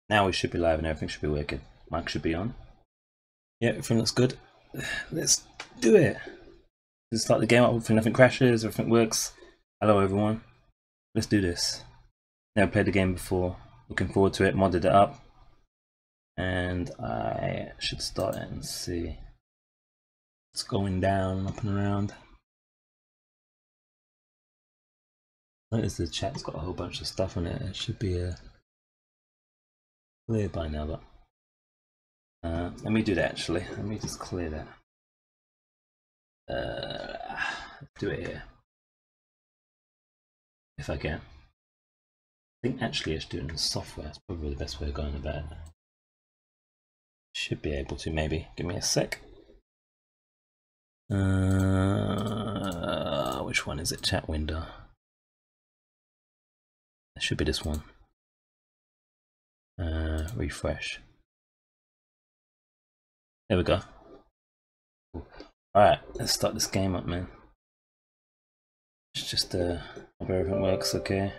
Now we should be live and everything should be working. Mic should be on. Yeah, everything looks good. Let's do it. Let's start the game up. Hopefully nothing crashes, everything works. Hello everyone. Let's do this. Never played the game before. Looking forward to it. Modded it up. And I should start it and see what's going down, up and around. Notice the chat's got a whole bunch of stuff on it. It should be clear by now, but let me do that actually. Let me just clear that. Do it here. If I can. I think actually it's doing the software. It's probably the best way of going about it. Should be able to, maybe. Give me a sec. Which one is it? Chat window. It should be this one. Refresh. There we go. Alright, let's start this game up, man. It's just hope everything works okay.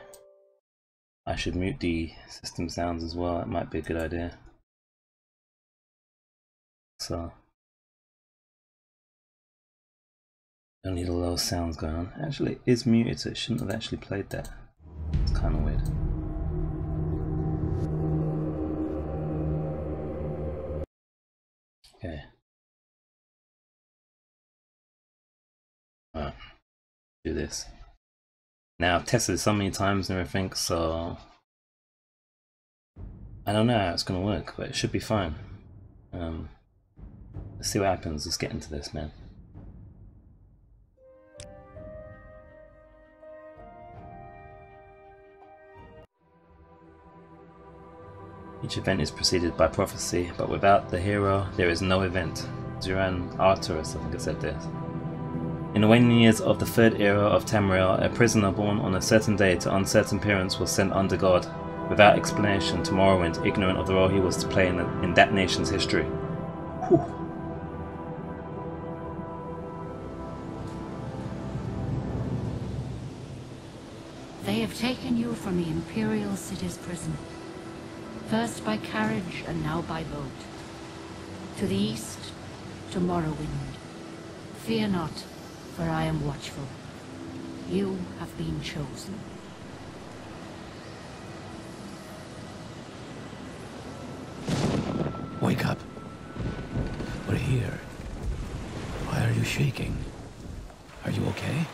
I should mute the system sounds as well. That might be a good idea. So don't need all those sounds going on. Actually, it is muted, so it shouldn't have actually played that. It's kind of weird. Okay. Alright. Do this. Now I've tested it so many times and everything, so I don't know how it's gonna work, but it should be fine. Let's see what happens. Let's get into this, man. Each event is preceded by prophecy, but without the hero, there is no event. Duran Arturus, I think it said this. In the waning years of the third era of Tamriel, a prisoner born on a certain day to uncertain parents was sent under God, without explanation, to Morrowind, ignorant of the role he was to play in that nation's history. Whew. They have taken you from the Imperial City's prison, first by carriage and now by boat. To the east, to Morrowind. Fear not, for I am watchful. You have been chosen. Wake up. We're here. Why are you shaking? Are you okay?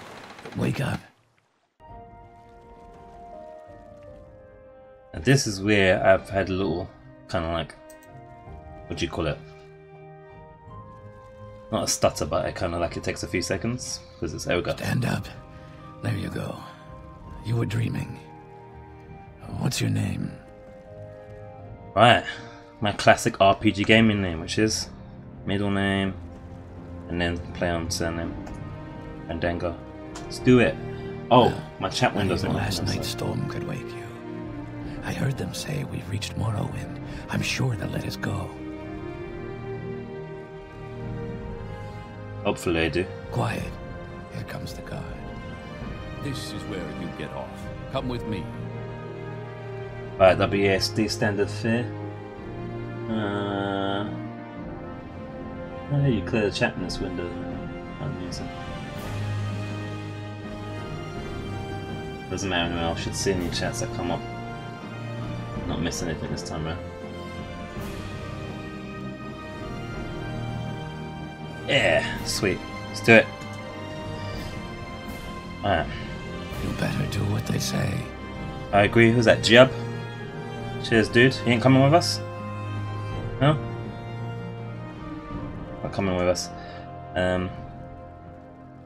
Wake up. And this is where I've had a little kind of like, what do you call it? Not a stutter, but I kind of like it takes a few seconds because it's, there we go. Stand up. There you go. You were dreaming. What's your name? Right, my classic RPG gaming name, which is middle name and then play on surname. Fandango. Let's do it. Oh, well, my chat window's not last night's storm could wake you. I heard them say we've reached Morrowind. I'm sure they'll let us go. Hopefully I do. Quiet. Here comes the guard. This is where you get off. Come with me. Right, WASD standard fare. Oh, you clear the chat in this window. I'm using. Doesn't matter anyway, I should see any chats that come up. Not miss anything this time around. Yeah, sweet. Let's do it. Alright. You better do what they say. I agree. Who's that? Jeb? Cheers, dude. You ain't coming with us? No? Not coming with us. Can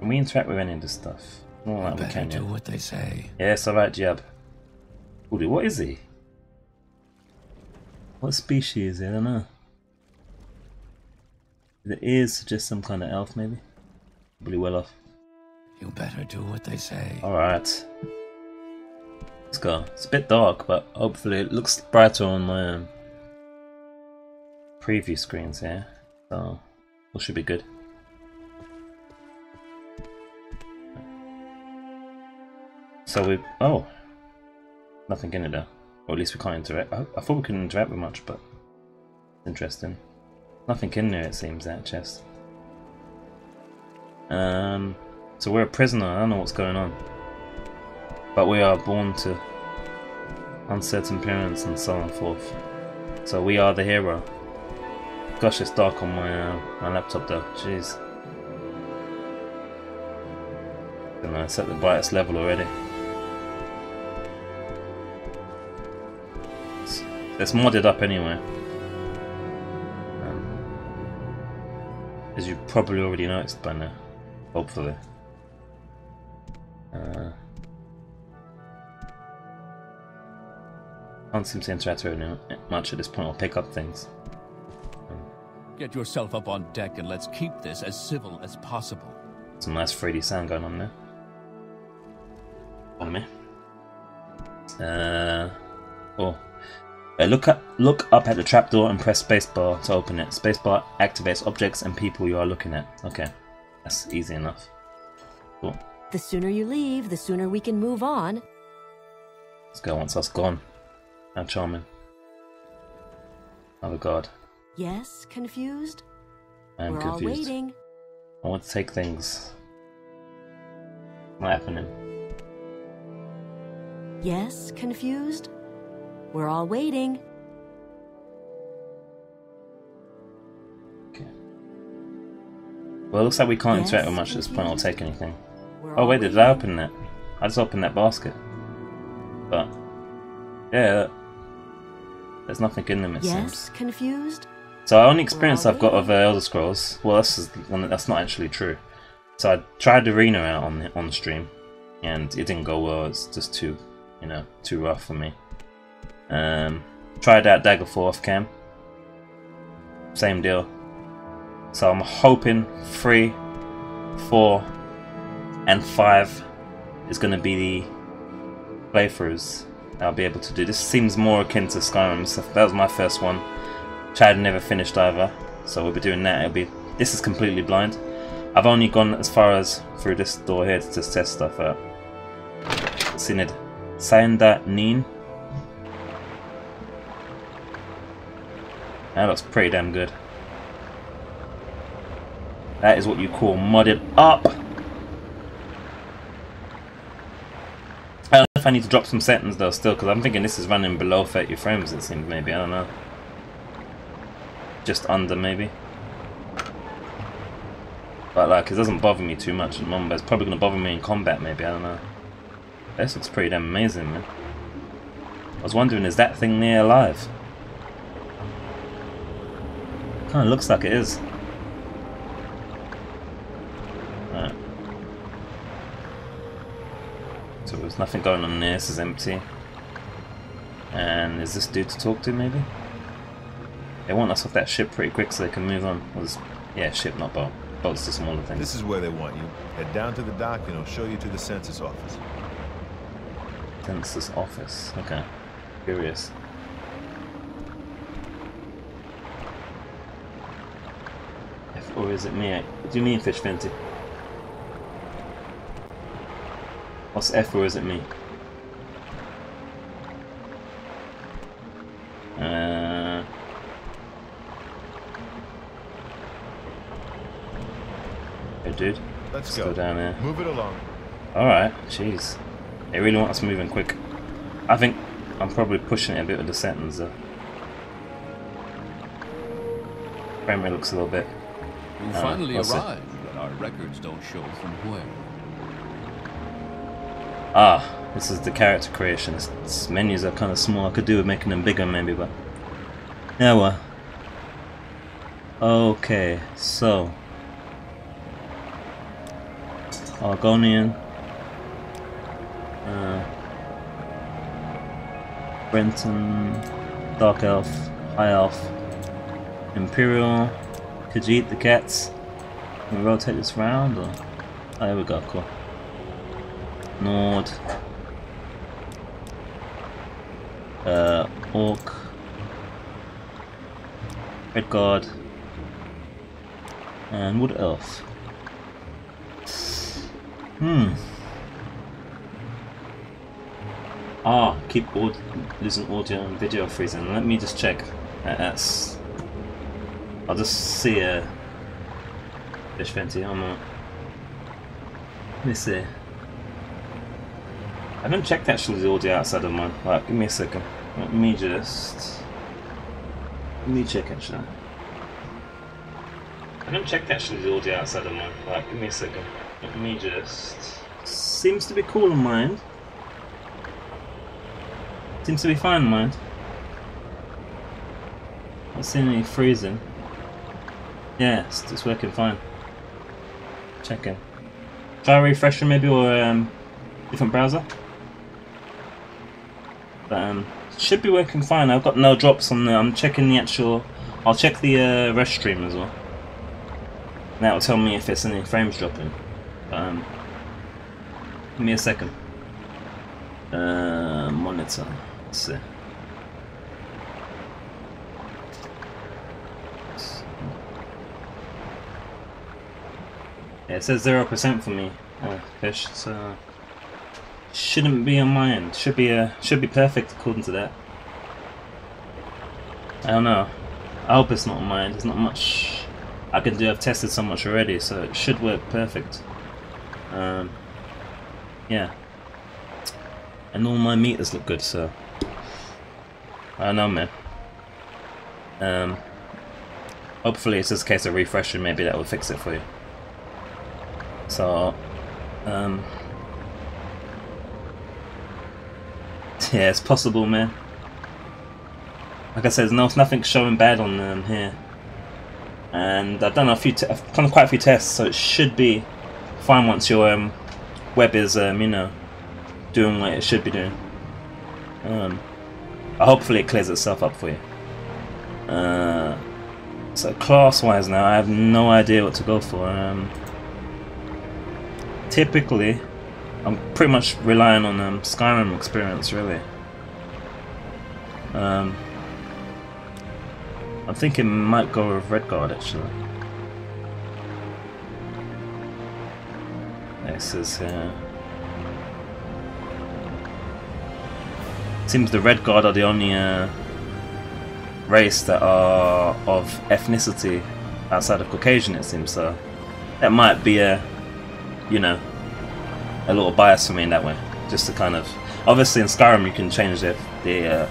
we interact with any of this stuff? Not like we can, do what they say. Yes, alright, Jeb. Ooh, what is he? What species is he? I don't know. The ears suggest some kind of elf, maybe? Probably well off. You better do what they say. Alright. Let's go. It's a bit dark, but hopefully it looks brighter on my preview screens here. So, it should be good. So we... oh! Nothing in it though. Or at least we can't interact. I thought we couldn't interact with much, but interesting. Nothing in there, it seems, that chest. So we're a prisoner. I don't know what's going on. But we are born to uncertain parents and so on and forth. So we are the hero. Gosh, it's dark on my laptop though. Jeez. I don't know, it's at the brightest level already. It's modded up anyway. As you probably already noticed by now, hopefully. Can't seem to interact very much at this point or pick up things. Get yourself up on deck and let's keep this as civil as possible. Some nice 3D sound going on there. On me. Look up at the trapdoor and press spacebar to open it. Spacebar activates objects and people you are looking at. Okay, that's easy enough. Cool. The sooner you leave, the sooner we can move on. This girl wants us gone. How charming. Oh god. Yes, confused? I am We're confused. all waiting. I want to take things. Not happening. Yes, confused? We're all waiting. Okay. Well, it looks like we can't Yes, interact with much at this point or confused. take anything. We're Oh all wait, did waiting. I open that? I just opened that basket. But yeah, there's nothing in them, it Yes, seems. confused? So our only experience all I've got of waiting. Elder Scrolls, well, that's not actually true. So I tried Arena out on the stream, and it didn't go well. It's just too rough for me. Tried out Daggerfall off cam. Same deal. So I'm hoping 3, 4, and 5 is going to be the playthroughs I'll be able to do. This seems more akin to Skyrim. So that was my first one. Chad never finished either, so we'll be doing that. This is completely blind. I've only gone as far as through this door here to just test stuff out. Synod. Sainda Neen. That looks pretty damn good. That is what you call modded up. I don't know if I need to drop some settings though still, because I'm thinking this is running below 30 frames it seems, maybe, I don't know. Just under maybe. But like, it doesn't bother me too much at the moment, but it's probably going to bother me in combat maybe, I don't know. This looks pretty damn amazing, man. I was wondering, is that thing near alive? Kinda looks like it is. Alright. So there's nothing going on there, this is empty. And is this dude to talk to maybe? They want us off that ship pretty quick so they can move on. Yeah, ship, not boat. Boat's the smaller thing. This is where they want you. Head down to the dock and it'll show you to the census office. Census office. Okay. Curious. Or is it me? What do you mean, Fish Fenty? What's F or is it me? Hey dude. Let's go down there. Move it along. Alright, jeez. They really want us moving quick. I think I'm probably pushing it a bit with the settings though. Frame rate looks a little bit. You finally what's it? arrived, but our records don't show from where. Ah, this is the character creation. These menus are kind of small. I could do with making them bigger maybe, but yeah, well. Okay, so Argonian, Brenton, Dark Elf, High Elf, Imperial, Khajiit the cats. Can we rotate this round or? Oh, there we go, cool. Nord, Orc, Redguard, and Wood Elf. Ah, keep losing audio and video freezing. Let me just check. That's. I'll just see a fish venti. I'm not. Let me see. I haven't checked actually the audio outside of mine. Right, give me a second. Let me check actually. I haven't checked actually the audio outside of mine. Right, give me a second. Let me just. Seems to be cool on mine. Seems to be fine on mine. Not seeing any freezing. Yeah, it's working fine. Checking. Try refreshing maybe, or different browser. But should be working fine. I've got no drops on there. I'm checking the actual. I'll check the rest stream as well. That will tell me if there's any frames dropping. Give me a second. Monitor. Let's see. Yeah, it says 0% for me, fish. So shouldn't be on my end. Should be perfect according to that. I don't know. I hope it's not on my end. There's not much I can do. I've tested so much already, so it should work perfect. Yeah. And all my meters look good, so I don't know, man. Hopefully it's just a case of refreshing. Maybe that will fix it for you. So, yeah, it's possible, man. Like I said, there's nothing showing bad on here, and I've done I've done quite a few tests, so it should be fine once your web is, you know, doing what it should be doing. Hopefully it clears itself up for you. So class-wise now, I have no idea what to go for. Typically, I'm pretty much relying on Skyrim experience, really. I'm thinking might go with Redguard actually. This is seems the Redguard are the only race that are of ethnicity outside of Caucasian, it seems, so that might be a, you know, a little bias for me in that way. Just to kind of, obviously in Skyrim you can change the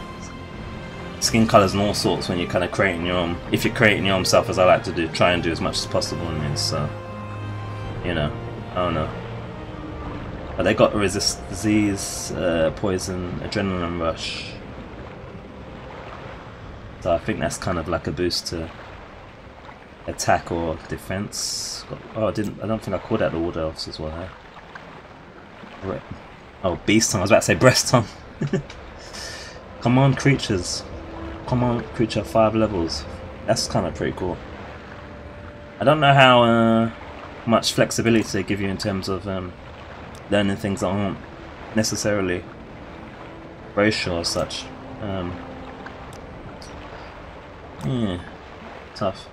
skin colours and all sorts when you're kind of creating your own. If you're creating your own self, as I like to do, try and do as much as possible in this. So, you know, I don't know. But they got resist disease, poison, adrenaline rush. So I think that's kind of like a boost to attack or defense. Oh, I don't think I called out the Wood Elves as well. Eh? Oh, Beast Tongue. I was about to say Breast Tongue. Come on, creatures. Come on, creature, 5 levels. That's kind of pretty cool. I don't know how much flexibility they give you in terms of learning things that aren't necessarily racial or such. Yeah, tough.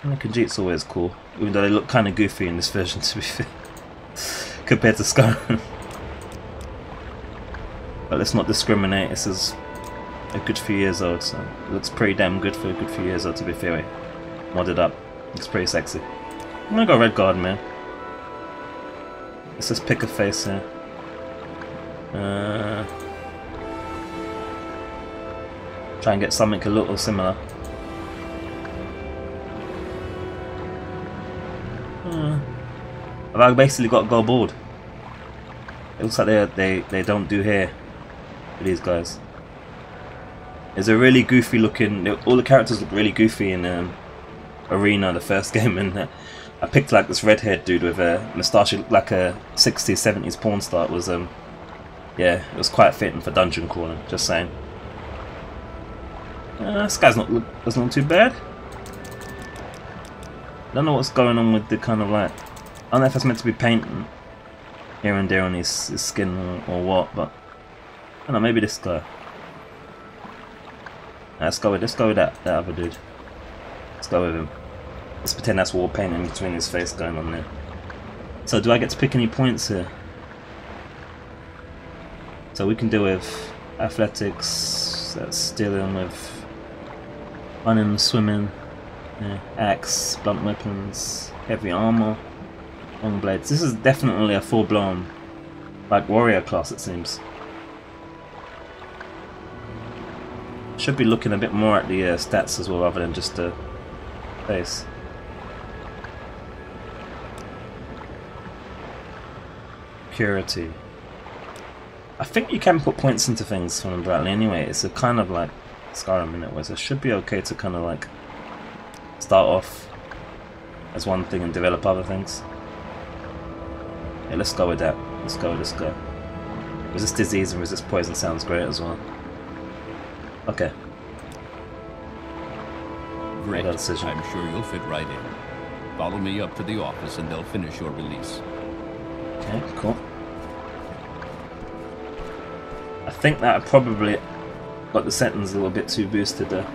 And Khajiit's always cool, even though they look kind of goofy in this version, to be fair, compared to Skyrim. But let's not discriminate. This is a good few years old, so it looks pretty damn good for a good few years old, to be fair. Modded up, looks pretty sexy. I'm gonna go Redguard, man. Let's just pick a face here. Try and get something a little similar. I've basically got to go bald. It looks like they don't do hair for these guys. There's a really goofy looking. All the characters look really goofy in Arena, the first game, and I picked like this red-haired dude with a moustache, like a 60s, 70s porn star. It was yeah, it was quite fitting for dungeon crawling. Just saying. This guy's doesn't look too bad. I don't know what's going on with the kind of like. I don't know if it's meant to be painting here and there on his skin or what, but I don't know. Maybe this guy. Let's go with that other dude. Let's go with him. Let's pretend that's war paint in between his face going on there. So do I get to pick any points here? So we can deal with athletics, that's dealing with running, swimming, axe, blunt weapons, heavy armor, long blades. This is definitely a full-blown like warrior class, it seems. Should be looking a bit more at the stats as well rather than just the face. Purity. I think you can put points into things from Bradley anyway. It's a kind of like Skyrim in it, where it should be okay to kind of like start off as one thing and develop other things. Yeah, let's go with that. Let's go. Resist disease and resist poison sounds great as well. Okay. Great. I'm sure you'll fit right in. Follow me up to the office and they'll finish your release. Okay, cool. I think that I probably got the sentence a little bit too boosted there.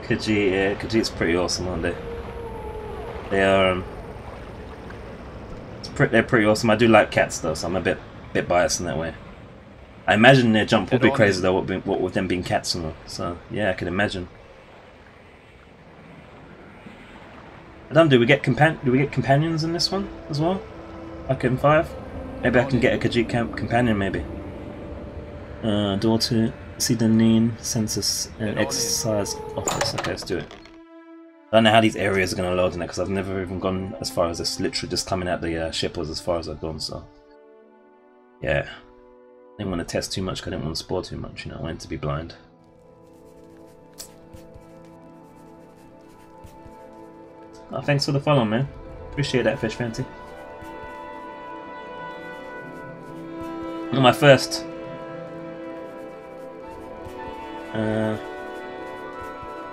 Khajiit, yeah, Khajiit's pretty awesome, aren't they? They are. They're pretty awesome. I do like cats though, so I'm a bit biased in that way. I imagine their jump would be crazy though, what with them being cats and all. So yeah, I can imagine. Do we get companions in this one as well? Like in 5? Maybe I can get a Khajiit companion, maybe. Door to Sidanin Census and Exercise Office. Okay, let's do it. I don't know how these areas are going to load in it because I've never even gone as far as this. Literally just coming out the ship was as far as I've gone, so. Yeah. I didn't want to test too much because I didn't want to spoil too much, you know, I wanted to be blind. Oh, thanks for the follow, man. Appreciate that, Fish Fancy. On my first.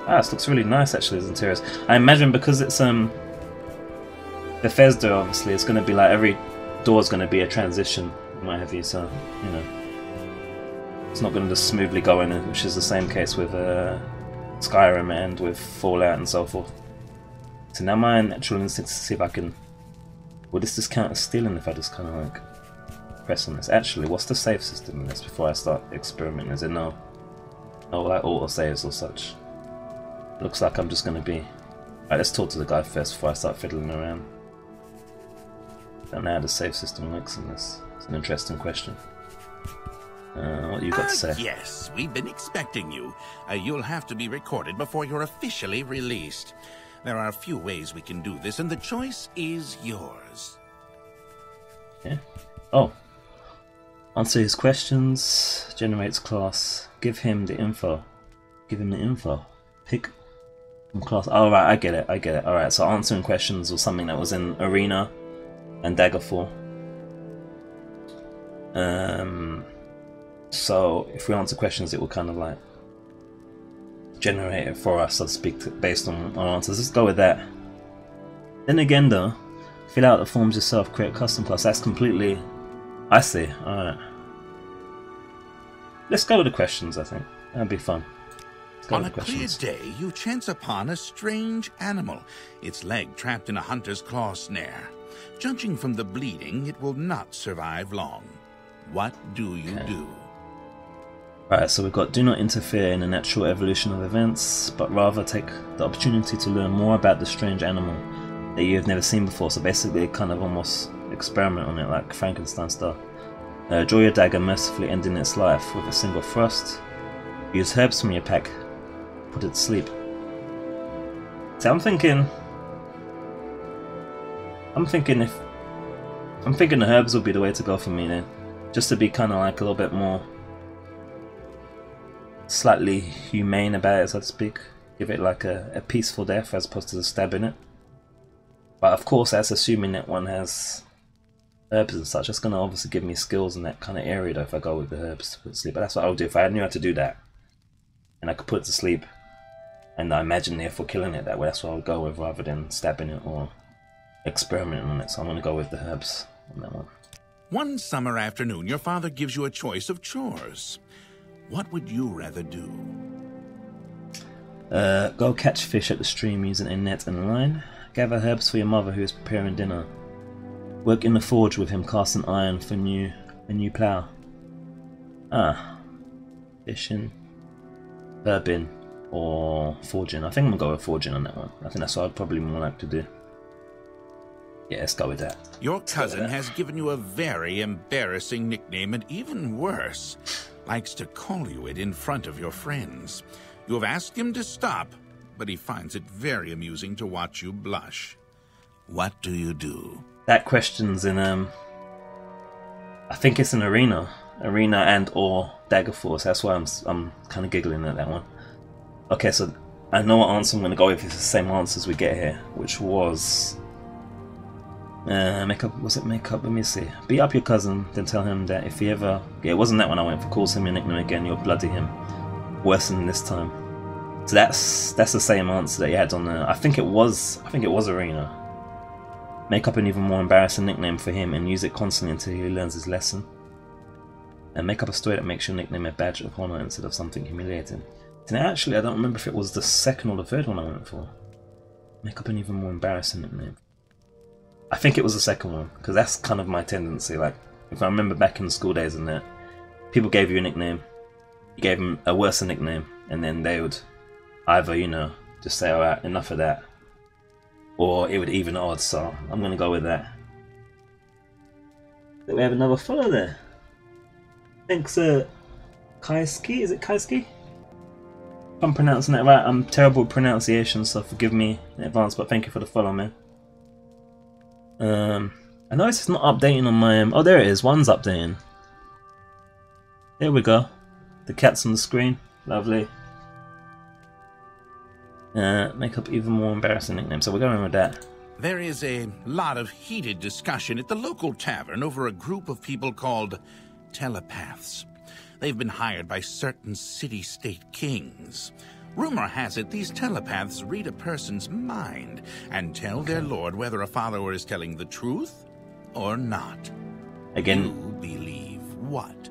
This looks really nice actually, as interiors. I imagine because it's Bethesda, obviously, it's going to be like every door's going to be a transition, what have you. So you know, it's not going to just smoothly go in, which is the same case with Skyrim and with Fallout and so forth. So now my natural instinct is to see if I can. Will this just count as stealing if I just kind of like press on this? Actually, what's the save system in this before I start experimenting? Is there no like auto saves or such? Looks like I'm just going to be. Alright, let's talk to the guy first before I start fiddling around. Don't know how the save system works in this. It's an interesting question. What you got to say? Yes, we've been expecting you. You'll have to be recorded before you're officially released. There are a few ways we can do this, and the choice is yours. Yeah. Oh. Answer his questions. Generates class. Give him the info. Give him the info. Pick from class. Oh, right, I get it. Alright, so answering questions was something that was in Arena and Daggerfall. So if we answer questions, it will kind of like generate it for us, so to speak, based on our answers. Let's go with that. Then again though, fill out the forms yourself, create custom class. That's completely. I see. Alright. Let's go with the questions, I think. That'd be fun. On a clear day, you chance upon a strange animal, its leg trapped in a hunter's claw snare. Judging from the bleeding, it will not survive long. What do you do? Right, so we've got do not interfere in the natural evolution of events, but rather take the opportunity to learn more about the strange animal that you have never seen before. So basically kind of almost experiment on it like Frankenstein style. Draw your dagger, mercifully ending its life with a single thrust. Use herbs from your pack, put it to sleep. So I'm thinking the herbs would be the way to go for me then. Just to be kind of like a little bit more slightly humane about it, so to speak. Give it like a peaceful death as opposed to the stabbing it. But of course that's assuming that one has herbs and such. That's going to obviously give me skills in that kind of area though if I go with the herbs to put to sleep. But that's what I would do if I knew how to do that. And I could put it to sleep. And I imagine therefore killing it that way. That's what I would go with rather than stabbing it or experimenting on it. So I'm going to go with the herbs on that one. One summer afternoon, your father gives you a choice of chores. What would you rather do? Go catch fish at the stream using a net and a line. Gather herbs for your mother who is preparing dinner. Work in the forge with him, casting iron for a new plough. Ah. Fishing, bourbon, or forging. I think I'm gonna go with forging on that one. I think that's what I'd probably more like to do. Yeah, let's go with that. Your cousin has given you a very embarrassing nickname, and even worse, likes to call you it in front of your friends. You have asked him to stop, but he finds it very amusing to watch you blush. What do you do? That question's in I think it's an arena and or Daggerfall, so that's why I'm kind of giggling at that one. Okay, so I know what answer I'm going to go with. It's the same answers we get here, which was makeup. Was it makeup? Let me see. Beat up your cousin, then tell him that if he ever... Yeah, it wasn't that one I went for. Calls him your nickname again, you'll bloody him. Worse than this time. So that's the same answer that you had on the... I think it was arena. Make up an even more embarrassing nickname for him and use it constantly until he learns his lesson. And make up a story that makes your nickname a badge of honor instead of something humiliating. And actually, I don't remember if it was the second or the third one I went for. Make up an even more embarrassing nickname. I think it was the second one, because that's kind of my tendency. Like, if I remember back in the school days and that, people gave you a nickname, you gave them a worse nickname, and then they would either, you know, just say, alright, enough of that, or it would even odds, so I'm going to go with that. Then we have another follow there. Thanks, Kaiski, is it Kaiski? If I'm pronouncing that right, I'm terrible with pronunciation, so forgive me in advance, but thank you for the follow, man. I noticed it's not updating on my... oh, there it is, one's updating. There we go. The cat's on the screen, lovely. Make up even more embarrassing nicknames, so we're going with that. There is a lot of heated discussion at the local tavern over a group of people called telepaths. They've been hired by certain city-state kings. Rumor has it these telepaths read a person's mind and tell their lord whether a follower is telling the truth or not. Again, you believe what?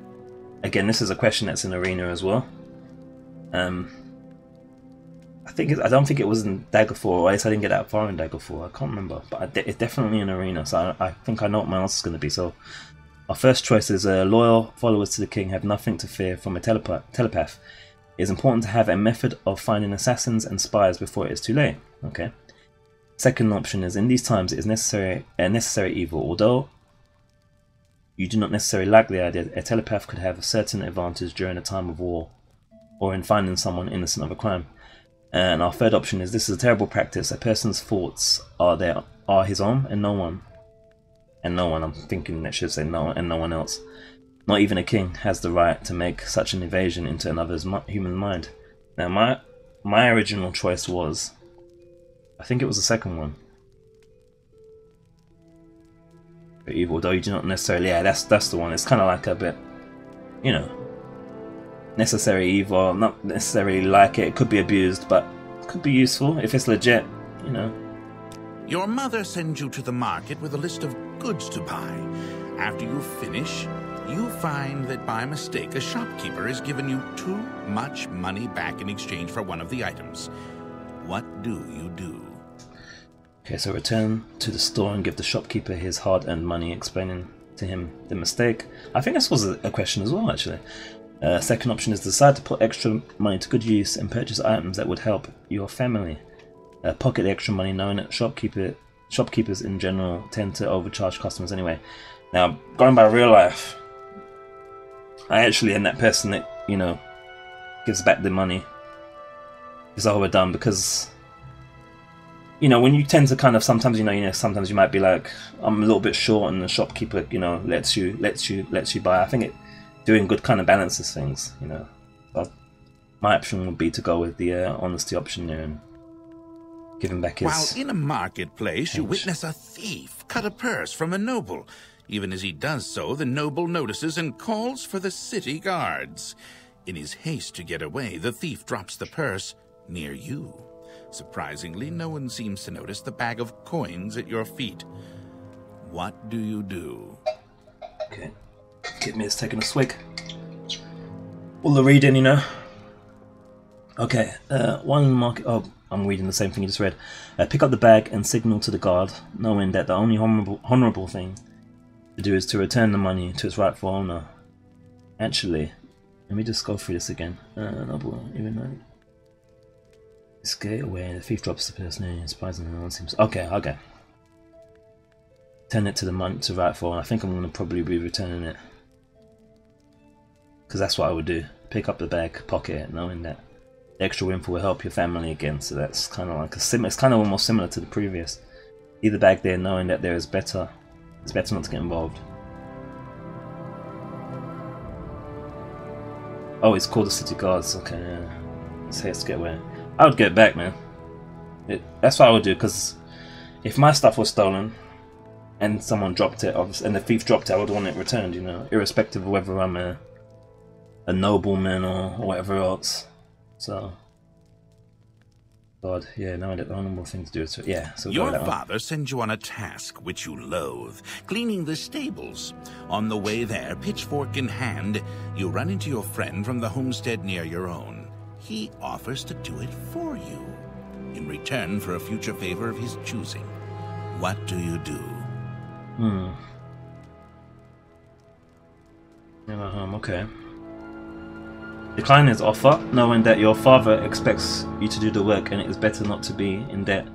Again, this is a question that's in Arena as well. I don't think it was in Daggerfall, or at least I didn't get that far in Daggerfall. I can't remember, but it's definitely in Arena, so I think I know what my answer is going to be. So our first choice is loyal followers to the king have nothing to fear from a telepath. It is important to have a method of finding assassins and spies before it is too late. Okay. Second option is in these times it is a necessary evil. Although you do not necessarily like the idea, a telepath could have a certain advantage during a time of war or in finding someone innocent of a crime. And our third option is this is a terrible practice. A person's thoughts are his own and no one. I'm thinking that should say no and no one else. Not even a king has the right to make such an invasion into another's human mind. Now my original choice was, I think it was the second one. But evil, though you do not necessarily, yeah, that's the one. It's kind of like a bit, you know, necessary evil, not necessarily like it. It could be abused, but it could be useful if it's legit, you know. Your mother sends you to the market with a list of goods to buy. After you finish, you find that by mistake a shopkeeper has given you too much money back in exchange for one of the items. What do you do? Okay, so return to the store and give the shopkeeper his hard-earned money, explaining to him the mistake. I think this was a question as well, actually. Second option is decide to put extra money to good use and purchase items that would help your family. Pocket the extra money, knowing that shopkeepers in general tend to overcharge customers anyway. Now, going by real life, I actually am that person that, you know, gives back the money. Is overdone because, you know, when you tend to kind of sometimes you might be like, I'm a little bit short, and the shopkeeper, you know, lets you buy. I think doing good kind of balances things, you know. But my option would be to go with the honesty option there and give him back his. While in a marketplace, you witness a thief cut a purse from a noble. Even as he does so, the noble notices and calls for the city guards. In his haste to get away, the thief drops the purse near you. Surprisingly, no one seems to notice the bag of coins at your feet. What do you do? Okay, get me, it's taking a swig. All the reading, you know. Okay, one market. Oh, I'm reading the same thing you just read. Pick up the bag and signal to the guard, knowing that the only honourable thing to do is to return the money to its rightful owner. Actually, let me just go through this again. Even though escape away, the thief drops the person. Surprisingly, no one seems. Okay. Turn it to the money to rightful. I think I'm going to probably be returning it because that's what I would do. Pick up the bag, pocket it, knowing that the extra info will help your family again. So that's kind of like it's kind of almost similar to the previous. Leave the bag there, knowing that there is better. It's better not to get involved. Oh, it's called the city guards. Okay, yeah. Say it's to get away. I would get it back, man. That's what I would do, because if my stuff was stolen and someone dropped it, and the thief dropped it, I would want it returned, you know, irrespective of whether I'm a nobleman or whatever else. So, God, yeah, no, the honourable thing to do is so your father sends you on a task which you loathe, cleaning the stables. On the way there, pitchfork in hand, you run into your friend from the homestead near your own. He offers to do it for you, in return for a future favor of his choosing. What do you do? Okay. Decline his offer, knowing that your father expects you to do the work and it is better not to be in debt.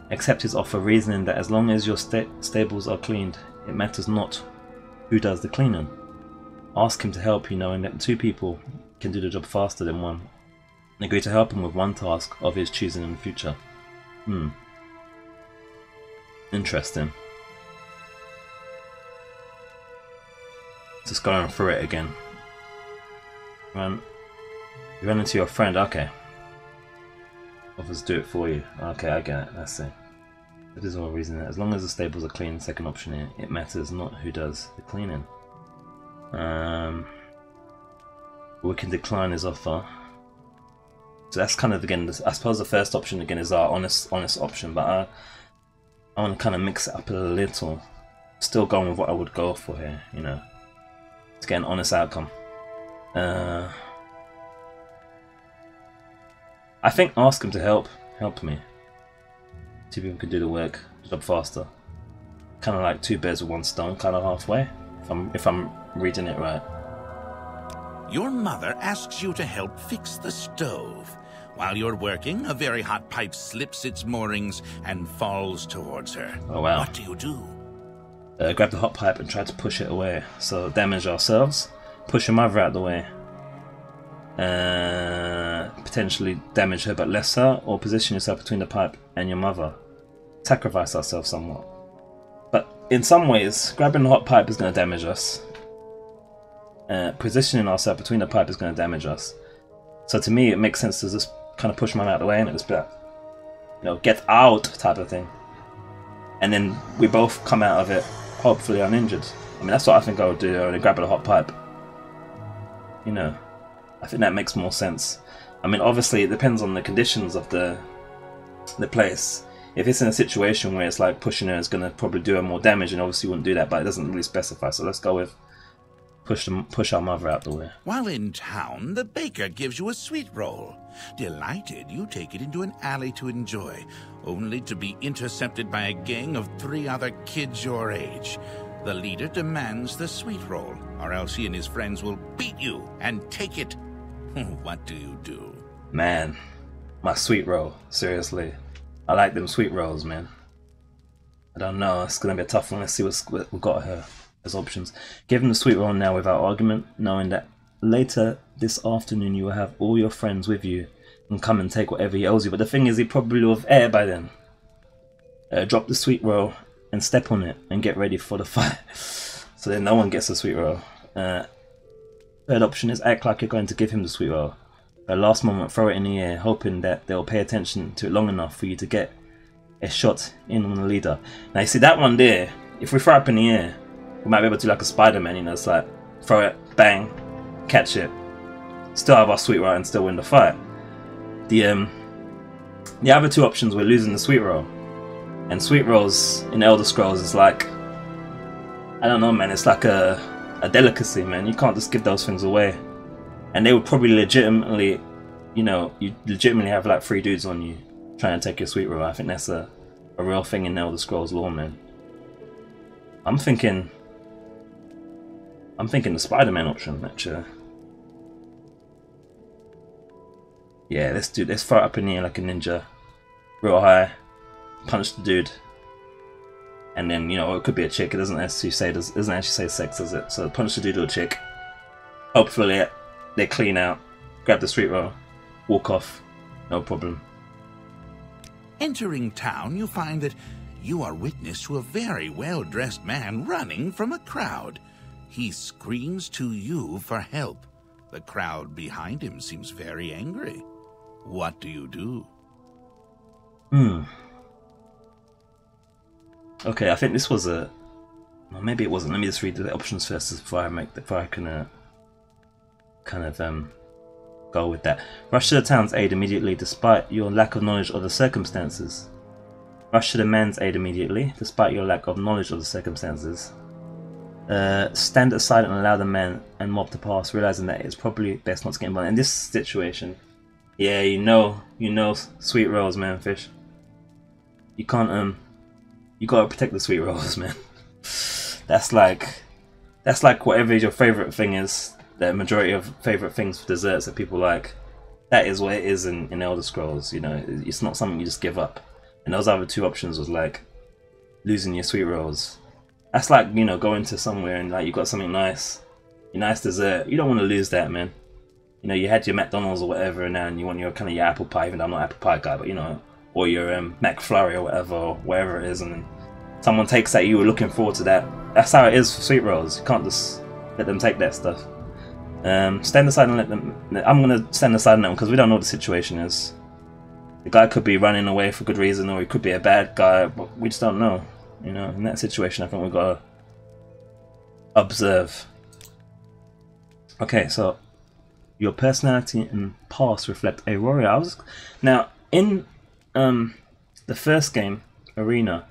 Accept his offer, reasoning that as long as your stables are cleaned, it matters not who does the cleaning. Ask him to help you, knowing that 2 people can do the job faster than 1. Agree to help him with one task of his choosing in the future. Interesting. Just going through it again. You run into your friend, okay. Offers do it for you. Okay, I get it, that's it. That is all reason. As long as the stables are clean, second option here, it matters not who does the cleaning. We can decline his offer. So that's kind of, again, I suppose the first option again is our honest option, but I want to kind of mix it up a little. Still going with what I would go for here, you know, to get an honest outcome. I think ask him to help me. 2 people can do the work, job faster. Kind of like 2 birds with 1 stone, kind of halfway. If I'm reading it right. Your mother asks you to help fix the stove. While you're working, a very hot pipe slips its moorings and falls towards her. Oh wow! What do you do? Grab the hot pipe and try to push it away. So damage ourselves. Push your mother out of the way. Potentially damage her but lesser, or position yourself between the pipe and your mother. Sacrifice ourselves somewhat. But in some ways, grabbing the hot pipe is going to damage us. Positioning ourselves between the pipe is going to damage us. So to me, it makes sense to just kind of push mum out of the way and it just be like, you know, get out type of thing. And then we both come out of it hopefully uninjured. I mean, that's what I think I would do. I would grab a hot pipe. You know, I think that makes more sense. I mean, obviously it depends on the conditions of the place. If it's in a situation where it's like pushing her is going to probably do her more damage, and obviously wouldn't do that, but it doesn't really specify. So let's go with push our mother out the way. While in town, the baker gives you a sweet roll. Delighted, you take it into an alley to enjoy, only to be intercepted by a gang of 3 other kids your age. The leader demands the sweet roll, or else he and his friends will beat you and take it. What do you do? Man, my sweet roll. Seriously. I like them sweet rolls, man. I don't know. It's going to be a tough one. Let's see what we've got here as options. Give him the sweet roll now without argument, knowing that later this afternoon you will have all your friends with you and come and take whatever he owes you. But the thing is, he probably will have air by then. Drop the sweet roll and step on it and get ready for the fight. So then no one gets the sweet roll. Third option is act like you're going to give him the sweet roll. At last moment, throw it in the air, hoping that they'll pay attention to it long enough for you to get a shot in on the leader. Now you see that one there, if we throw it up in the air, we might be able to do like a Spider-Man, you know, it's like throw it, bang, catch it, still have our sweet roll and still win the fight. The other 2 options, we're losing the sweet roll. And sweet rolls in Elder Scrolls is like, I don't know, man, it's like a delicacy, man. You can't just give those things away. And they would probably legitimately, you know, you legitimately have like 3 dudes on you trying to take your sweet roll. I think that's a real thing in Elder Scrolls lore, man. I'm thinking the Spider-Man option, actually. Yeah, let's throw it up in the air like a ninja. Real high. Punch the dude. And then, you know, it could be a chick. It doesn't actually say sex, does it? So punch the dude or a chick. Hopefully they clean out. Grab the sweet roll. Walk off. No problem. Entering town, you find that you are witness to a very well-dressed man running from a crowd. He screams to you for help. The crowd behind him seems very angry. What do you do? Okay, I think this was a... Well, maybe it wasn't. Let me just read the options first before I can kind of go with that. Rush to the town's aid immediately despite your lack of knowledge of the circumstances. Rush to the man's aid immediately despite your lack of knowledge of the circumstances. Stand aside and allow the man and mob to pass, realizing that it's probably best not to get involved in this situation. Yeah, you know, sweet rolls, man, fish. You can't you gotta protect the sweet rolls, man. That's like whatever your favorite thing is. The majority of favorite things for desserts that people like, that is what it is in Elder Scrolls. You know, it's not something you just give up. And those other two options was like losing your sweet rolls. That's like, you know, going to somewhere and like you got something nice, your nice dessert. You don't want to lose that, man. You know, you had your McDonald's or whatever, and now you want your kind of your apple pie. Even though I'm not an apple pie guy, but you know, or your McFlurry or whatever, or wherever it is, and someone takes that, you were looking forward to that. That's how it is for sweet rolls. You can't just let them take that stuff. Stand aside and let them. I'm gonna stand aside on that one because we don't know what the situation is. The guy could be running away for good reason, or he could be a bad guy, but we just don't know. You know, in that situation, I think we've got to observe. Okay, so your personality and past reflect a warrior. Now in the first game, Arena,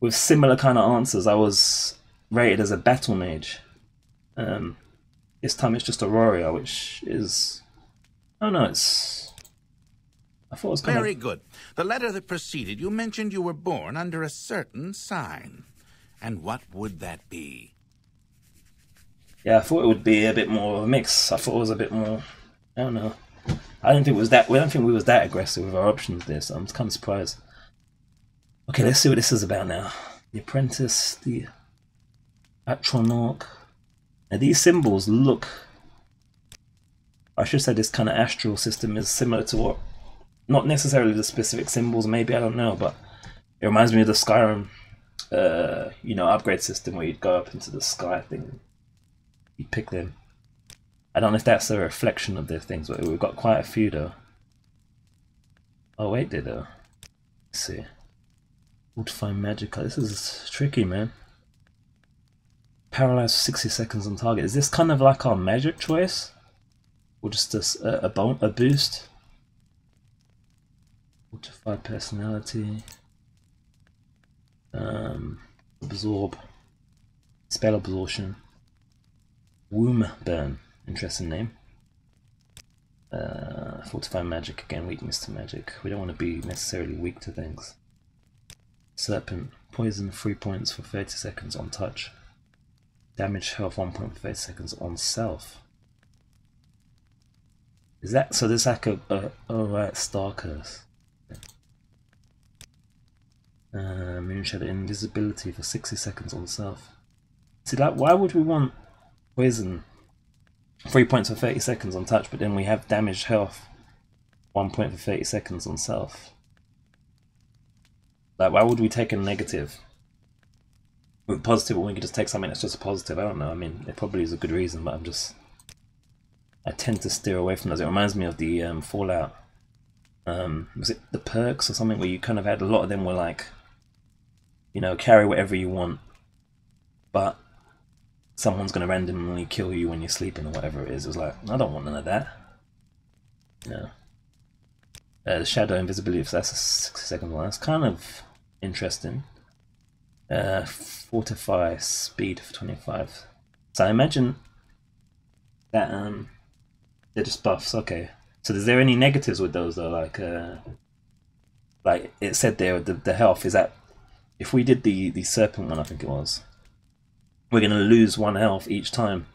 with similar kind of answers, I was rated as a battle mage. This time it's just a warrior, which is... Oh no, it's... I thought it was kind Very good. The letter that preceded you mentioned you were born under a certain sign. And what would that be? Yeah, I thought it would be a bit more of a mix. I thought it was a bit more... I don't know. I don't think we was that aggressive with our options there, so I'm kind of surprised. Okay, let's see what this is about now. The Apprentice, the Atronach. Now these symbols look... I should say this kind of astral system is similar to what... Not necessarily the specific symbols, maybe, I don't know, but it reminds me of the Skyrim, you know, upgrade system where you'd go up into the sky thing. You'd pick them. I don't know if that's a reflection of their things, but we've got quite a few though. Oh wait, did though. Let's see. Fortify Magica. This is tricky, man. Paralyzed for 60 seconds on target. Is this kind of like our magic choice? Or just a boost? Fortify personality. Absorb. Spell absorption. Womb burn. Interesting name. Fortify magic again. Weakness to magic. We don't want to be necessarily weak to things. Serpent. Poison 3 points for 30 seconds on touch. Damage health 1 point for 30 seconds on self. Is that so? There's like oh right, Star Curse. Moonshadow invisibility for 60 seconds on self. See, like, why would we want poison 3 points for 30 seconds on touch, but then we have damaged health 1 point for 30 seconds on self? Like, why would we take a negative with positive when we could just take something that's just a positive? I don't know. I mean, it probably is a good reason, but I tend to steer away from those. It reminds me of the Fallout. Was it the perks or something where you kind of had a lot of them were like, you know, carry whatever you want, but someone's going to randomly kill you when you're sleeping or whatever it is. It was like, I don't want none of that. You know. The shadow invisibility, so that's a 60-second one. That's kind of interesting. Fortify speed for 25. So I imagine that they're just buffs. Okay. So is there any negatives with those though? Like like it said there, the health is that if we did the serpent one, I think it was, we're gonna lose 1 health each time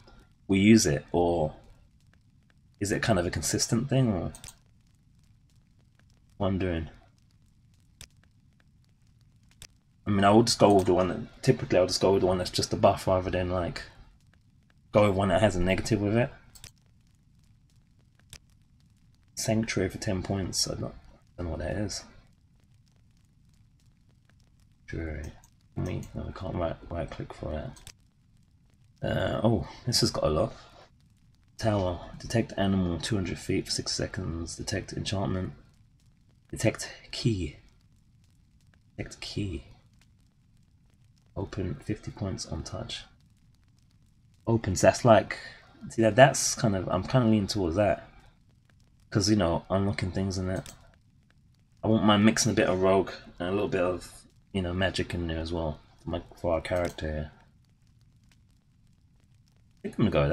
we use it, or is it kind of a consistent thing, or wondering? I mean, I would just go with the one that typically I'll just go with the one that's just a buff rather than like go with one that has a negative with it. Sanctuary for 10 points. I don't know what that is. Sanctuary. No, we can't right click for that. Oh, this has got a lot. Tower. Detect animal 200 feet for 6 seconds. Detect enchantment. Detect key. Detect key. Open 50 points on touch. Opens. That's like, see that's kind of, I'm kind of leaning towards that, because you know, unlocking things in it. I won't mind mixing a bit of rogue and a little bit of, you know, magic in there as well for our character here. I think I'm gonna go with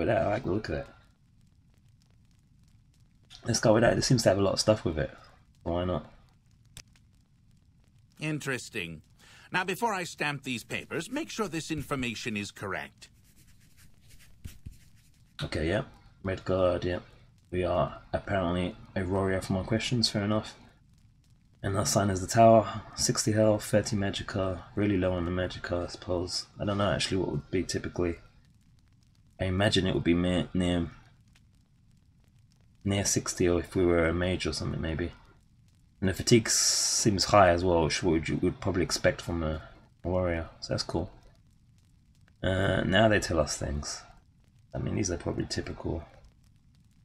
that. I like the look of it. Let's go with that. It seems to have a lot of stuff with it. Why not? Interesting. Now, before I stamp these papers, make sure this information is correct. Okay, yeah. Redguard, yeah. We are apparently a warrior for my questions, fair enough. And our sign is the tower. 60 health, 30 magicka. Really low on the magicka, I suppose. I don't know actually what would be typically. I imagine it would be near 60, or if we were a mage or something maybe. And the fatigue seems high as well, which you would probably expect from a warrior, so that's cool. Now they tell us things. I mean, these are probably typical,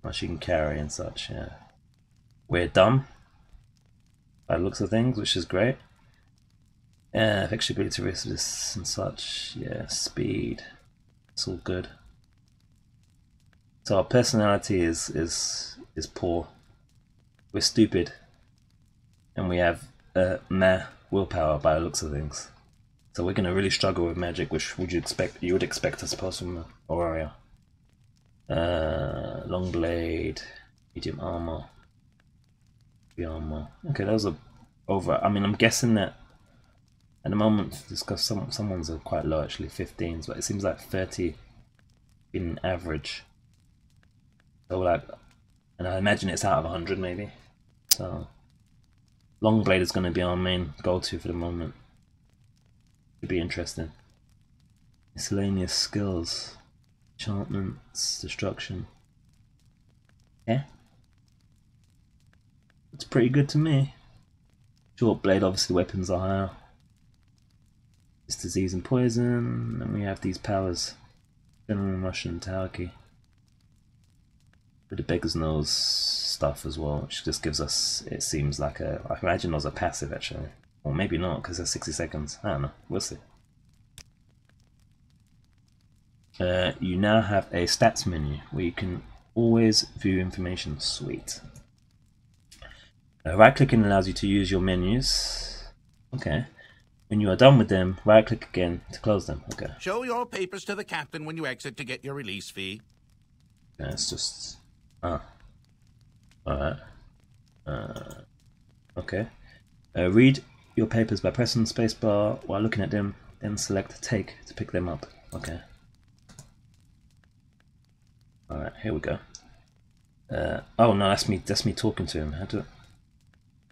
much you can carry and such, yeah. We're dumb, by the looks of things, which is great. Effective ability to resist and such, yeah, speed, it's all good. So our personality is poor. We're stupid. And we have meh willpower by the looks of things. So we're gonna really struggle with magic, which you would expect I suppose from a warrior. Long blade, medium armor, heavy armor. Okay, those are over. I mean, I'm guessing that at the moment, because some ones are quite low actually, 15s, but it seems like 30 in average. So like, and I imagine it's out of 100 maybe. So long blade is going to be our main go-to for the moment. Should be interesting. Miscellaneous skills, enchantments, destruction. Yeah, it's pretty good to me. Short blade, obviously weapons are higher. It's disease and poison, and we have these powers. General Russian tower key. With the beggar's nose stuff as well, which just gives us, it seems like a, I imagine those are passive actually. Or maybe not, because they're 60 seconds. I don't know, we'll see. You now have a stats menu where you can always view information. Sweet. Right clicking allows you to use your menus. Okay. When you are done with them, right click again to close them. Okay. Show your papers to the captain when you exit to get your release fee. Yeah, it's just... Alright. Okay. Read your papers by pressing the spacebar while looking at them, then select take to pick them up. Okay. Alright, here we go. Oh no, that's me talking to him. How do...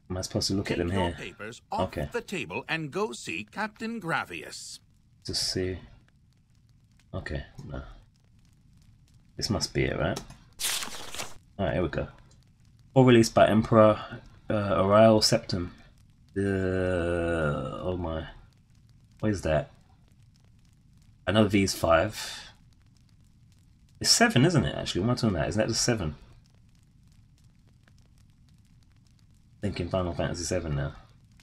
Am I supposed to look at them here? Take your papers off okay. the table and go see Captain Gravius. Just see... Okay, no. This must be it, right? Alright, here we go. All released by Emperor Oriel Septim. Oh my. What is that? I know V's 5. It's 7, isn't it, actually? What am I talking about? Isn't that just 7? Thinking Final Fantasy 7 now.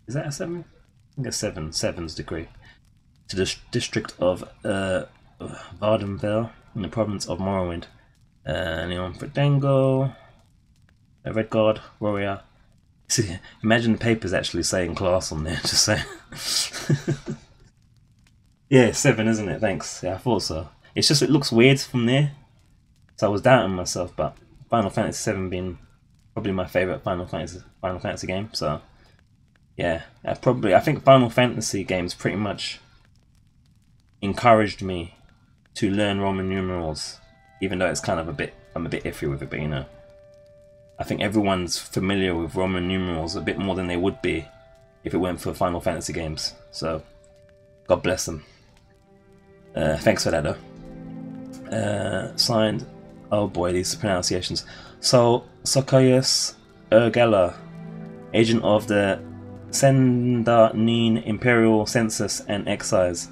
Is that a 7? I think it's 7. 7's degree. To the district of Vardenfell in the province of Morrowind. Anyone for Dango? A Redguard warrior. See, imagine the papers actually saying class on there, just saying. Yeah, 7, isn't it? Thanks. Yeah, I thought so. It's just it looks weird from there, so I was doubting myself. But Final Fantasy 7 being probably my favorite Final Fantasy game. So yeah, I think Final Fantasy games pretty much encouraged me to learn Roman numerals, even though it's kind of I'm a bit iffy with it, but you know, I think everyone's familiar with Roman numerals a bit more than they would be if it weren't for Final Fantasy games. So God bless them. Thanks for that though. Signed, oh boy, these pronunciations. So Socaius Urgella, agent of the Sendarnine Imperial Census and Excise,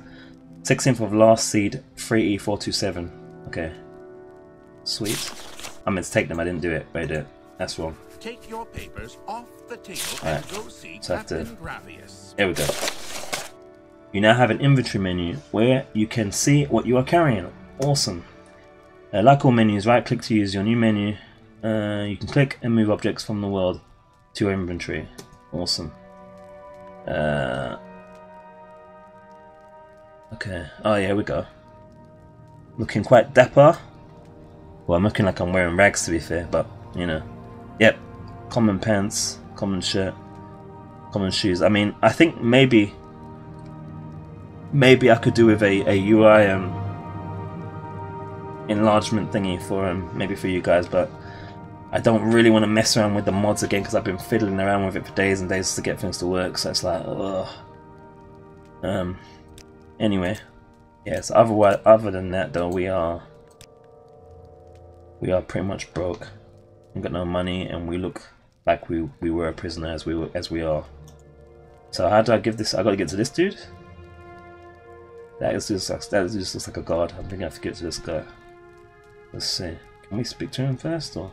16th of last seed 3E427. Okay, sweet. I meant to take them, I didn't do it, but I did. That's wrong. Take your papers off the table and go see so Captain Gravius. There we go. You now have an inventory menu where you can see what you are carrying. Awesome. Like all menus, right click to use your new menu. You can click and move objects from the world to your inventory. Awesome. Okay. Oh yeah, here we go. Looking quite dapper. Well, I'm looking like I'm wearing rags to be fair, but you know. Yep. Common pants, common shirt, common shoes. I mean, I think maybe I could do with a UI enlargement thingy for maybe for you guys, but I don't really want to mess around with the mods again because I've been fiddling around with it for days and days to get things to work. So it's like, ugh. Anyway, yeah. So other than that, though, we are pretty much broke. We've got no money, and we look like we were a prisoner as we are. So how do I give this? I got to get to this dude. That just looks like a god. I think I have to get to this guy. Let's see. Can we speak to him first, or?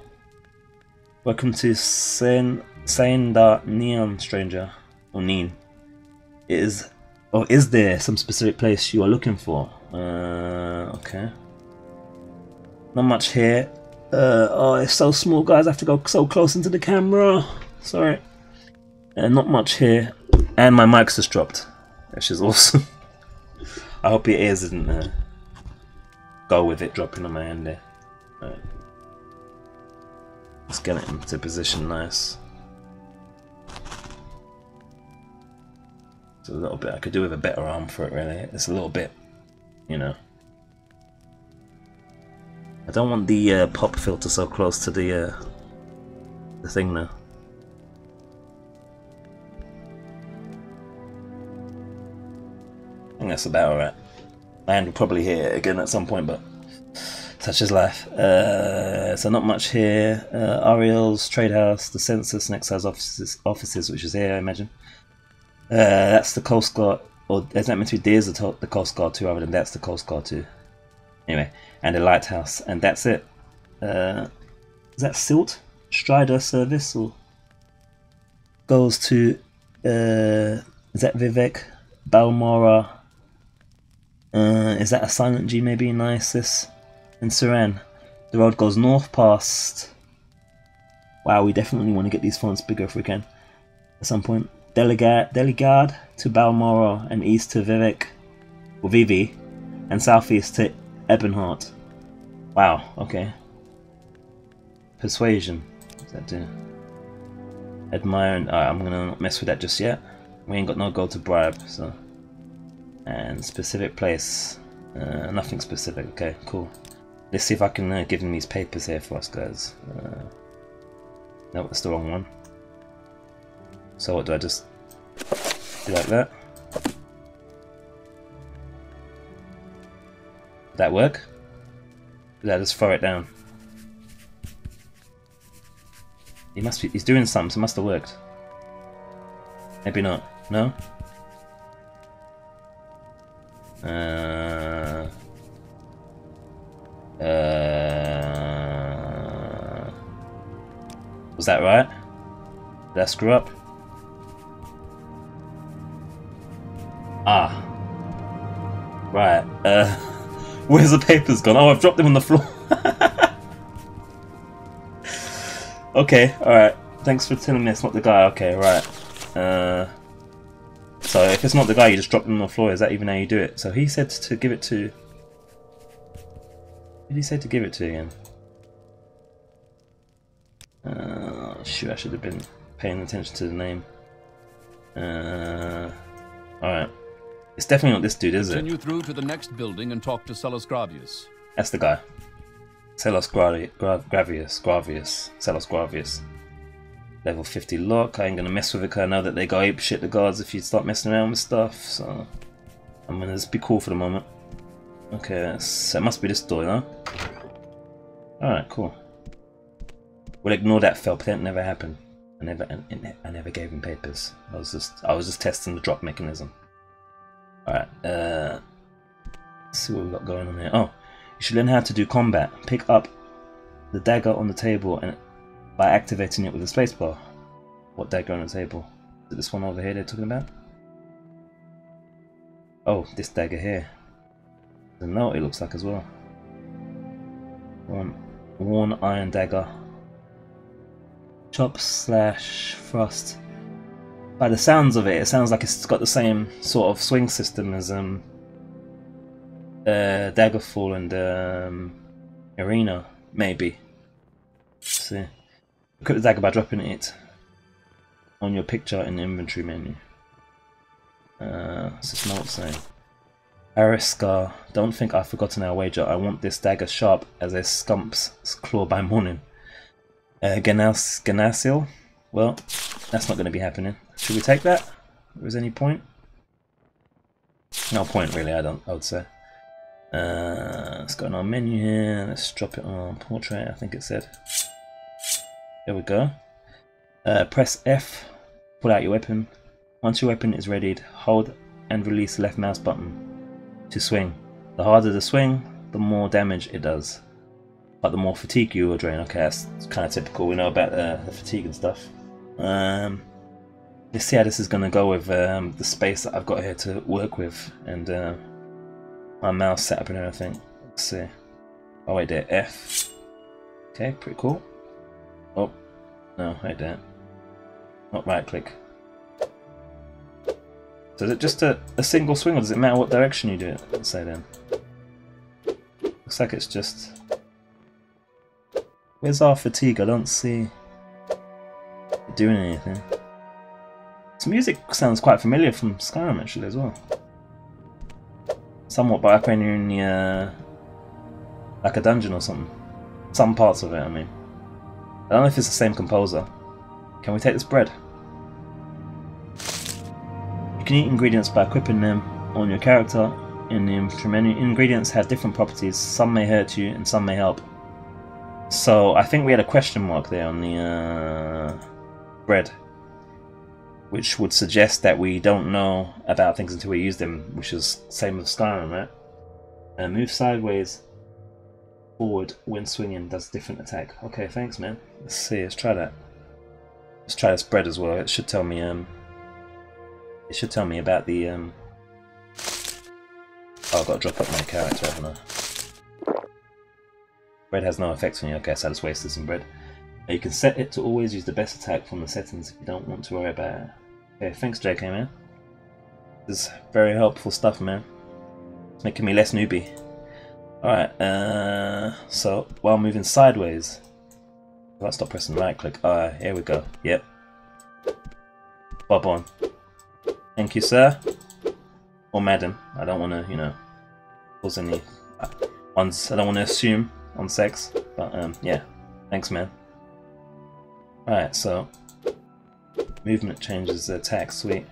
Welcome to Saindar Neon, stranger, or Neen. Is there some specific place you are looking for? Okay. Not much here. Oh, it's so small, guys. I have to go so close into the camera. Sorry. Not much here. And my mic's just dropped, which is awesome. I hope your ears didn't go with it dropping on my hand there. Right. Let's get it into position nice. It's a little bit I could do with a better arm for it, really. It's a little bit, you know. I don't want the pop filter so close to the thing now. I think that's about alright. My hand will probably hit it again at some point, but such is life. So not much here. Ariel's Trade House, the Census and Excise offices, which is here, I imagine. That's the Coast Guard, or is that meant to be Deer's the Coast Guard too, rather than that's the Coast Guard too. Anyway, and the Lighthouse, and that's it. Is that Silt? Strider service, or goes to is that Vivek? Balmora? Is that a Silent G maybe in Isis? And Saran. The road goes north past. Wow, we definitely want to get these fonts bigger if we can. At some point. Deligard to Balmora, and east to Vivek, or Vivi, and southeast to Ebonheart. Wow, okay. Persuasion. What's that do? Admire and I'm gonna not mess with that just yet. We ain't got no gold to bribe, so. And specific place. Nothing specific. Okay, cool. Let's see if I can give them these papers here for us, guys. No, it's the wrong one. So what do I just do like that? Did that work? Did I just throw it down? He's doing something, so it must have worked. Maybe not. No? Was that right? Did I screw up? Ah. Right. Where's the papers gone? Oh, I've dropped them on the floor. Okay, alright. Thanks for telling me it's not the guy. Okay, right. So if it's not the guy, you just drop them on the floor. Is that even how you do it? So he said to give it to... Who did he say to give it to again? Shoot, I should have been paying attention to the name. Alright. It's definitely not this dude, is it? Continue through to the next building and talk to Celos Gravius. That's the guy. Celos Gravius. Celos Gravius. Level 50 lock. I ain't gonna mess with it because I know that they go ape shit, the guards, if you start messing around with stuff. So I'm gonna just be cool for the moment. Okay, so it must be this door, you know? Alright, cool. We'll ignore that fell, but that never happened. I never gave him papers. I was just testing the drop mechanism. Alright, let's see what we've got going on here. Oh, you should learn how to do combat. Pick up the dagger on the table and by activating it with the spacebar. What dagger on the table? Is it this one over here they're talking about? Oh, this dagger here. The note it looks like as well. Worn iron dagger. Chop slash thrust. By the sounds of it, it sounds like it's got the same sort of swing system as Daggerfall and Arena, maybe. Let's see. Equip the dagger by dropping it on your picture in the inventory menu. What's this note saying? Ariska, don't think I've forgotten our wager. I want this dagger sharp as a scump's claw by morning. Ganassil? Well, that's not going to be happening. Should we take that? If there's any point? No point really, I would say. Let's go on our menu here. Let's drop it on portrait, I think it said. There we go. Press F, pull out your weapon. Once your weapon is readied, hold and release the left mouse button to swing. The harder the swing, the more damage it does. But the more fatigue you will drain. Okay, that's kind of typical. We know about the fatigue and stuff. Let's see how this is going to go with the space that I've got here to work with and my mouse setup and everything. Let's see. Oh wait there, F. Okay, pretty cool. Oh, no, wait there. Not right click. So is it just a single swing or does it matter what direction you do it? Let's say then. Looks like it's just... Where's our fatigue? I don't see it doing anything. This music sounds quite familiar from Skyrim actually as well. Somewhat like when you're in the, like a dungeon or something. Some parts of it, I mean. I don't know if it's the same composer. Can we take this bread? You can eat ingredients by equipping them on your character in the inventory menu. Ingredients have different properties. Some may hurt you and some may help. So I think we had a question mark there on the bread, which would suggest that we don't know about things until we use them, which is same with Skyrim, right? Move sideways, forward when swinging does different attack. Okay, thanks, man. Let's see. Let's try that. Let's try this bread as well. It should tell me. It should tell me about the. Oh, I've got to drop up my character, haven't I? Bread has no effects on you. Okay, so I just wasted some bread. You can set it to always use the best attack from the settings if you don't want to worry about it. Okay, thanks JK, man. This is very helpful stuff, man. It's making me less newbie. Alright, so while moving sideways, if I stop pressing right click, alright, here we go. Yep. Bob on. Thank you, sir. Or madam. I don't want to, you know, cause any ones. I don't want to assume on sex, but yeah. Thanks, man. Alright, so movement changes the attack, sweet.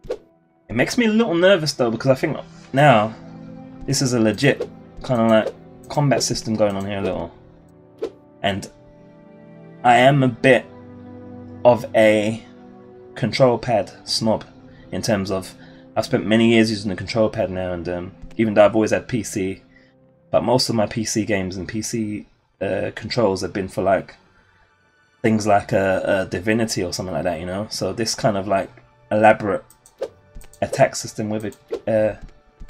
It makes me a little nervous though, because I think now this is a legit kind of like combat system going on here a little. And I am a bit of a control pad snob in terms of I've spent many years using the control pad now, and even though I've always had PC, but most of my PC games and PC controls have been for like things like a Divinity or something like that, you know. So this kind of like elaborate attack system with a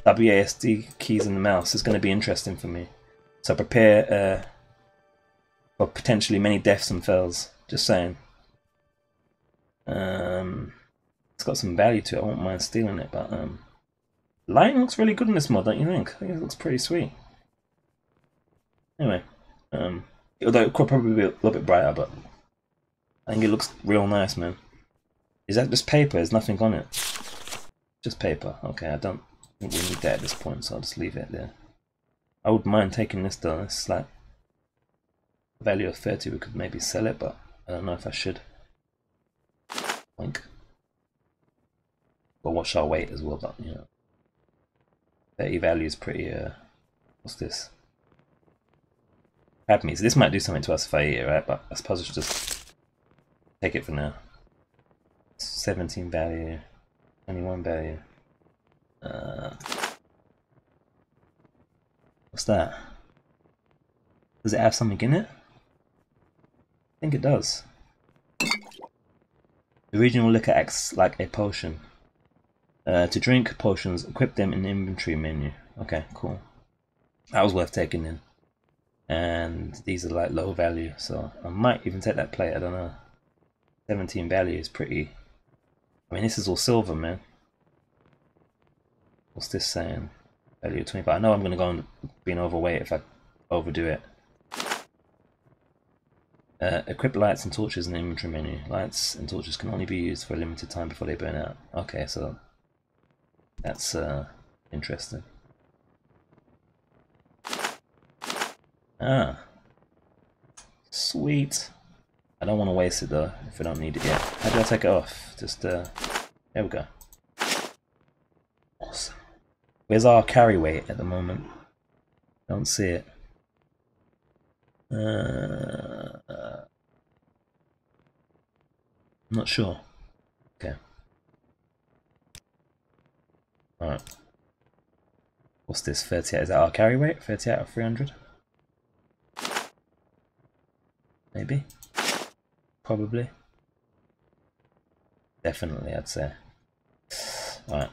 WASD keys and the mouse is going to be interesting for me. So prepare for potentially many deaths and fails. Just saying. It's got some value to it. I won't mind stealing it, but lighting looks really good in this mod, don't you think? I think it looks pretty sweet. Anyway, Although it could probably be a little bit brighter, but I think it looks real nice, man. Is that just paper? There's nothing on it. Just paper. Okay, I don't think we need that at this point, so I'll just leave it there. I wouldn't mind taking this though. It's like value of 30. We could maybe sell it, but I don't know if I should. Like, but watch our weight as well. But you know, 30 value is pretty. What's this? Crab meat. So this might do something to us if I eat it, right? But I suppose I should just take it for now. 17 value, 21 value. What's that? Does it have something in it? I think it does. The regional liquor acts like a potion. To drink potions, equip them in the inventory menu. Okay, cool. That was worth taking in. And these are like low value, so I might even take that plate, I don't know. 17 value is pretty. I mean, this is all silver, man. What's this saying? Value 25. I know I'm going to go on being overweight if I overdo it. Equip lights and torches in the inventory menu. Lights and torches can only be used for a limited time before they burn out. Okay, so that's interesting. Ah, sweet. I don't want to waste it though if I don't need it yet. How do I take it off? Just there we go. Awesome. Where's our carry weight at the moment? Don't see it. I'm not sure. Okay. Alright. What's this? 30 out? Is that our carry weight? 30 out of 300? Maybe? Probably? Definitely, I'd say. Alright.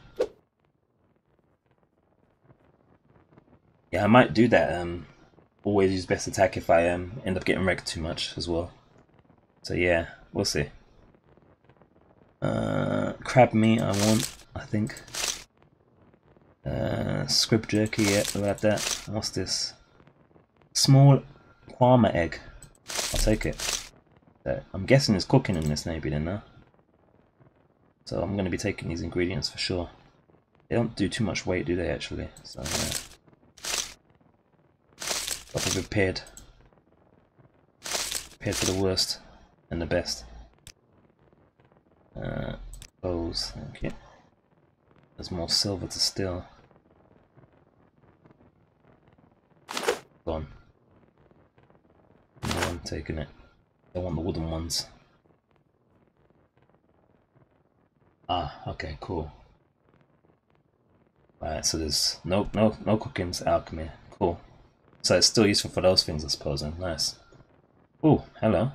Yeah, I might do that. Always use best attack if I end up getting wrecked too much as well. So yeah, we'll see. Crab meat I want, I think. Scrib jerky, yeah, we'll have that. What's this? Small Kwama egg. I'll take it. I'm guessing there's cooking in this maybe then, no? So I'm going to be taking these ingredients for sure. They don't do too much weight, do they actually? So yeah. Got to be prepared. Prepared for the worst and the best. Bows, okay. There's more silver to steal. Gone. No, I'm taking it. I want the wooden ones. Ah, okay, cool. Alright, so there's no cooking's alchemy. Cool. So it's still useful for those things, I suppose. Then. Nice. Oh, hello.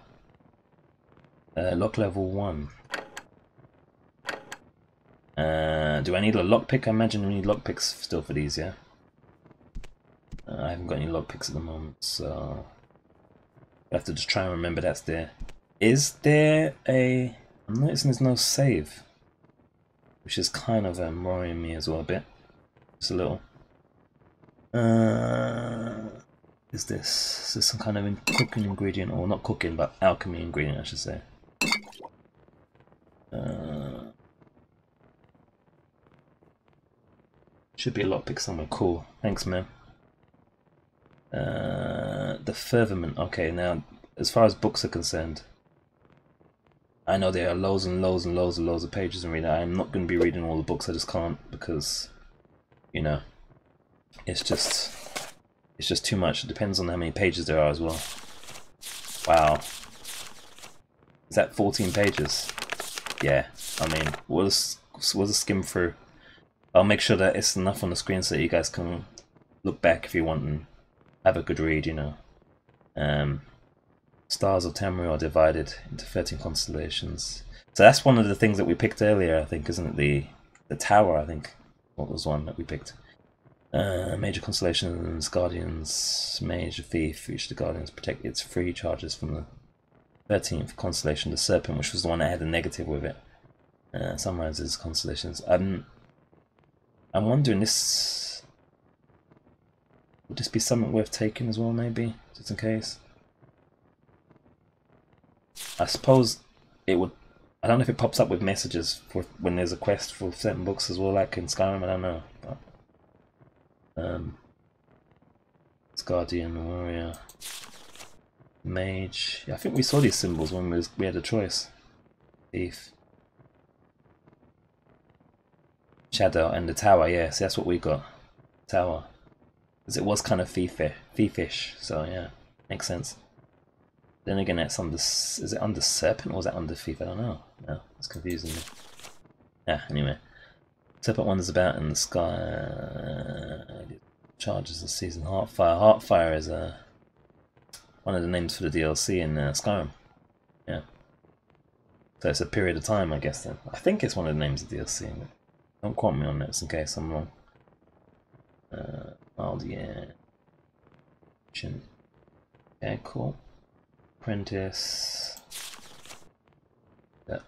Lock level 1. Do I need a lockpick? I imagine we need lockpicks still for these, yeah? I haven't got any lockpicks at the moment, so I have to just try and remember that's there. Is there a... I'm noticing there's no save, which is kind of worrying me as well a bit. Just a little. Is this some kind of cooking ingredient, or not cooking, but alchemy ingredient, I should say. Should be a lockpick somewhere. Cool. Thanks, man. The firmament. Okay, now as far as books are concerned, I know there are loads and loads and loads and loads of pages in reading. I'm not going to be reading all the books. I just can't, because you know, it's just too much. It depends on how many pages there are as well. Wow. Is that 14 pages? Yeah. I mean, we'll just skim through. I'll make sure that it's enough on the screen so you guys can look back if you want and have a good read, you know. Stars of Tamriel are divided into 13 constellations. So that's one of the things that we picked earlier, I think, isn't it? The tower, I think. What was one that we picked? Major constellations, Guardians, Mage, Thief. Each of the Guardians protect its free charges from the 13th constellation, the Serpent, which was the one that had a negative with it. Summarizes constellations. I'm wondering, this would this be something worth taking as well, maybe, just in case. I suppose it would. I don't know if it pops up with messages for when there's a quest for certain books as well, like in Skyrim. I don't know. But, Guardian, Warrior, Mage. Yeah, I think we saw these symbols when we had a choice. Thief, Shadow, and the Tower. Yeah, so that's what we got. Tower, because it was kind of thiefish. So yeah, makes sense. Then again, that's under. Is it under Serpent or is that under Thief? I don't know. No, it's confusing me. Yeah. Anyway, Serpent wanders about in the sky. Charges the season. Heartfire. Heartfire is one of the names for the DLC in Skyrim. Yeah. So it's a period of time, I guess. Then I think it's one of the names of the DLC. Don't quote me on this in case I'm wrong. Yeah. Okay, cool. Apprentice.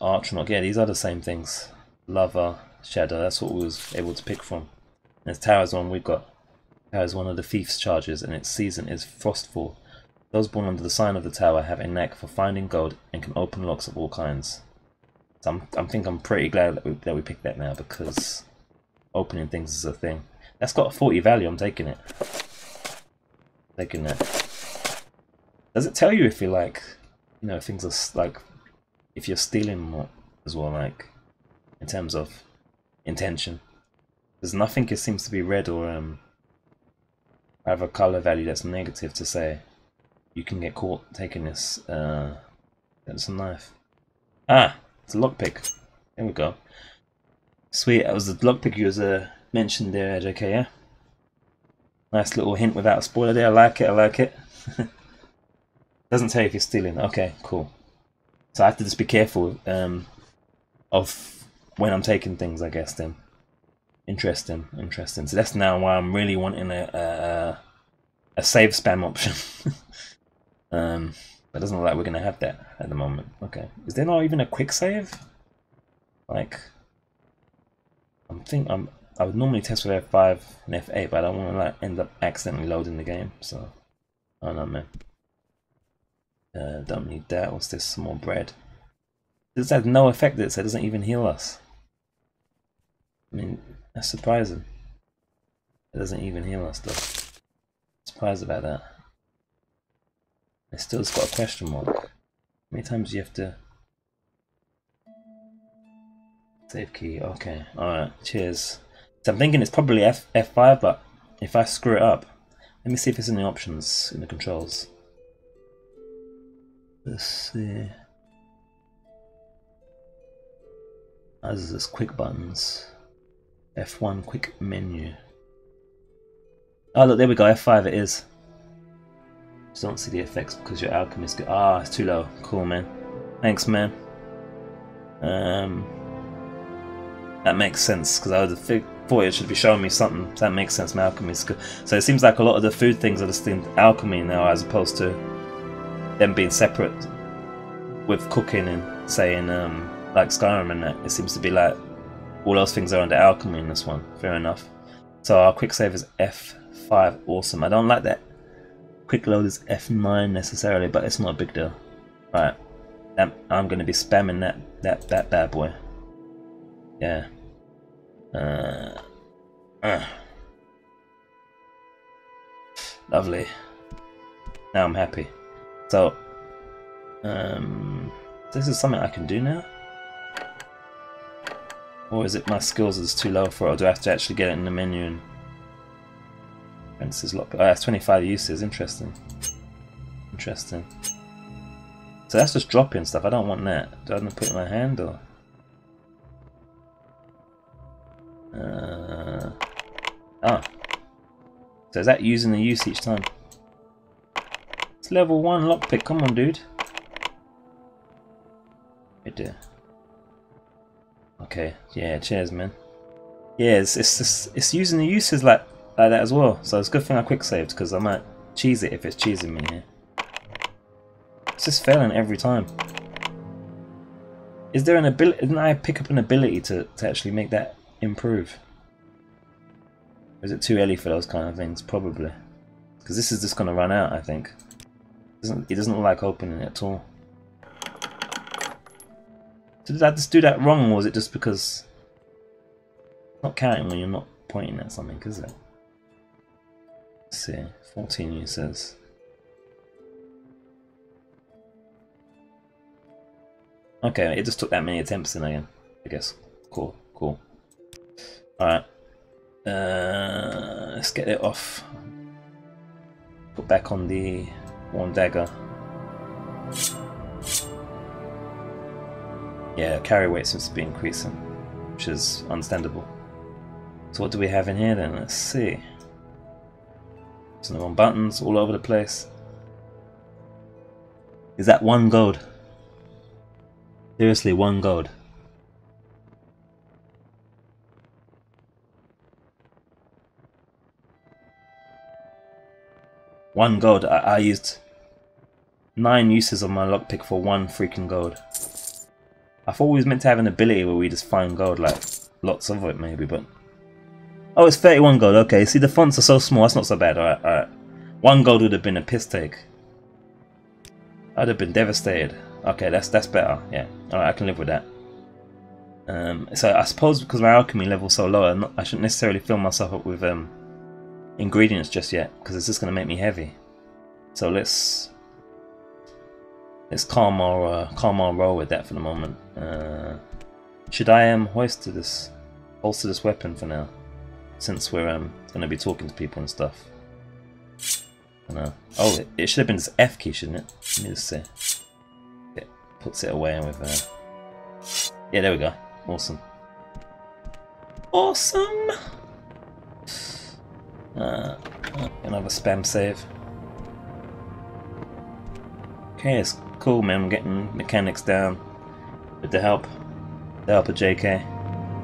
Archronaut. Yeah, these are the same things. Lover, Shadow. That's what we was able to pick from. And this Tower's one we've got. Tower is one of the Thief's charges, and its season is Frostfall. Those born under the sign of the Tower have a knack for finding gold and can open locks of all kinds. So I'm pretty glad that we picked that now, because opening things is a thing. That's got a 40 value. I'm taking it. Taking that. Does it tell you if you like, you know, things are like, if you're stealing more as well, like in terms of intention? There's nothing. It seems to be red or have a color value that's negative to say you can get caught taking this. It's a knife. Ah, it's a lockpick. There we go. Sweet. That was the lockpick you was mentioned there, JK. Yeah. Nice little hint without a spoiler there. I like it. I like it. Doesn't tell you if you're stealing. Okay, cool. So I have to just be careful of when I'm taking things, I guess. Then. Interesting, interesting. So that's now why I'm really wanting a save spam option. It doesn't look like we're gonna have that at the moment. Okay, is there not even a quick save? Like, I would normally test with F5 and F8, but I don't want to like end up accidentally loading the game. So I don't know, man. Don't need that. What's this? Some more bread. This has no effect. It doesn't even heal us. I mean, that's surprising. It doesn't even heal us though. Surprised about that. It's still got a question mark. How many times do you have to save key? Okay, alright, cheers. So I'm thinking it's probably F5, but if I screw it up, let me see if it's in the options in the controls. Let's see. As this quick buttons. F1 quick menu. Oh look, there we go, F5 it is. Just don't see the effects because your alchemist good. Ah, it's too low. Cool, man. Thanks, man. That makes sense because I would have thought it should be showing me something. That makes sense, my alchemist good. So it seems like a lot of the food things are just in alchemy now, as opposed to them being separate with cooking and saying like Skyrim and that. It seems to be like all those things are under alchemy in this one. Fair enough. So our quick save is F5. Awesome. I don't like that quick load is F9 necessarily, but it's not a big deal. Right. I'm going to be spamming that bad boy. Yeah. Lovely. Now I'm happy. So, this is something I can do now? Or is it my skills is too low for it, or do I have to actually get it in the menu and... Apprentice's lock. Oh, that's 25 uses. Interesting. Interesting. So that's just dropping stuff. I don't want that. Do I want to put it in my hand or? So is that using the use each time? It's level 1 lockpick. Come on, dude. Right there. Okay. Yeah. Cheers, man. Yeah. It's using the uses like that as well. So it's a good thing I quick saved because I might cheese it if it's cheesing me here. It's just failing every time. Is there an ability? Didn't I pick up an ability to actually make that improve? Or is it too early for those kind of things? Probably. Because this is just going to run out, I think. It doesn't look like opening it at all. Did I just do that wrong, or was it just because it's not counting when you're not pointing at something, is it? Let's see, 14 users. Okay, it just took that many attempts in again, I guess. Cool, cool. Alright. Let's get it off. Put back on the one dagger. Yeah, carry weight seems to be increasing, which is understandable. So what do we have in here then? Let's see. Some wrong buttons all over the place. Is that 1 gold? Seriously, 1 gold. One gold. I used 9 uses of my lockpick for 1 freaking gold. I thought we was meant to have an ability where we just find gold, like lots of it maybe, but oh, it's 31 gold. Okay, see the fonts are so small. That's not so bad. Alright, alright. 1 gold would have been a piss take. I'd have been devastated. Okay, that's better. Yeah, alright, I can live with that. So I suppose because my alchemy level's so low, I shouldn't necessarily fill myself up with ingredients just yet, because it's just going to make me heavy. So let's calm our roll with that for the moment. Should I holster this weapon for now, since we're going to be talking to people and stuff? Oh, it should have been this F key, shouldn't it? Let me just see. It puts it away with. Yeah, there we go. Awesome. Awesome. Another spam save. Okay, it's cool, man. I'm getting mechanics down with the help of JK.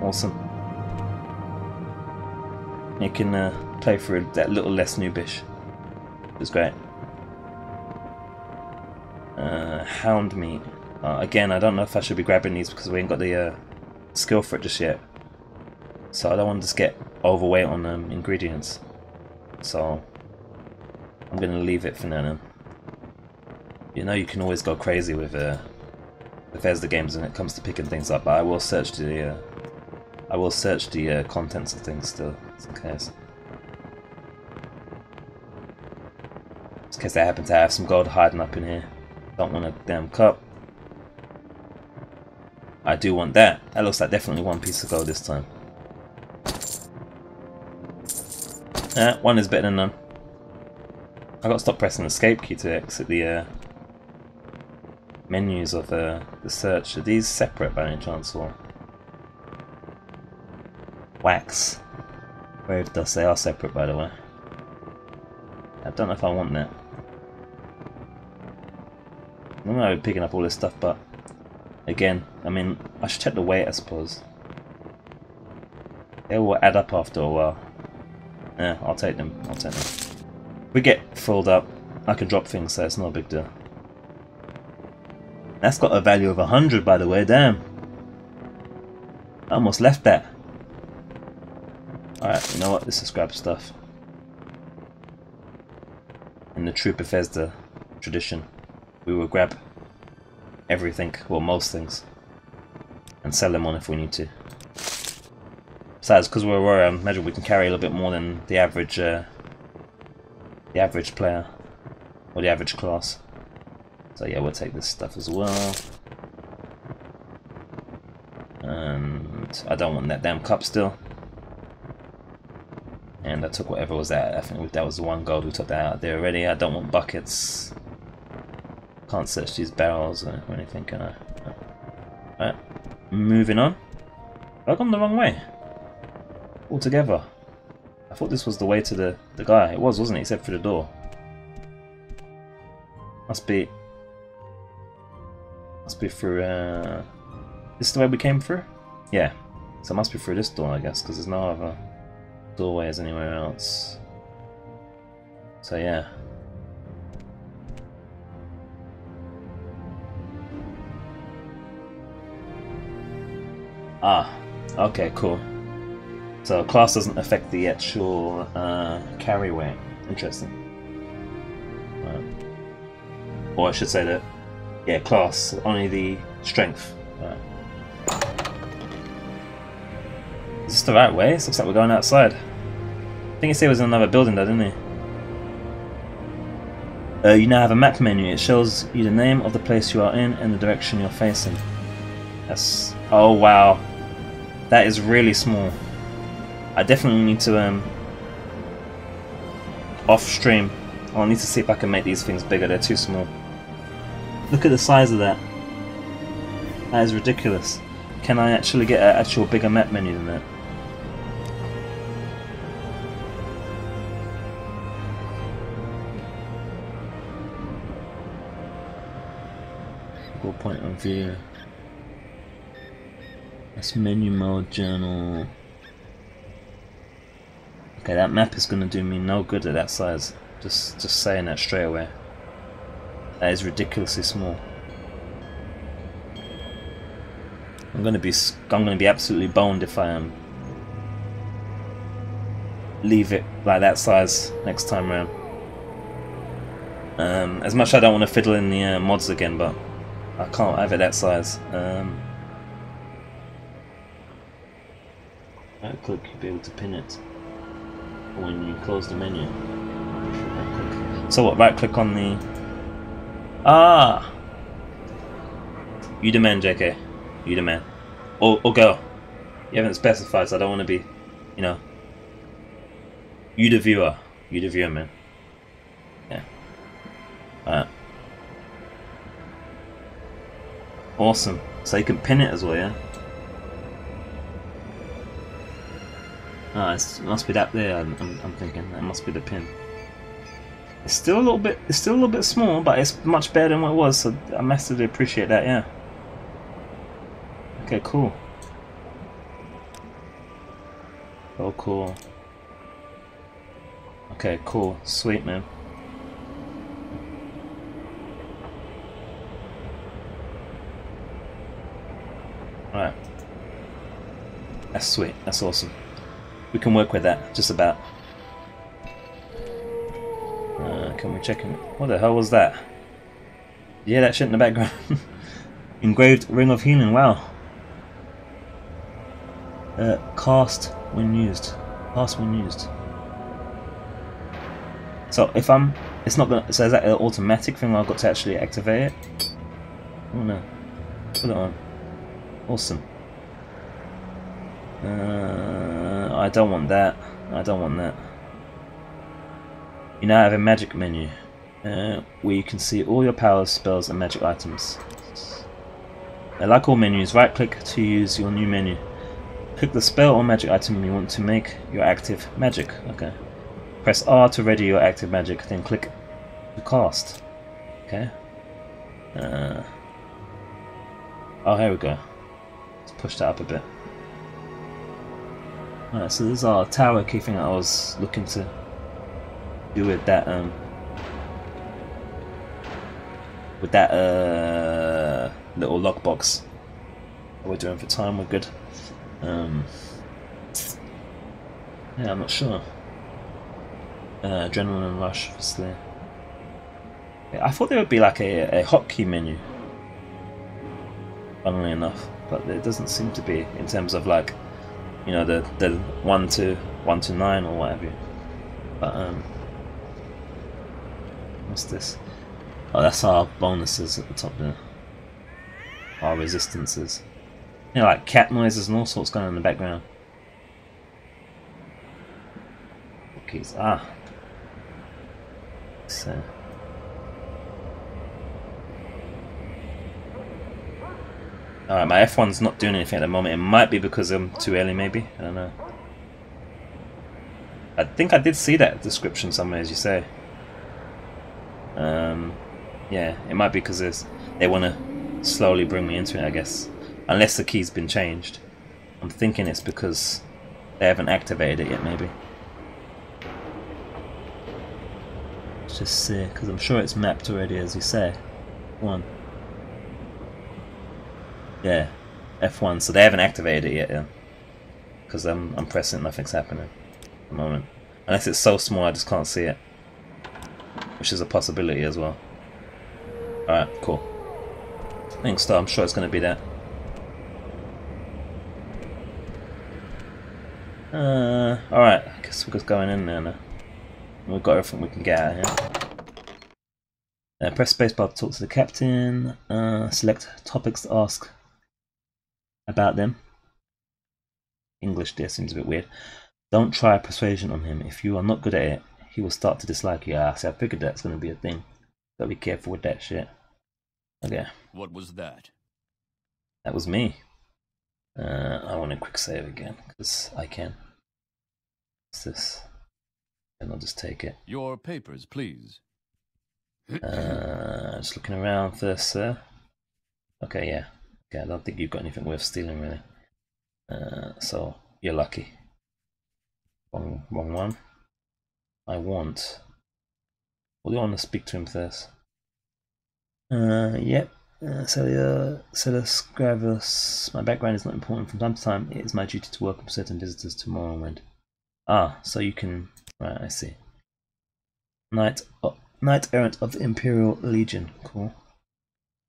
Awesome. You can play through that little less noobish. It was great. Hound meat. Again, I don't know if I should be grabbing these because we ain't got the skill for it just yet. So I don't want to just get overweight on ingredients. So I'm gonna leave it for now then. You know, you can always go crazy with Bethesda games when it comes to picking things up, but I will search the contents of things still, just in case. Just in case I happen to have some gold hiding up in here. Don't want a damn cup. I do want that. That looks like definitely 1 piece of gold this time. 1 is better than none. I got to stop pressing the escape key to exit the menus of the search. Are these separate by any chance, or wax? Brave dust. They are separate, by the way. I don't know if I want that. I'm not picking up all this stuff, but again, I mean, I should check the weight, I suppose. They will add up after a while. Yeah, I'll take them. I'll take them. If we get filled up, I can drop things, so it's not a big deal. That's got a value of 100, by the way. Damn. I almost left that. Alright, you know what? Let's just grab stuff. In the true Bethesda tradition, we will grab everything, well, most things, and sell them on if we need to. Besides, because we're Aurora, I imagine we can carry a little bit more than the average player, or the average class. So yeah, we'll take this stuff as well. And I don't want that damn cup still. And I took whatever was that. I think that was the 1 gold. We took that out there already. I don't want buckets. Can't search these barrels or anything, can I? Alright, moving on. I've gone the wrong way altogether. I thought this was the way to the guy. It was, wasn't it? Except for the door. Must be through. This is the way we came through? Yeah. So it must be through this door, I guess, because there's no other doorways anywhere else. So yeah. Ah, okay, cool. So class doesn't affect the actual carry weight. Interesting. Or I should say that, yeah, class, only the strength. this the right way? It looks like we're going outside. I think he said it was in another building though, didn't he? You now have a map menu. It shows you the name of the place you are in and the direction you're facing. That's... oh wow. That is really small. I definitely need to off stream. I'll need to see if I can make these things bigger. They're too small. Look at the size of that. That is ridiculous. Can I actually get an actual bigger map menu than that? Point of view. That's menu mode, journal. Okay, that map is gonna do me no good at that size. Just saying that straight away. That is ridiculously small. I'm gonna be absolutely boned if I leave it like that size next time around. As much as I don't want to fiddle in the mods again, but I can't have it that size. Right click, you'll be able to pin it when you close the menu. So what, right click on the... ah! You the man, JK. You the man. Or girl. You haven't specified, so I don't want to be, you know... you the viewer. You the viewer, man. Yeah. Alright. Awesome. So you can pin it as well, yeah? Ah, it must be that there. I'm thinking that must be the pin. It's still a little bit small, but it's much better than what it was. So I massively appreciate that. Yeah. Okay, cool. Oh, cool. Okay, cool. Sweet, man. Alright. That's sweet. That's awesome. We can work with that, just about. Can we check it? What the hell was that? Yeah, that shit in the background. Engraved Ring of Healing, wow. Cast when used. Cast when used. So if it's not gonna, so is that an automatic thing where I've got to actually activate it? Oh no. Put it on. Awesome. I don't want that. I don't want that. You now have a magic menu where you can see all your powers, spells and magic items. Like all menus, right click to use your new menu. Click the spell or magic item you want to make your active magic. Okay. Press R to ready your active magic, then click to cast. Okay. Oh, here we go. Let's push that up a bit. Alright, so this is our tower key thing that I was looking to do with that little lockbox. What we're doing for time, we're good. Yeah, I'm not sure. Adrenaline rush for Splay. Yeah, I thought there would be like a hotkey menu, funnily enough, but it doesn't seem to be in terms of like, you know, the 1 to 9 or whatever. But what's this? Oh, that's our bonuses at the top there. Our resistances. You know, like cat noises and all sorts going on in the background. Keys. Ah. So. Alright, my F1's not doing anything at the moment. It might be because I'm too early, maybe. I don't know. I think I did see that description somewhere, as you say. Yeah, it might be because they want to slowly bring me into it, I guess. Unless the key's been changed. I'm thinking it's because they haven't activated it yet, maybe. Let's just see, because I'm sure it's mapped already, as you say. 1. Yeah, F1, so they haven't activated it yet, yeah. Because I'm pressing, nothing's happening at the moment. Unless it's so small I just can't see it. Which is a possibility as well. Alright, cool. Thanks though, I'm sure it's going to be that. Alright, I guess we're just going in there now. We've got everything we can get out of here. Press spacebar to talk to the captain. Select topics to ask about them. English there seems a bit weird. Don't try persuasion on him. If you are not good at it, he will start to dislike you. See, I figured that's going to be a thing. Gotta be careful with that shit. Okay. What was that? That was me. I want a quick save again, because I can. What's this? And I'll just take it. Your papers, please. Just looking around first, sir. Okay, yeah. Okay, I don't think you've got anything worth stealing, really. So, you're lucky. Wrong one. I want... Well, do you want to speak to him first? Yep. Celis Gravis. My background is not important. From time to time, it is my duty to welcome certain visitors to Morrowind. Ah, so you can... Right, I see. Knight Errant of the Imperial Legion. Cool.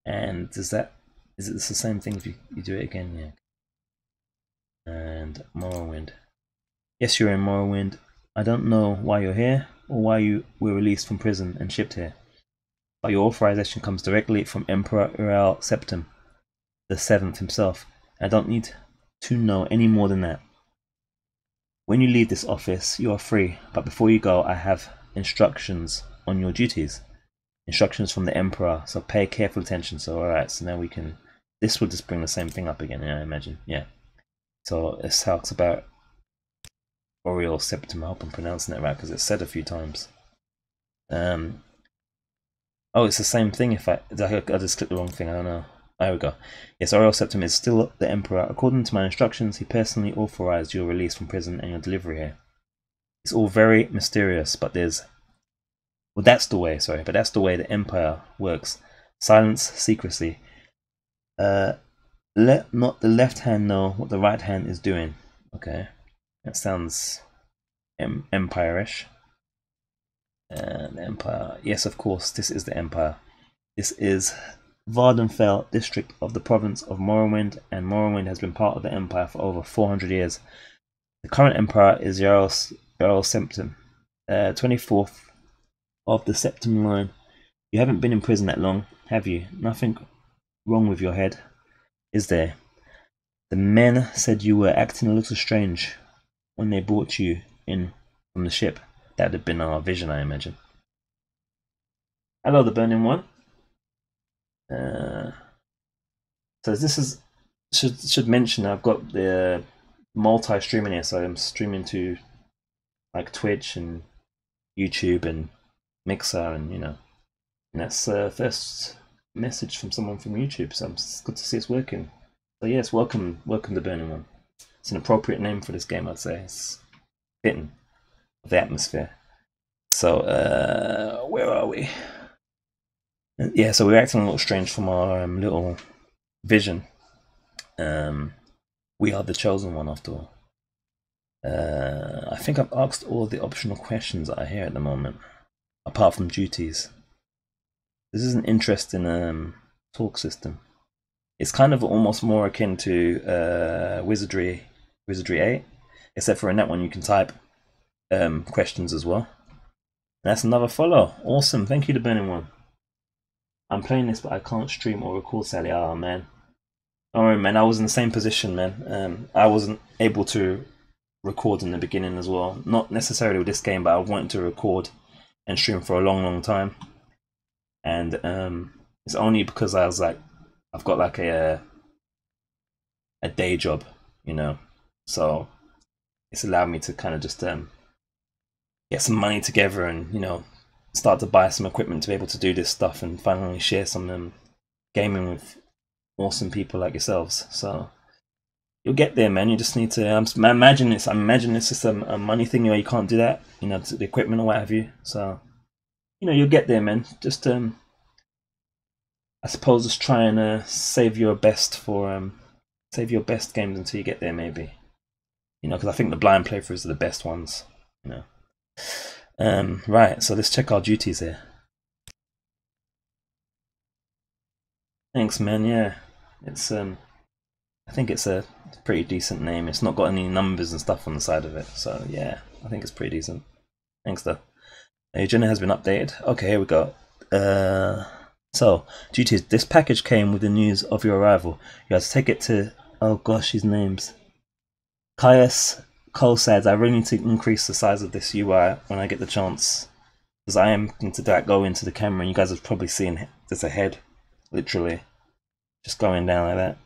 And is it the same thing if you do it again? Yeah. And Morrowind. Yes, you're in Morrowind. I don't know why you're here, or why you were released from prison and shipped here. But your authorization comes directly from Emperor Ural Septim, the 7th himself. I don't need to know any more than that. When you leave this office, you are free, but before you go, I have instructions on your duties. Instructions from the Emperor, so pay careful attention. So alright, so now we can... This will just bring the same thing up again, yeah, I imagine. Yeah. So it talks about Ural Septim. I hope I'm pronouncing it right, because it's said a few times. Oh, it's the same thing. If I just clicked the wrong thing, I don't know. There we go. Yes, Ural Septim is still the Emperor. According to my instructions, he personally authorized your release from prison and your delivery here. It's all very mysterious, but there's... Well, that's the way, sorry, but that's the way the Empire works. Silence, secrecy. Let not the left hand know what the right hand is doing. Okay, that sounds empire-ish. The Empire. Yes, of course, this is the Empire. This is Vardenfell district of the province of Morrowind, and Morrowind has been part of the Empire for over 400 years. The current Emperor is Jarl Septim, 24th of the Septim line. You haven't been in prison that long, have you? Nothing wrong with your head, is there? The men said you were acting a little strange when they brought you in from the ship. That would have been our vision, I imagine. Hello, the Burning One. So this is should mention I've got the multi-streaming here, so I'm streaming to like Twitch and YouTube and Mixer, and you know, and that's first message from someone from YouTube. So it's good to see it's working. So yes, welcome the Burning One. It's an appropriate name for this game, I'd say. It's fitting of the atmosphere. So where are we? Yeah, so we're acting a little strange from our little vision. We are the chosen one after all. I think I've asked all the optional questions that are here at the moment, apart from duties. This is an interesting talk system. It's kind of almost more akin to Wizardry 8, except for in that one you can type questions as well. And that's another follow. Awesome, thank you, the Burning One. I'm playing this, but I can't stream or record, Sally. Oh man. Don't worry, man. I was in the same position, man. I wasn't able to record in the beginning as well. Not necessarily with this game, but I wanted to record and stream for a long time. And it's only because I was like, I've got like a day job, you know. So it's allowed me to kind of just get some money together and, you know, start to buy some equipment to be able to do this stuff and finally share some gaming with awesome people like yourselves. So you'll get there, man. You just need to. I imagine it's just a money thing where you can't do that, you know, to the equipment or what have you. So you know, you'll get there, man. Just I suppose just try and save your best for save your best games until you get there, maybe. You know, because I think the blind playthroughs are the best ones. You know. Right, so let's check our duties here. Thanks, man. Yeah, it's I think it's a pretty decent name. It's not got any numbers and stuff on the side of it, so yeah, I think it's pretty decent. Thanks though. Agenda has been updated. Okay, here we go. So, duties. This package came with the news of your arrival. You have to take it to, oh gosh, his name's Caius Colsads. I really need to increase the size of this UI when I get the chance, because I am going to go into the camera, and you guys have probably seen there's a head, literally, just going down like that.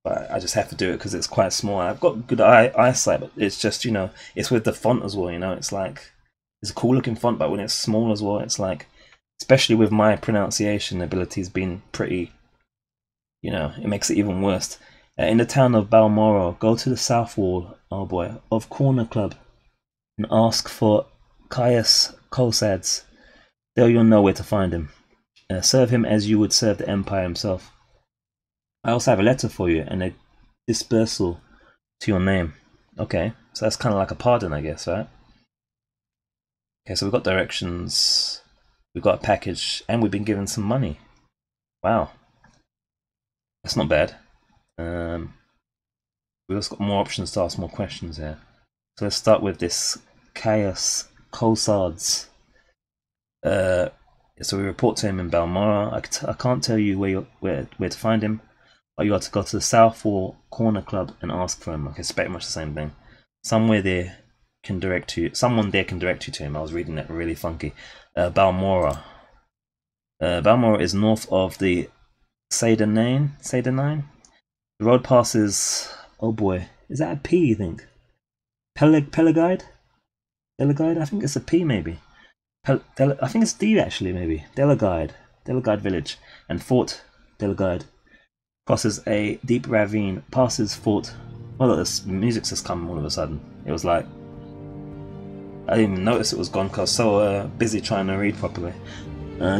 But I just have to do it because it's quite small. I've got good eyesight, but it's just, you know, it's with the font as well, you know, it's like, it's a cool looking font, but when it's small as well, it's like, especially with my pronunciation abilities being pretty, you know, it makes it even worse. In the town of Balmoral, go to the south wall, oh boy, of Corner Club and ask for Caius Colsads. There you'll know where to find him. Serve him as you would serve the Empire himself. I also have a letter for you and a dispersal to your name. Okay, so that's kind of like a pardon, I guess, right? Okay, so we've got directions, we've got a package, and we've been given some money. Wow, that's not bad. We've also got more options to ask more questions here. So let's start with this Caius Colsads. So we report to him in Balmoral. I can't tell you where to find him. But you have to go to the South Wall Corner Club and ask for him. Okay, it's pretty much the same thing. Someone there can direct you to him. I was reading it really funky. Balmoral. Balmoral is north of the Sadenine. The road passes. Oh boy, is that a P? You think? Pelegide? I think it's a P maybe. I think it's D actually maybe. Delegide village and Fort Delegide. Crosses a deep ravine, passes Fort. Oh look, this music's just come all of a sudden. It was like, I didn't even notice it was gone because I was so busy trying to read properly.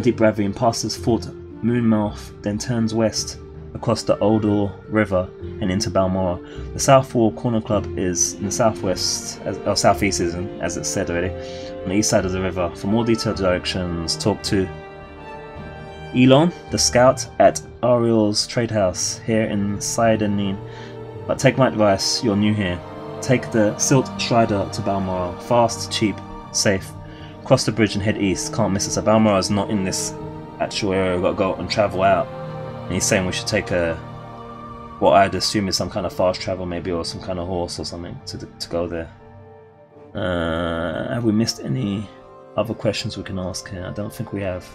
Deep ravine, passes Fort Moonmouth, then turns west across the Odor River and into Balmoral. The South Wall Corner Club is in the southwest, or southeast as it's said already, on the east side of the river. For more detailed directions, talk to Elon, the scout at Ariel's trade house here in Sidenine. But take my advice, you're new here. Take the Silt Strider to Balmoral. Fast, cheap, safe. Cross the bridge and head east. Can't miss it. So Balmoral is not in this actual area. We've got to go and travel out. And he's saying we should take what I'd assume is some kind of fast travel maybe, or some kind of horse or something to go there. Have we missed any other questions we can ask here? I don't think we have.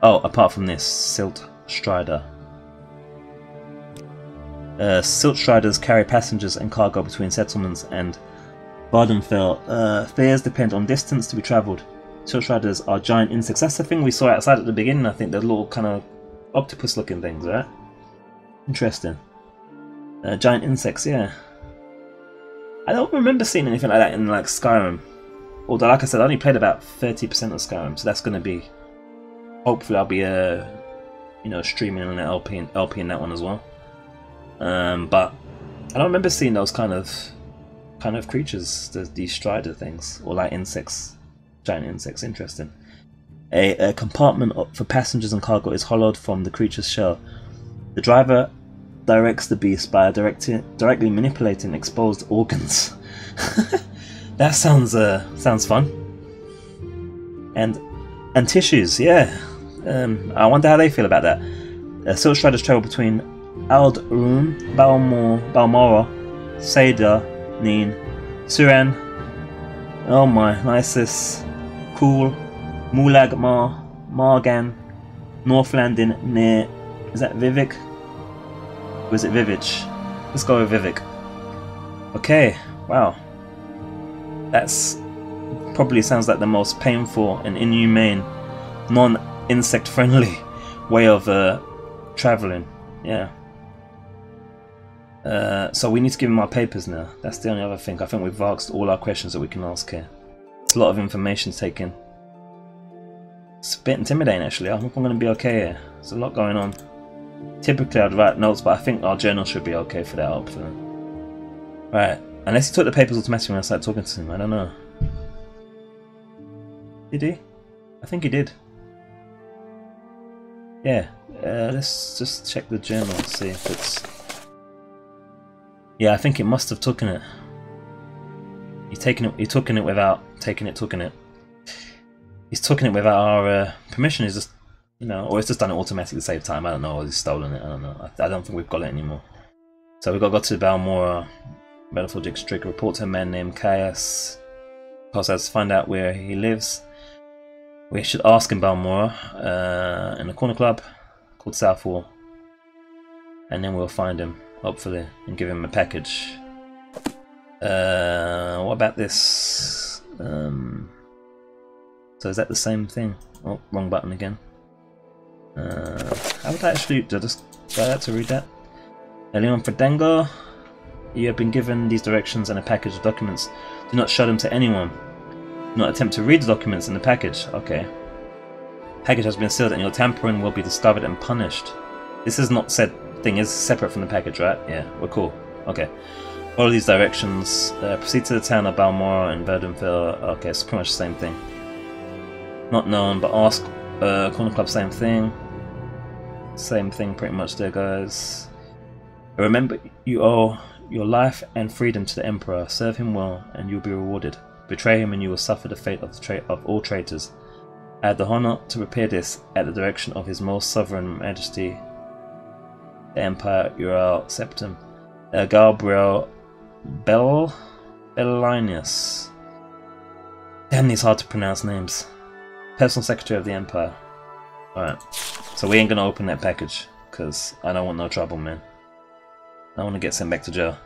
Oh, apart from this, Silt Strider. Silt Striders carry passengers and cargo between settlements and Vardenfell. Fares depend on distance to be travelled. Silt Striders are giant insects. That's the thing we saw outside at the beginning, I think, the little kind of octopus looking things, right? Interesting. Giant insects, yeah. I don't remember seeing anything like that in like Skyrim. Although, like I said, I only played about 30% of Skyrim, so that's going to be... Hopefully I'll be you know, streaming on an LP in that one as well. But I don't remember seeing those kind of creatures, these strider things, or like insects, giant insects. Interesting. A compartment for passengers and cargo is hollowed from the creature's shell. The driver directs the beast by directly manipulating exposed organs. That sounds fun. And tissues, yeah. I wonder how they feel about that. Silt Striders travel between Aldrun, Balmoral, Seda, Neen, Suran, oh my, Nisus, Cool, Mulag, Margan, North Landing near, is that Vivek? Or is it Vivich? Let's go with Vivek. Okay, wow. That's probably sounds like the most painful and inhumane, non-insect friendly way of travelling. Yeah. So we need to give him our papers now. That's the only other thing. I think we've asked all our questions that we can ask here. It's a lot of information taken. It's a bit intimidating actually. I hope I'm going to be okay here. There's a lot going on. Typically I'd write notes, but I think our journal should be okay for that, hopefully. Right. Unless he took the papers automatically when I started talking to him. I don't know. Did he? I think he did. Yeah, let's just check the journal, see if it's... Yeah, I think it must have taken it. He's taken it without taking it, took it. He's taken it without our permission. He's just, you know, or it's just done it automatically to save time. I don't know, or he's stolen it. I don't know. I don't think we've got it anymore. So we've got to go to Balmora, Battlefield District, report to a man named Caius. Us to find out where he lives. We should ask him Balmora in a corner club called Southwall, and then we'll find him, hopefully, and give him a package. What about this? So is that the same thing? Oh, wrong button again. How would I actually do? Do I have to read that? Leon Fredango, you have been given these directions and a package of documents. Do not show them to anyone. Do not attempt to read the documents in the package. Okay. Package has been sealed and your tampering will be discovered and punished. This is not said thing is separate from the package, right? Yeah, we're cool. Okay. Follow these directions. Proceed to the town of Balmora and Verdenville. Okay, it's pretty much the same thing. Not known, but ask corner club, same thing. Same thing pretty much there, guys. Remember, you owe your life and freedom to the Emperor. Serve him well and you'll be rewarded. Betray him and you will suffer the fate of all traitors. I had the honor to prepare this at the direction of His Most Sovereign Majesty, the Empire Ural Septim, Gabriel Bellinus. Damn, these hard to pronounce names. Personal Secretary of the Empire. Alright, so we ain't gonna open that package, because I don't want no trouble, man. I want to get sent back to jail.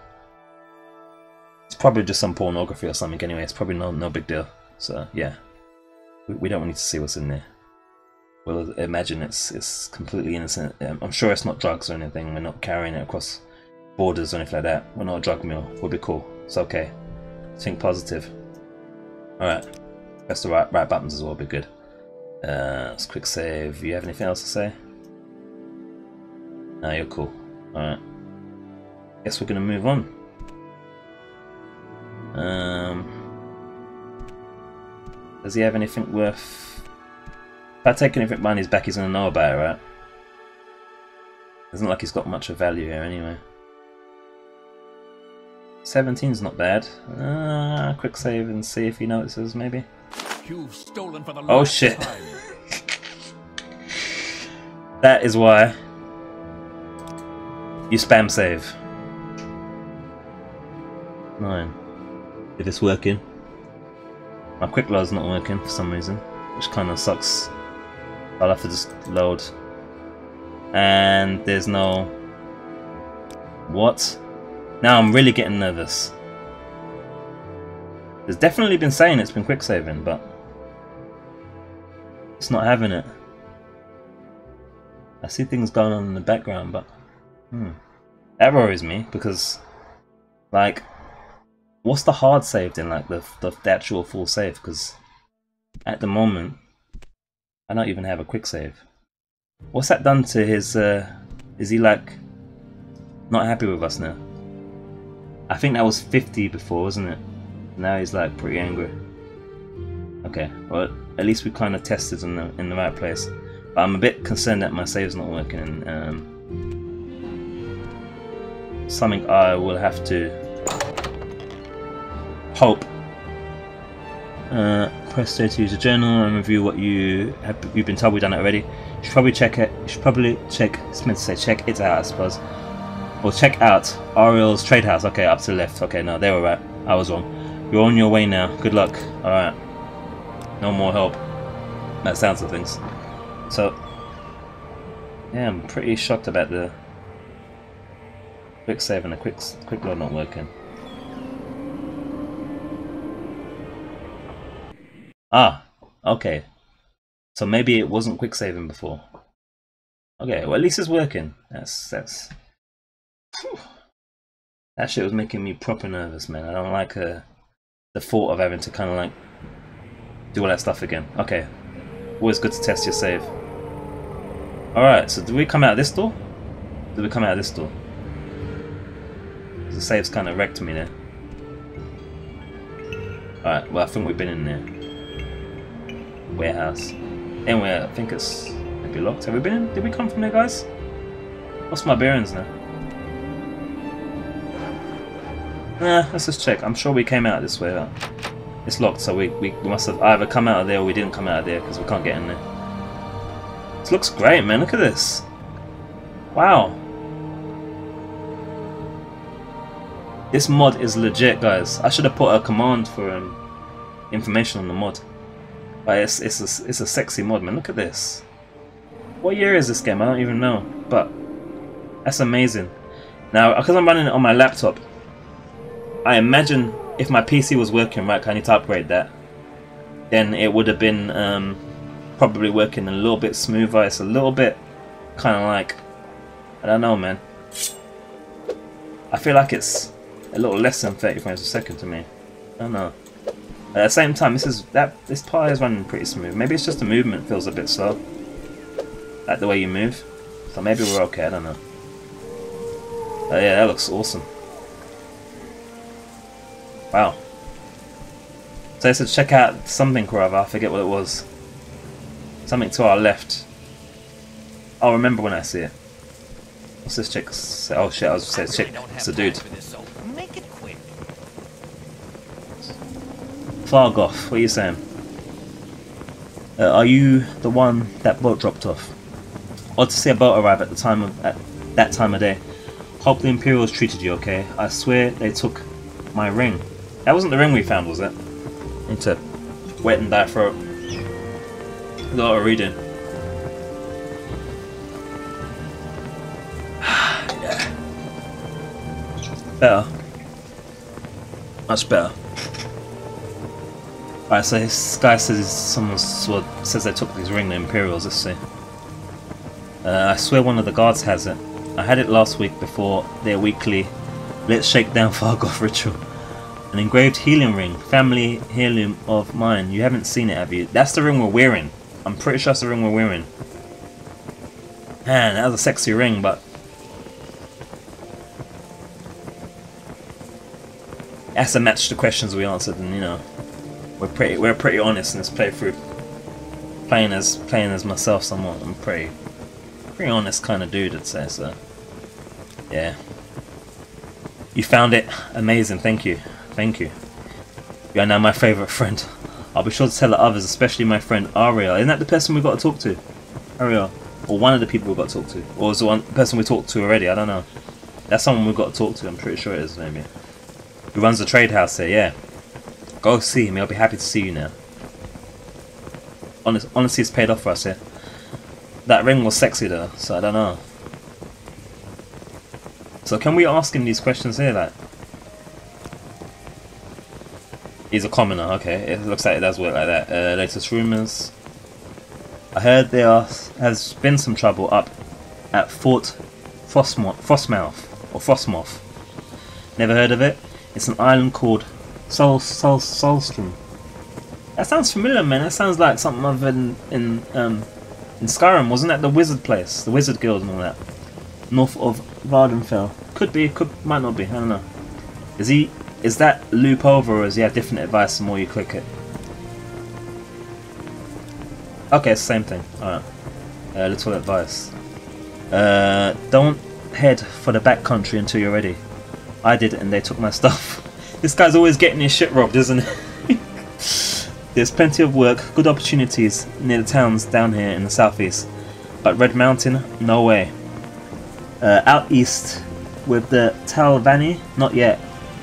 It's probably just some pornography or something anyway, it's probably no big deal. So, yeah. We don't need to see what's in there. We'll imagine it's completely innocent. I'm sure it's not drugs or anything. We're not carrying it across borders or anything like that. We're not a drug mill. We'll be cool. It's okay. Think positive. Alright. Press the right buttons as well. Be good. Let's quick save. You have anything else to say? No, you're cool. Alright. Guess we're gonna move on. Does he have anything worth... If I take anything behind his back, he's gonna know about it, right? Doesn't look like he's got much of value here anyway. 17's not bad. Quick save and see if he notices, maybe. You've stolen for the Oh last shit. time. That is why you spam save. 9. If it's working. My quick load's not working for some reason, which kind of sucks. I'll have to just load. And there's no... What? Now I'm really getting nervous. There's definitely been saying it's been quick saving, but it's not having it. I see things going on in the background, but that worries me because, like, what's the hard save then? Like the actual full save? Because at the moment, I don't even have a quick save. What's that done to his? Is he like not happy with us now? I think that was 50 before, wasn't it? Now he's like pretty angry. Okay, well at least we kind of tested in the right place. But I'm a bit concerned that my save's not working. Something I will have to hope. Press stay to use a journal and review what you've been told. We've done it already. You should probably check it. You should probably check. It's meant to say check it out, I suppose. Or check out Ariel's trade house. Okay, up to the left. Okay, no, they were right. I was wrong. You're on your way now. Good luck. All right. No more help. That sounds of things. So, yeah, I'm pretty shocked about the quick save and the quick load not working. Ah, okay. So maybe it wasn't quick saving before. Okay, well at least it's working. That's Whew. That shit was making me proper nervous, man. I don't like the thought of having to kind of like do all that stuff again. Okay, always good to test your save. Alright, so did we come out of this door? Did we come out of this door? The save's kind of wrecked me there. Alright, well I think we've been in there. Warehouse. Anyway, I think it's could be locked. Have we been in? Did we come from there, guys? What's my bearings now? Nah, let's just check. I'm sure we came out this way. It's locked, so we must have either come out of there or we didn't come out of there because we can't get in there. This looks great, man. Look at this. Wow. This mod is legit, guys. I should have put a command for information on the mod. But it's a sexy mod, man. Look at this. What year is this game? I don't even know. But that's amazing. Now, because I'm running it on my laptop, I imagine if my PC was working right, I need to upgrade that. Then it would have been probably working a little bit smoother. It's a little bit kind of like, I don't know, man. I feel like it's a little less than 30 frames a second to me. I don't know. At the same time, this part is running pretty smooth. Maybe it's just the movement feels a bit slow, like the way you move. So maybe we're okay. I don't know. Yeah, that looks awesome. Wow. So I said check out something or other. I forget what it was. Something to our left. I'll remember when I see it. What's this chick? Oh shit! I was saying chick. It's a dude. Fargoth, what are you saying? Are you the one that boat dropped off? Odd to see a boat arrive at that time of day. Hope the Imperials treated you okay. I swear they took my ring. That wasn't the ring we found, was it? Need to wet and die throat. A lot of reading. Yeah. Better. Much better. Alright, so this guy says someone says they took his ring, the Imperials. Let's see. I swear one of the guards has it. I had it last week before their weekly Let's Shake Down Fargoth ritual. An engraved healing ring, family heirloom of mine. You haven't seen it, have you? That's the ring we're wearing. I'm pretty sure that's the ring we're wearing. Man, that was a sexy ring, but that's to match the questions we answered, and you know, we're pretty honest in this playthrough. Playing as myself somewhat. I'm pretty honest kind of dude, I'd say. So yeah, you found it. Amazing. Thank you. Thank you. You are now my favourite friend. I'll be sure to tell the others, especially my friend Ariel. Isn't that the person we got to talk to? Ariel. Or one of the people we got to talk to. Or was the one person we talked to already? I don't know. That's someone we got to talk to. I'm pretty sure it is, maybe. Who runs the trade house here, yeah. Go see him. I'll be happy to see you now. Honestly, it's paid off for us here. That ring was sexy though, so I don't know. So can we ask him these questions here, like? He's a commoner, okay. It looks like it does work like that. Latest rumours. I heard there has been some trouble up at Fort Frostmouth. Never heard of it? It's an island called Solstrom. That sounds familiar, man. That sounds like something I've been in Skyrim. Wasn't that the wizard place? The wizard guild and all that? North of Vardenfell. Could be, might not be, I don't know. Is that loop over, or does he have different advice the more you click it? Okay, it's the same thing. Alright. Little advice. Don't head for the back country until you're ready. I did it and they took my stuff. This guy's always getting his shit robbed, isn't he? There's plenty of work, good opportunities near the towns down here in the southeast. But Red Mountain, no way. Out east with the Talvani, not yet.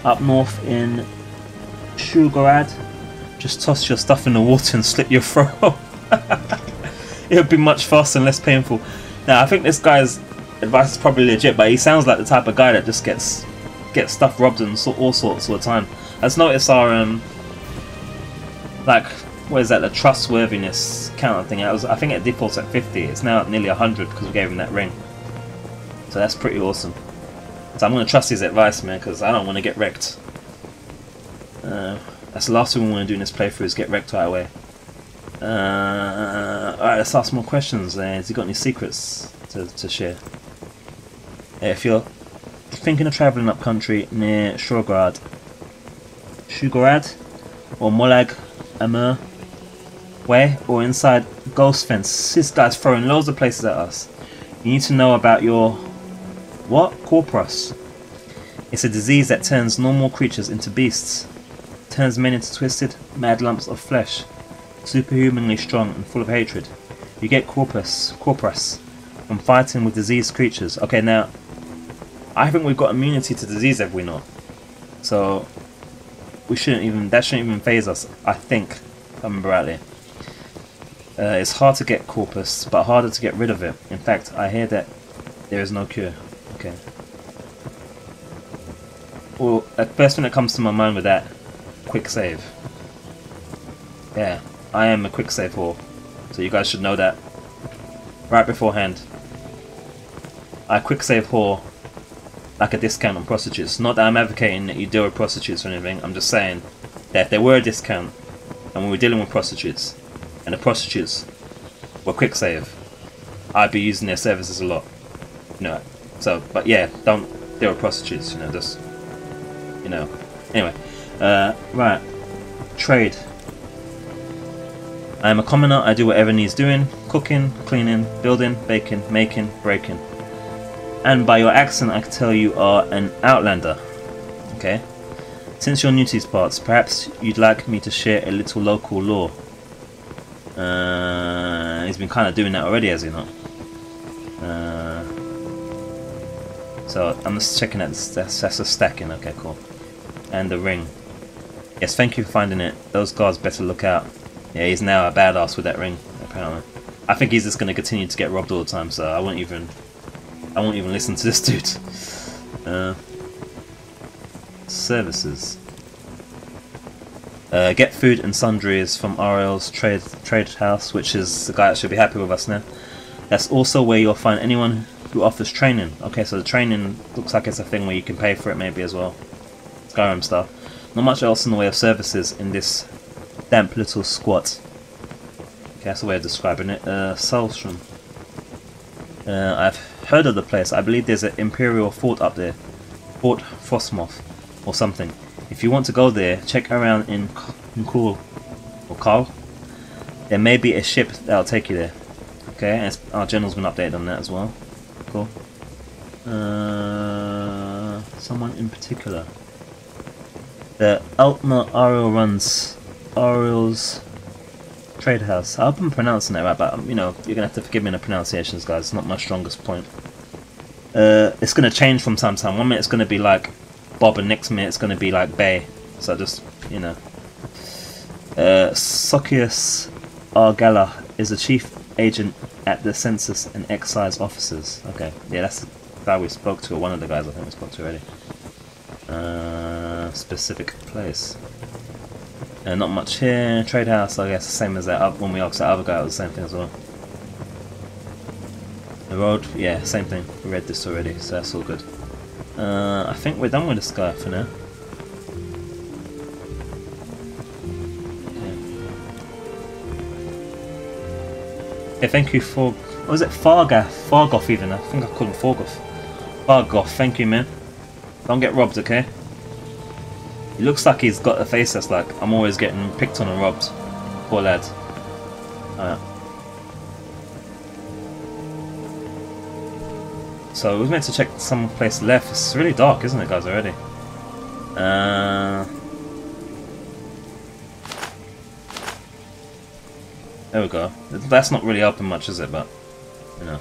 Up north in Shugorad, just toss your stuff in the water and slit your throat. It would be much faster and less painful. Now, I think this guy's advice is probably legit, but he sounds like the type of guy that just gets stuff robbed and all sorts all the time. I just noticed our like, what is that? The trustworthiness counter thing. I think it defaults at 50. It's now at nearly 100 because we gave him that ring. So that's pretty awesome. So I'm going to trust his advice, man, because I don't want to get wrecked. That's the last thing we want to do in this playthrough is get wrecked right away. Alright, let's ask more questions. Has he got any secrets to share? If you're thinking of travelling up country near Shugorad or Molag Amur, way or inside ghost fence. This guy's throwing loads of places at us. You need to know about your what? Corpus. It's a disease that turns normal creatures into beasts. Turns men into twisted, mad lumps of flesh, superhumanly strong and full of hatred. You get corpus from fighting with diseased creatures. Okay, now I think we've got immunity to disease, have we not? So that shouldn't even phase us, I think, if I remember rightly. It's hard to get corpus, but harder to get rid of it. In fact, I hear that there is no cure. Okay. Well, the first thing that comes to my mind with that, quick save. Yeah, I am a quick save whore, so you guys should know that right beforehand. I quick save whore like a discount on prostitutes. Not that I'm advocating that you deal with prostitutes or anything. I'm just saying that if there were a discount and we were dealing with prostitutes and the prostitutes were quick save, I'd be using their services a lot. You know. So, but yeah, don't deal with prostitutes. You know, just Anyway, right. Trade. I am a commoner. I do whatever needs doing: cooking, cleaning, building, baking, making, breaking. And by your accent, I can tell you are an outlander. Okay. Since you're new to these parts, perhaps you'd like me to share a little local lore. He's been kind of doing that already, has he not? So I'm just checking that. That's a stacking. Okay, cool. And the ring. Yes, thank you for finding it. Those guards better look out. Yeah, he's now a badass with that ring, apparently. I think he's just going to continue to get robbed all the time, so I won't even listen to this dude. Services. Get food and sundries from Ariel's trade house, which is the guy that should be happy with us now. That's also where you'll find anyone who offers training. Okay, so the training looks like it's a thing where you can pay for it maybe as well. Skyrim stuff. Not much else in the way of services in this damp little squat. Okay, that's the way of describing it. Solstrom. I've heard of the place. I believe there's an Imperial fort up there. Fort Frostmoth or something. If you want to go there, check around in Kuhl or Karl. There may be a ship that'll take you there. Okay, and our general's been updated on that as well. Cool. Someone in particular. The Altma Ariel runs Ariel's trade house. I hope I'm pronouncing that right, but you know, you're gonna have to forgive me in the pronunciations, guys. It's not my strongest point. It's gonna change from time to time. 1 minute it's gonna be like Bob, and next minute it's gonna be like Bay. So just, you know. Socius Argala is the chief agent at the Census and Excise offices. Okay, yeah, that's the guy we spoke to, or one of the guys I think we spoke to already. Specific place. Not much here. Trade house, I guess, the same as that. When we asked that other guy, it was the same thing as well. The road, yeah, same thing. We read this already, so that's all good. I think we're done with this guy for now. Yeah, thank you for... What was it? Fargoth even. I think I called him Fargoth. Fargoth, thank you, man. Don't get robbed, okay? He looks like he's got a face that's like, I'm always getting picked on and robbed. Poor lad. Alright. So we're meant to check some place left. It's really dark, isn't it, guys, already? There we go. That's not really open much, is it? But, you know.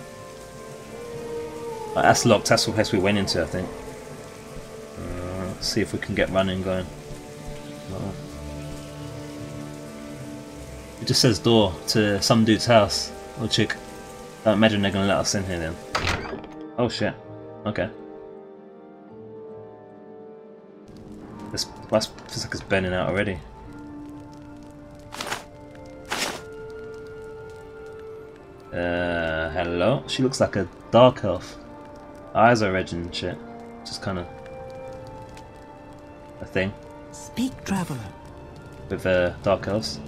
That's locked. That's the place we went into, I think. Let's see if we can get running going. It just says door to some dude's house or chick. Don't imagine they're gonna let us in here then. Oh shit. Okay. This feels like it's burning out already. Hello? She looks like a dark elf. Eyes are red and shit. Just kinda a thing. Speak, traveler. With dark elves.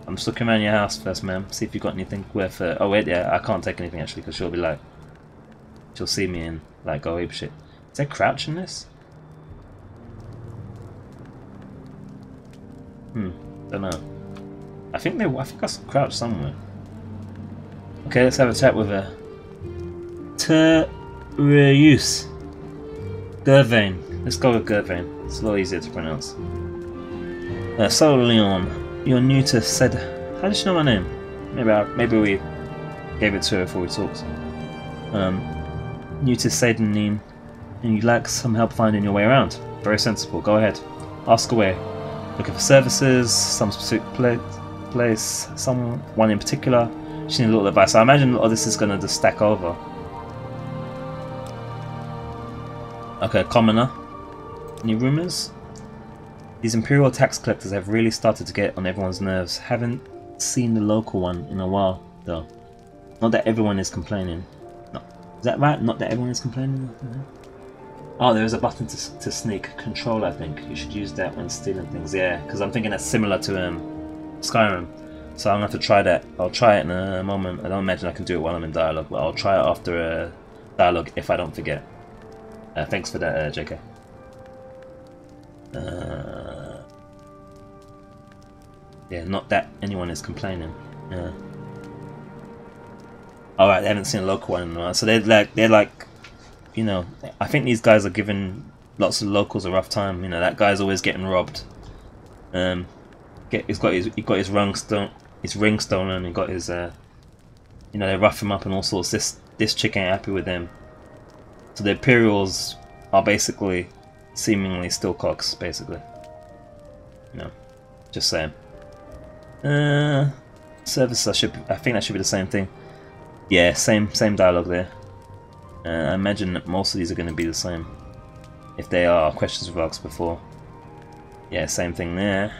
I'm just looking around your house first, ma'am. See if you've got anything worth. Oh wait, yeah, I can't take anything actually because she'll be like, she'll see me and like go ape shit. Is there crouch in this? Don't know. I think I saw Crouch somewhere. Okay, let's have a chat with her. Tereus. Gervain. Let's go with Gervain. It's a lot easier to pronounce. So Leon, you're new to said. How did she know my name? Maybe we gave it to her before we talked. New to Saidenine, and you'd like some help finding your way around. Very sensible. Go ahead. Ask away. Looking for services, some specific place, someone in particular. She needs a little advice. I imagine a lot of this is going to just stack over. Okay, commoner. Any rumours? These Imperial tax collectors have really started to get on everyone's nerves. Haven't seen the local one in a while, though. Not that everyone is complaining. No. Is that right? Not that everyone is complaining? Oh, there is a button to sneak. Control, I think. You should use that when stealing things. Yeah, because I'm thinking that's similar to Skyrim. So I'm going to have to try that. I'll try it in a moment. I don't imagine I can do it while I'm in dialogue, but I'll try it after dialogue if I don't forget. Thanks for that, JK. Yeah, not that anyone is complaining. Yeah. Alright, they haven't seen a local one in a while. So they're like, you know, I think these guys are giving lots of locals a rough time. You know, that guy's always getting robbed. He's got his ring stolen. He got his, you know, they rough him up and all sorts. This chick ain't happy with them. So the Imperials are basically seemingly still cocks, basically. You know, just saying. Service. I think that should be the same thing. Yeah, same dialogue there. I imagine that most of these are going to be the same. If they are questions we've asked before. Yeah, same thing there.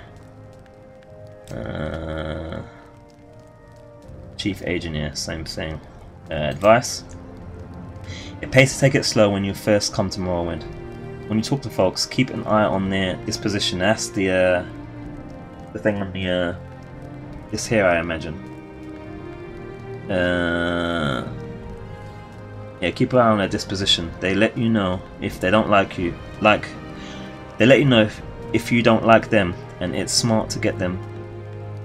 Chief Agent, yeah, same thing. Advice. It pays to take it slow when you first come to Morrowind. When you talk to folks, keep an eye on their disposition. That's the thing on the this here, I imagine. Yeah, keep an eye on their disposition. They let you know if they don't like you. They let you know if you don't like them, and it's smart to get them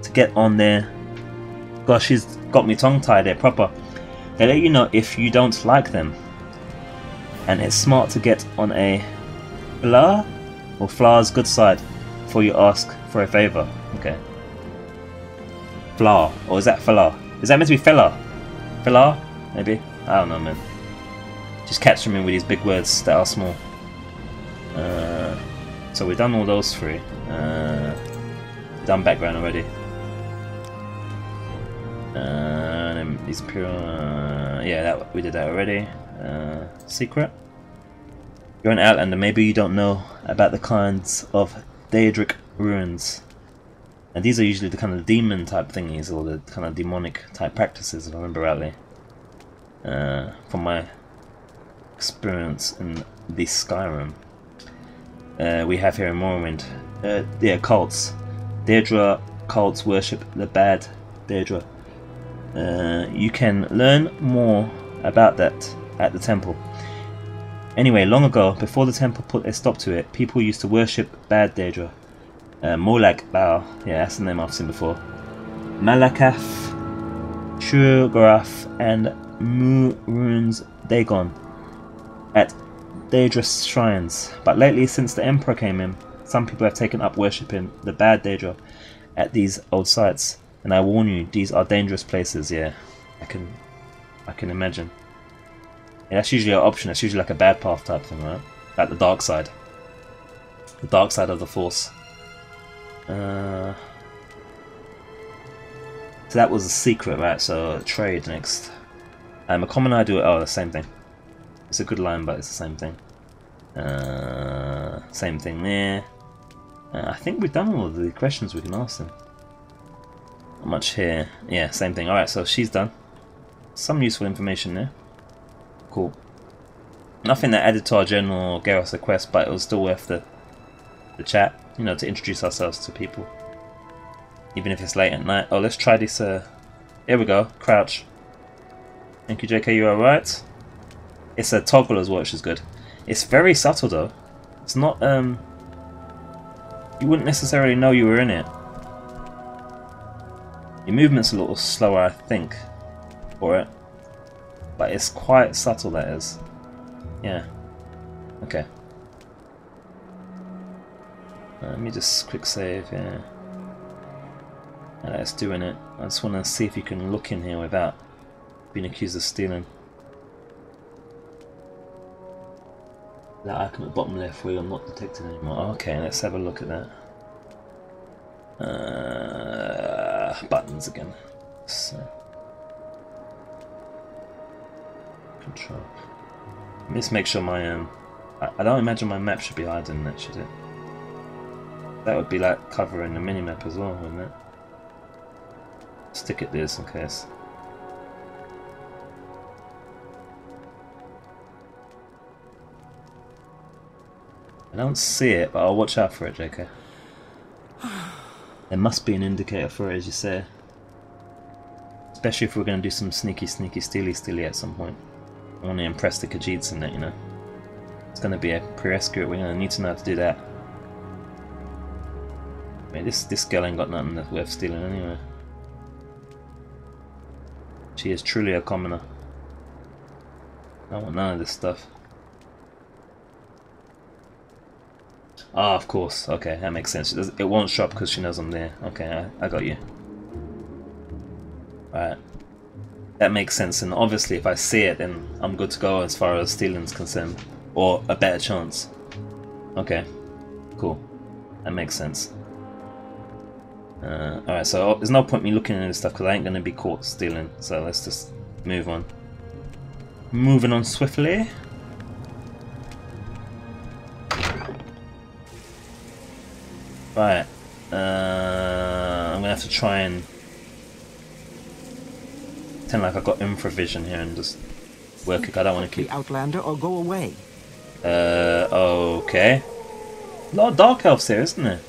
to get on their. Gosh, she's got me tongue-tied there, proper. They let you know if you don't like them, and it's smart to get on a Flar or Flar's good side before you ask for a favour. Okay. Flar, or is that Flar? Is that meant to be Fella? Flar? Maybe? I don't know, man. Just catching me with these big words that are small. So we've done all those three. Done background already. And these pure. Yeah, we did that already. Secret. You're an outlander. Maybe you don't know about the kinds of Daedric ruins. And these are usually the kind of demon type thingies, or the kind of demonic type practices, if I remember rightly. From my experience in the Skyrim. We have here in Morrowind. Yeah, cults. Daedra cults worship the bad Daedra. You can learn more about that at the temple. Anyway, long ago, before the temple put a stop to it, people used to worship bad Daedra. Molag Bal, yeah, that's the name I've seen before. Malakath, Shurgarath, and Murun's Dagon at Daedra shrines. But lately, since the Emperor came in, some people have taken up worshipping the bad Daedra at these old sites. And I warn you, these are dangerous places. Yeah, I can imagine. Yeah, that's usually an option. That's usually like a bad path type thing, right? Like the dark side. The dark side of the Force. So that was a secret, right? So trade next. A common I do it. Oh, the same thing. It's a good line, but it's the same thing. Same thing there. I think we've done all of the questions we can ask them. Not much here. Yeah, same thing. Alright, so she's done. Some useful information there. Cool. Nothing that added to our general or gave us a quest, but it was still worth the chat, you know, to introduce ourselves to people. Even if it's late at night. Oh, let's try this. Here we go. Crouch. Thank you, JK. You alright? It's a toggle as well, which is good. It's very subtle though. It's not. You wouldn't necessarily know you were in it. Your movement's a little slower, I think, for it. But it's quite subtle, that is. Yeah. Okay. Let me just quick save, yeah. And that's doing it. I just want to see if you can look in here without being accused of stealing. That icon at the bottom left where you're not detected anymore. Okay, let's have a look at that. Buttons again. So. Control. Let me just make sure my I don't imagine my map should be hiding that, should it? That would be like covering the minimap as well, wouldn't it? Stick it there just in case. I don't see it, but I'll watch out for it, JK. There must be an indicator for it, as you say. Especially if we're going to do some sneaky, steely at some point. I want to impress the Khajiits in it, you know. It's going to be a pre-escort, we're going to need to know how to do that. I mean, this girl ain't got nothing that's worth stealing anyway. She is truly a commoner. I don't want none of this stuff. Ah, of course. Okay, that makes sense. It won't show up because she knows I'm there. Okay, I got you. Alright. That makes sense, and obviously if I see it, then I'm good to go as far as stealing's concerned. Or a better chance. Okay. Cool. That makes sense. Alright, so there's no point me looking at this stuff because I ain't going to be caught stealing. So let's just move on. Moving on swiftly. Right. I'm going to have to try and pretend like I've got infravision here and just work it. I don't want to keep... The Outlander or go away. Okay. A lot of Dark Elves here, isn't there?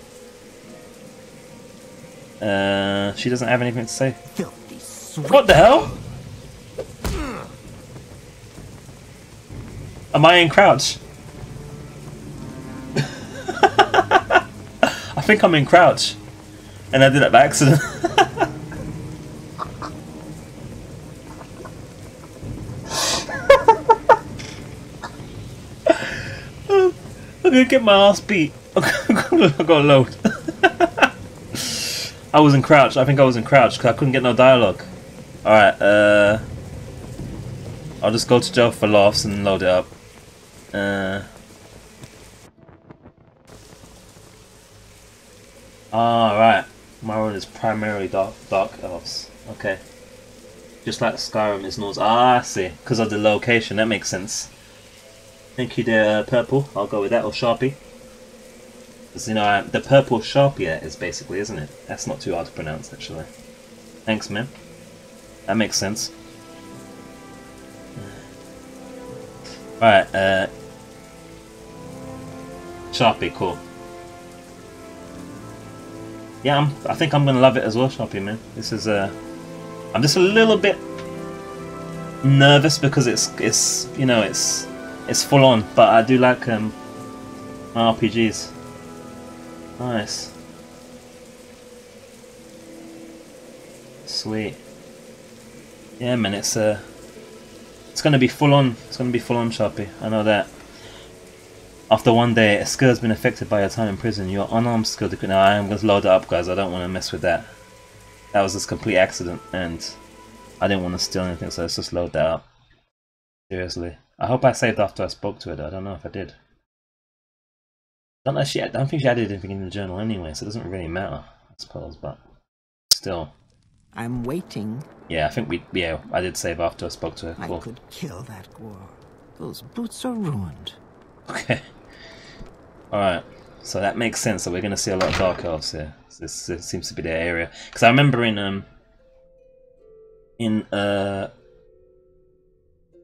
She doesn't have anything to say. Filthy sweet. What the hell? Am I in crouch? I think I'm in crouch. And I did that by accident. I'm gonna get my ass beat. I got load. I was in crouch. I think I was in crouch because I couldn't get no dialogue. Alright, I'll just go to jail for laughs and load it up. Right. Morrowind is primarily dark elves. Okay. Just like Skyrim is Norse. I see. Because of the location. That makes sense. Thank you there, Purple. I'll go with that. Or Sharpie. Because, you know, the purple Sharpie is basically, isn't it? That's not too hard to pronounce, actually. Thanks, man. That makes sense. Right, Sharpie, cool. Yeah, I think I'm gonna love it as well, Sharpie, man. This is I'm just a little bit nervous because it's you know it's full on, but I do like my RPGs. Nice, sweet. Yeah, man, it's gonna be full on. It's gonna be full on, Sharpie. I know that. After one day, a skill has been affected by your time in prison. Your unarmed skill. Now I am going to load it up, guys. I don't want to mess with that. That was just a complete accident, and I didn't want to steal anything, so let's just load that up. Seriously. I hope I saved after I spoke to her. I don't know if I did. I don't think she added anything in the journal anyway, so it doesn't really matter, I suppose. But still. I'm waiting. Yeah, I think I did save after I spoke to her. Cool. I could kill that Gwar. Those boots are ruined. Okay. Alright, so that makes sense. So we're going to see a lot of Dark Elves here. This seems to be their area. Because I remember in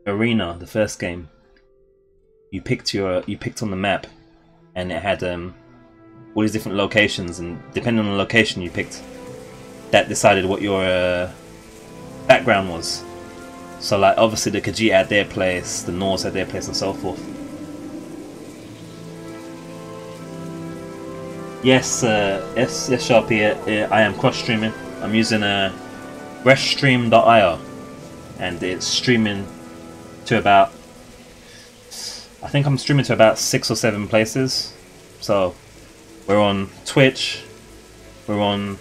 Arena, the first game, you picked on the map, and it had all these different locations, and depending on the location you picked, that decided what your background was. So like obviously the Khajiit had their place, the Norse had their place, and so forth. Yes, Sharpie. I am cross streaming. I'm using reststream.io, and it's streaming to about, I think I'm streaming to about 6 or 7 places. So we're on Twitch, we're on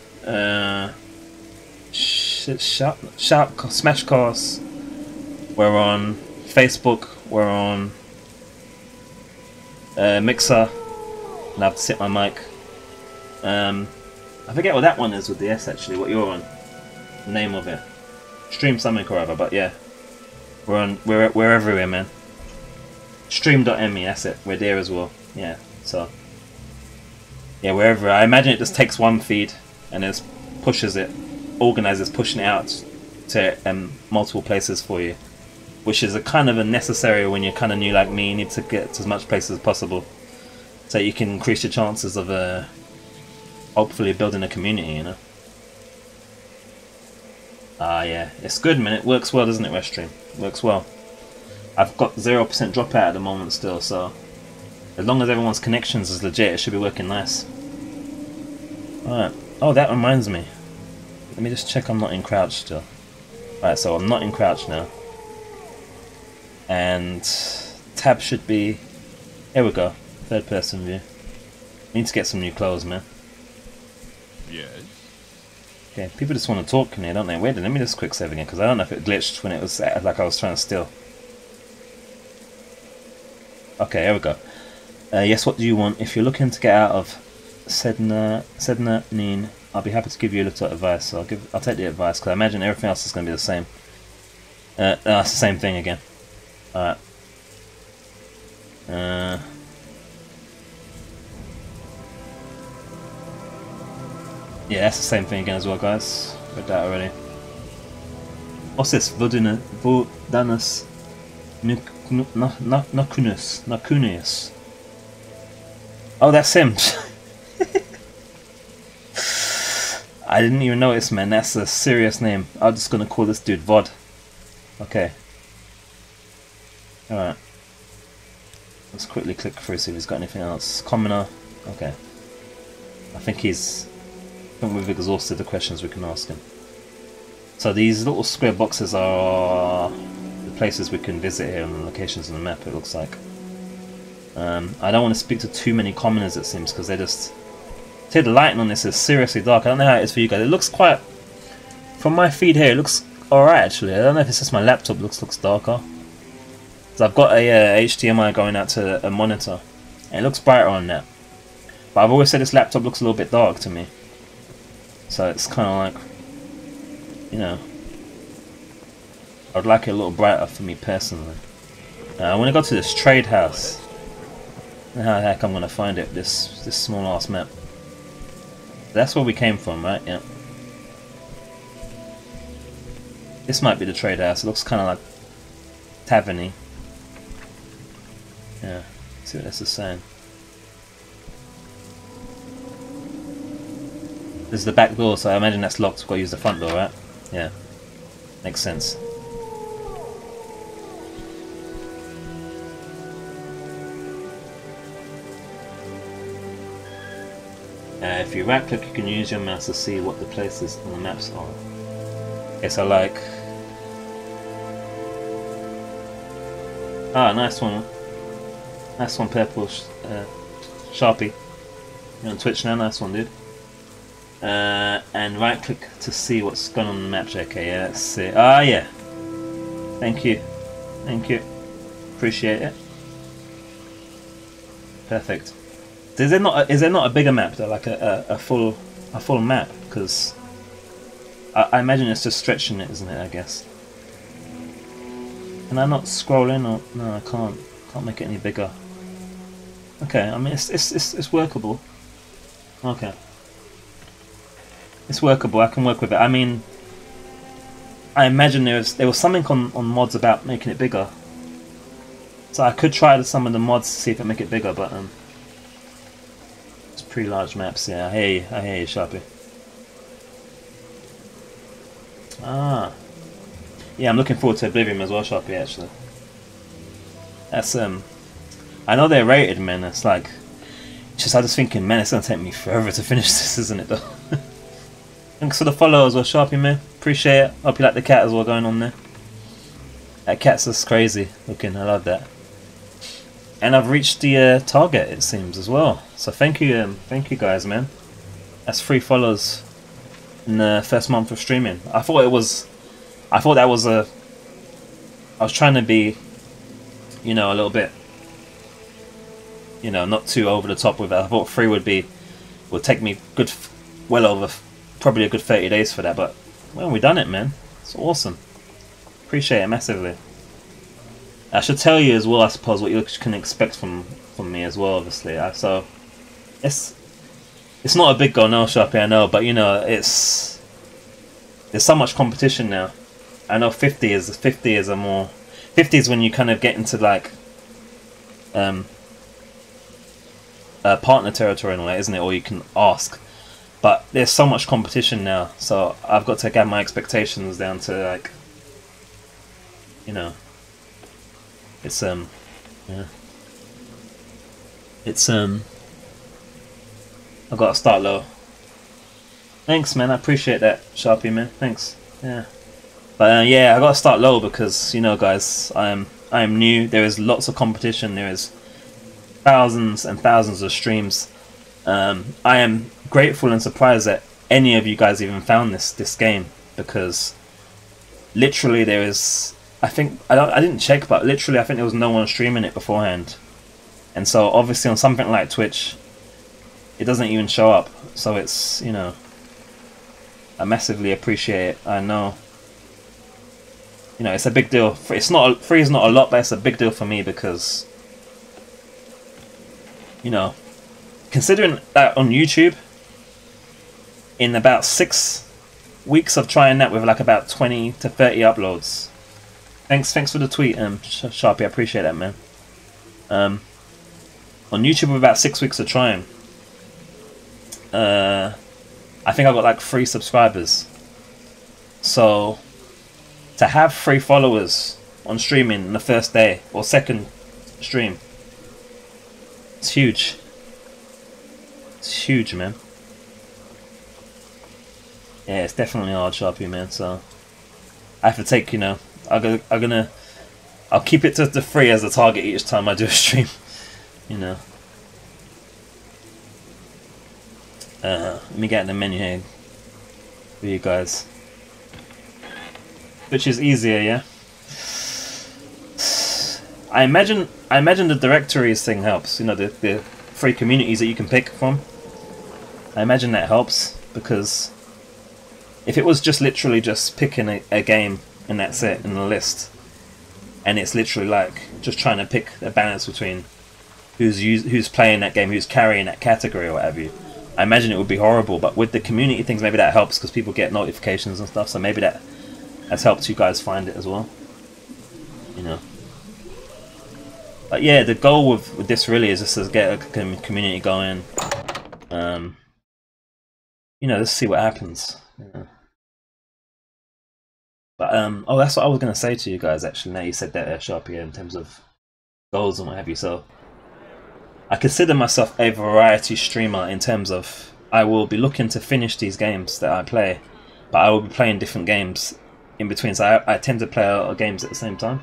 Smashcast, we're on Facebook, we're on Mixer, and I have to sit my mic. I forget what that one is with the S actually, what you're on, the name of it. Stream something or other, but yeah. We're everywhere, man. Stream.me, that's it. We're there as well. Yeah, so yeah, we're everywhere. I imagine it just takes one feed and just pushes it, organizes pushing it out to multiple places for you, which is a kind of a necessary when you're kind of new like me. You need to get to as much places as possible so you can increase your chances of hopefully building a community, you know. Yeah, it's good, man. It works well, doesn't it, Reststream? It works well. I've got 0% dropout at the moment still, so as long as everyone's connections is legit, it should be working nice. Alright. Oh, that reminds me. Let me just check I'm not in crouch still. Alright, so I'm not in crouch now. And tab should be... Here we go. Third person view. Need to get some new clothes, man. Yes. Okay, people just want to talk in here, don't they? Wait, let me just quick save again, because I don't know if it glitched when it was like I was trying to steal. Okay, here we go. Yes, what do you want? If you're looking to get out of Sedna Neen, I'll be happy to give you a little advice. So I'll take the advice, because I imagine everything else is going to be the same. It's the same thing again. Alright. Yeah, that's the same thing again as well, guys. Read that already. What's this? Vodanus Nakunius. Oh, that's him. I didn't even notice, man. That's a serious name. I'm just gonna call this dude Vod. Okay. Alright. Let's quickly click through, see if he's got anything else. Commoner. Okay. I think we've exhausted the questions we can ask him. So these little square boxes are the places we can visit here, and the locations on the map, it looks like. I don't want to speak to too many commoners, it seems, because they just... See, the lighting on this is seriously dark. I don't know how it is for you guys. It looks quite... From my feed here, it looks alright actually. I don't know if it's just my laptop looks darker. So I've got a HDMI going out to a monitor, and it looks brighter on that. But I've always said this laptop looks a little bit dark to me. So it's kind of like, you know, I'd like it a little brighter for me personally. I want to go to this trade house. I don't know how the heck I'm going to find it, this small ass map. That's where we came from, right? Yeah. This might be the trade house. It looks kind of like taverny. Yeah, let's see what this is saying. This is the back door, so I imagine that's locked. We've got to use the front door, right? Yeah. Makes sense. If you right click, you can use your mouse to see what the places on the maps are. Okay, so like... Ah, nice one. Nice one, Purple Sharpie. You're on Twitch now, nice one, dude. And right click to see what's going on the map. Okay, yeah, let's see. Ah, yeah. Thank you. Thank you. Appreciate it. Perfect. Is there not a bigger map though, like a full map? Because I imagine it's just stretching it, isn't it? I guess. Can I not scroll in? Or no, I can't. Can't make it any bigger. Okay, I mean it's workable. Okay. It's workable. I can work with it. I mean, I imagine there was something on mods about making it bigger. So I could try some of the mods to see if it make it bigger, but it's pretty large maps. Yeah, I hear you, Sharpie. Ah, yeah, I'm looking forward to Oblivion as well, Sharpie. Actually, that's I know they're rated, man. It's like, I was just thinking, man, it's gonna take me forever to finish this, isn't it? Though. Thanks for the follow as well, Sharpie man. Appreciate it. Hope you like the cat as well going on there. That cat's just crazy looking. I love that. And I've reached the target, it seems, as well. So thank you guys, man. That's 3 follows in the first month of streaming. I thought that was I was trying to be, you know, a little bit, you know, not too over the top with it. I thought 3 would take me well over, probably a good 30 days for that. But well, we done it, man. It's awesome. Appreciate it massively. I should tell you as well, I suppose, what you can expect from me as well. Obviously, so it's not a big goal, no, Sharpie, I know, but you know, there's so much competition now. I know 50 is a more 50 is when you kind of get into like partner territory and all that, isn't it? Or you can ask, but there's so much competition now, so I've got to get my expectations down to like, you know. It's yeah. It's I've got to start low. Thanks, man. I appreciate that, Sharpie, man. Thanks. Yeah. But yeah, I got to start low because, you know, guys, I am new. There is lots of competition. There is thousands and thousands of streams. I am grateful and surprised that any of you guys even found this game, because literally there is. I think I didn't check, but literally I think there was no one streaming it beforehand, and so obviously on something like Twitch, it doesn't even show up. So it's, you know, I massively appreciate it. I know, you know, it's a big deal. It's not 3 is not a lot, but it's a big deal for me because, you know, considering that on YouTube, in about 6 weeks of trying that with like about 20 to 30 uploads. Thanks for the tweet, Sharpie. I appreciate that, man. On YouTube, with about 6 weeks of trying, I think I got like 3 subscribers. So to have 3 followers on streaming in the first day or second stream, it's huge. It's huge, man. Yeah, it's definitely hard, Sharpie, man. So I have to take, you know, I'll keep it to the 3 as a target each time I do a stream, you know. Let me get in the menu here for you guys, which is easier, yeah. I imagine the directories thing helps. You know, the 3 communities that you can pick from. I imagine that helps, because if it was just literally just picking a game and that's it in the list, and it's literally like just trying to pick a balance between who's playing that game, who's carrying that category or whatever, I imagine it would be horrible. But with the community things, maybe that helps because people get notifications and stuff, so maybe that has helped you guys find it as well, you know. But yeah, the goal with this really is just to get a community going. You know, let's see what happens, you know. But oh, that's what I was going to say to you guys, actually, now you said that, Sharpie, in terms of goals and what have you. So I consider myself a variety streamer in terms of I will be looking to finish these games that I play, but I will be playing different games in between. So I tend to play a lot of games at the same time.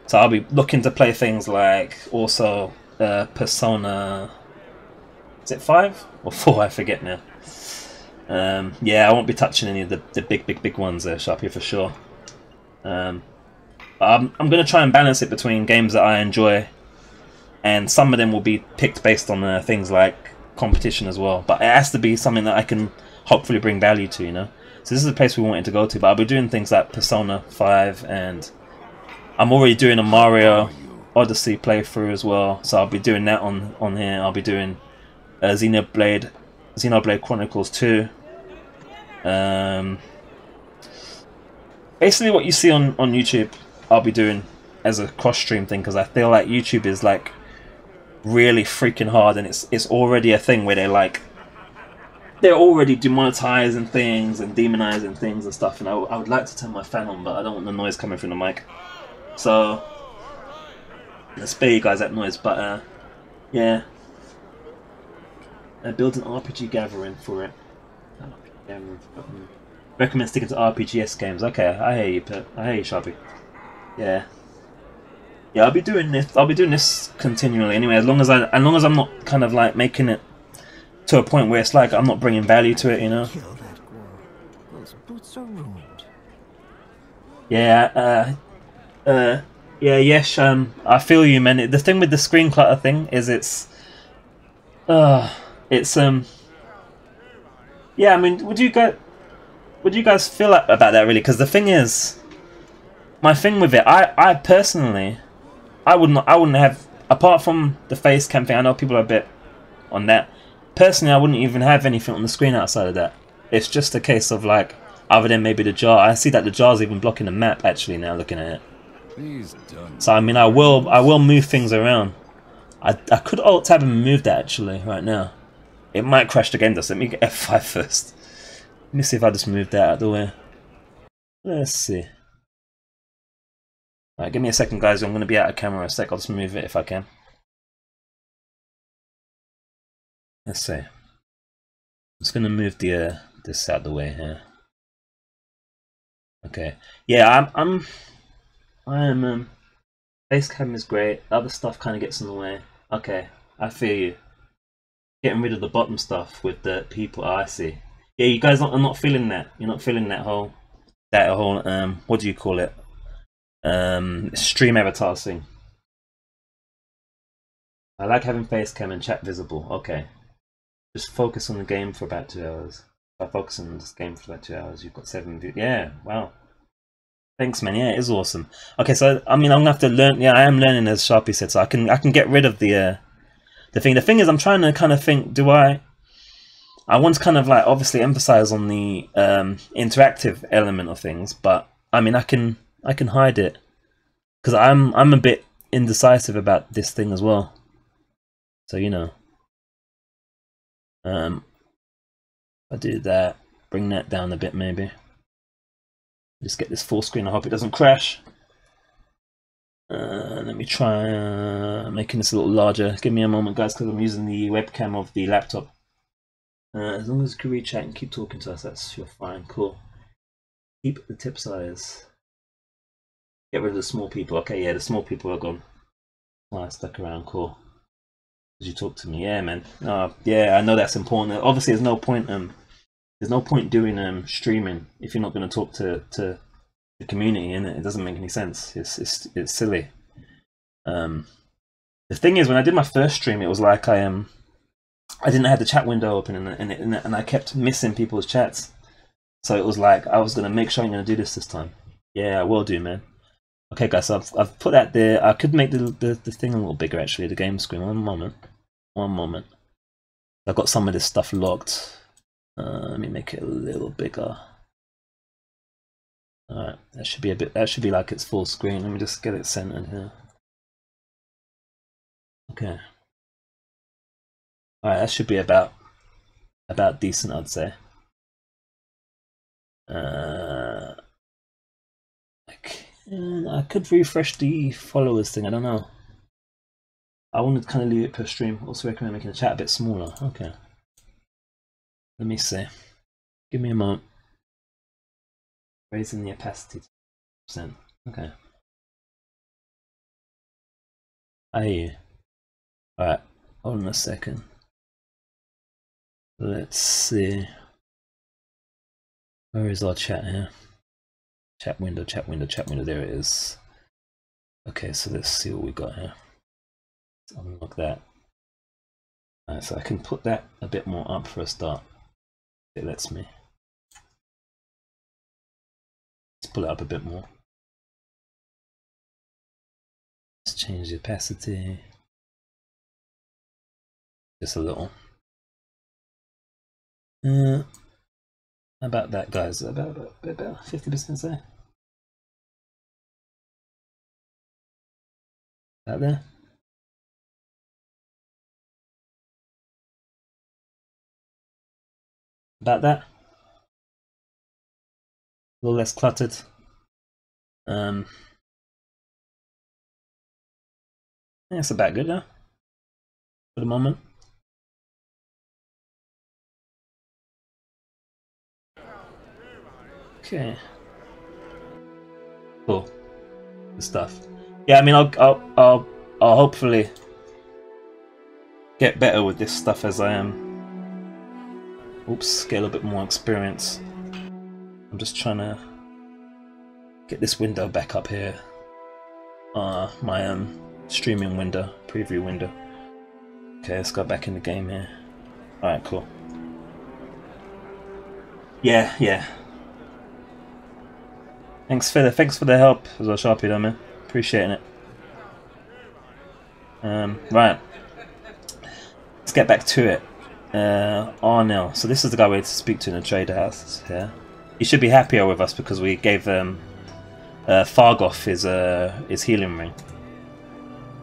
So I'll be looking to play things like also Persona, is it 5 or 4? I forget now. Yeah, I won't be touching any of the big ones there, Sharpie, for sure. But I'm going to try and balance it between games that I enjoy, and some of them will be picked based on things like competition as well. But it has to be something that I can hopefully bring value to, you know. So this is the place we wanted to go to, but I'll be doing things like Persona 5, and I'm already doing a Mario Odyssey playthrough as well. So I'll be doing that on here. I'll be doing Xenoblade Chronicles 2. Basically what you see on YouTube, I'll be doing as a cross-stream thing, because I feel like YouTube is like really freaking hard, and it's already a thing where they're already demonetizing things and demonizing things and stuff, and I would like to turn my fan on, but I don't want the noise coming from the mic. So let's spare you guys that noise. But yeah, I built an RPG gathering for it. Recommend sticking to RPGs games. Okay, I hear you, Pip. I hear you, Sharpie. Yeah. Yeah, I'll be doing this. I'll be doing this continually anyway. As long as I'm not kind of like making it to a point where it's like I'm not bringing value to it, you know. Kill that girl. Those boots are ruined. Yeah. Yeah. Yes. I feel you, man. The thing with the screen clutter thing is it's Yeah. I mean, would you guys feel about that really? Because the thing is, my thing with it, I personally, I wouldn't have, apart from the face cam thing. I know people are a bit on that. Personally, I wouldn't even have anything on the screen outside of that. It's just a case of like, other than maybe the jar. I see that the jar's even blocking the map actually now looking at it. So I mean, I will move things around. I could alt tab and move that actually right now. It might crash the game though. So let me get F5 first. Let me see if I just move that out of the way. Let's see. Alright, give me a second, guys. I'm going to be out of camera a sec. I'll just move it if I can. Let's see. I'm just going to move the this out of the way here. Okay. Yeah, I am. Face cam is great. Other stuff kind of gets in the way. Okay, I feel you. Getting rid of the bottom stuff with the people. Oh, I see. Yeah, you guys are not feeling that. You're not feeling that whole what do you call it? Stream avatar thing. I like having face cam and chat visible. Okay. Just focus on the game for about 2 hours. If I focus on this game for about 2 hours, you've got 7 views. Yeah, wow. Thanks, man. Yeah, it is awesome. Okay, so I mean, I'm gonna have to learn. Yeah, I am learning, as Sharpie said. So I can get rid of the thing. The thing is, I'm trying to kind of think. I want to kind of like obviously emphasize on the interactive element of things, but I mean, I can hide it because I'm a bit indecisive about this thing as well. So you know, I do that. Bring that down a bit, maybe. Just get this full screen. I hope it doesn't crash. Let me try making this a little larger. Give me a moment, guys, because I'm using the webcam of the laptop. As long as you can reach out and keep talking to us, you're fine. Cool. Keep the tip size. Get rid of the small people. Okay, yeah, the small people are gone. Oh, stuck around. Cool. Did you talk to me? Yeah, man. Yeah, I know that's important. Obviously, there's no point. There's no point doing streaming if you're not going to talk to the community, innit? It doesn't make any sense. It's silly. The thing is, when I did my first stream, it was like I didn't have the chat window open, and I kept missing people's chats. So it was like I was going to make sure I'm going to do this time. Yeah, I will do, man. Okay, guys, so I've put that there. I could make the thing a little bigger, actually, the game screen. One moment. I've got some of this stuff locked. Let me make it a little bigger. Alright, that should be a bit. That should be like its full screen. Let me just get it centered here. Okay. Alright, that should be about decent, I'd say. I could refresh the followers thing. I don't know. I wanted to kind of leave it per stream. Also recommend making the chat a bit smaller. Okay. Let me see. Give me a moment. Raising the opacity to 100%. Okay. I hear you. Alright, hold on a second. Let's see. Where is our chat here? Chat window. There it is. Okay, so let's see what we got here. Let's unlock that. Alright, so I can put that a bit more up for a start. It lets me. Let's pull it up a bit more. Let's change the opacity. Just a little. How about that, guys? About 50% there. Out there. About that. A little less cluttered. Yeah, it's about good, huh? For the moment. Okay. Cool. Good stuff. Yeah, I mean, I'll hopefully get better with this stuff as I am. Oops, get a little bit more experience. I'm just trying to get this window back up here. My streaming window, preview window. Okay, let's go back in the game here. Alright, cool. Yeah. Thanks for the help as well, Sharpie, though, man. Appreciating it. Right. Let's get back to it. Arnell. So this is the guy we had to speak to in the trader house here. He should be happier with us because we gave Fargoth his healing ring.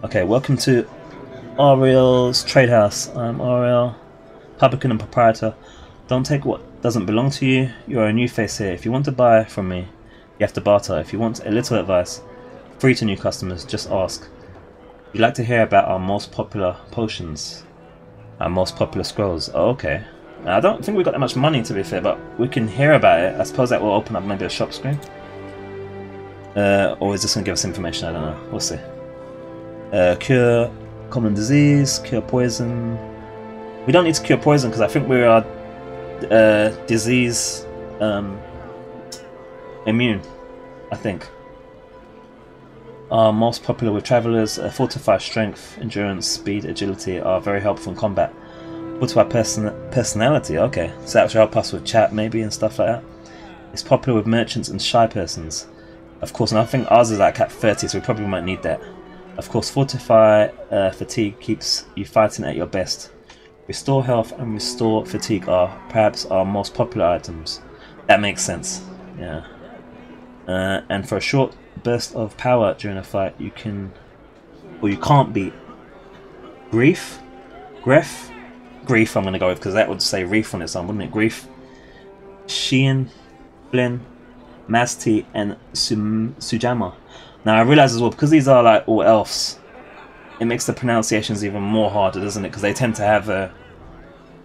Okay, welcome to Ariel's trade house. I'm Ariel, publican and proprietor. Don't take what doesn't belong to you. You are a new face here. If you want to buy from me, you have to barter. If you want a little advice, free to new customers, just ask. You'd like to hear about our most popular potions, our most popular scrolls. Oh, okay. Now, I don't think we've got that much money, to be fair, but we can hear about it. I suppose that will open up maybe a shop screen. Or is this going to give us information? I don't know. We'll see. Cure common disease, cure poison. We don't need to cure poison because I think we are disease immune, I think. Most popular with travelers, fortify strength, endurance, speed, agility are very helpful in combat. Fortify personality, okay, so that should help us with chat maybe and stuff like that. It's popular with merchants and shy persons. Of course, and I think ours is like at 30, so we probably might need that. Of course, fortify fatigue keeps you fighting at your best. Restore health and restore fatigue are perhaps our most popular items. That makes sense, yeah. And for a short burst of power during a fight, you can, or you can't beat Grief. I'm going to go with because that would say Reef on its own, wouldn't it? Grief, Sheehan, Blin, Masti, and Sujama. Now I realise as well, because these are like all elves, it makes the pronunciations even more harder, doesn't it? Because they tend to have a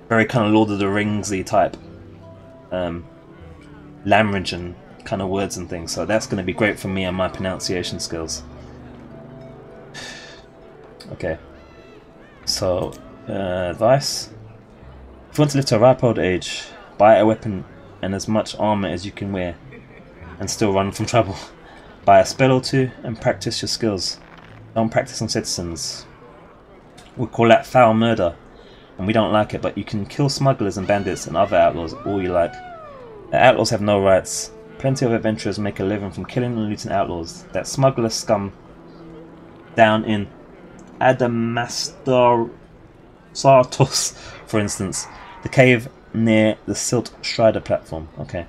very kind of Lord of the Ringsy type language and kind of words and things. So that's going to be great for me and my pronunciation skills. Okay. So advice: if you want to live to a ripe old age, buy a weapon and as much armor as you can wear, and still run from trouble. Buy a spell or two and practice your skills. Don't practice on citizens. We call that foul murder, and we don't like it, but you can kill smugglers and bandits and other outlaws all you like. Outlaws have no rights. Plenty of adventurers make a living from killing and looting outlaws. That smuggler scum down in Adamastor Sartos, for instance, the cave near the Silt Strider platform. Okay.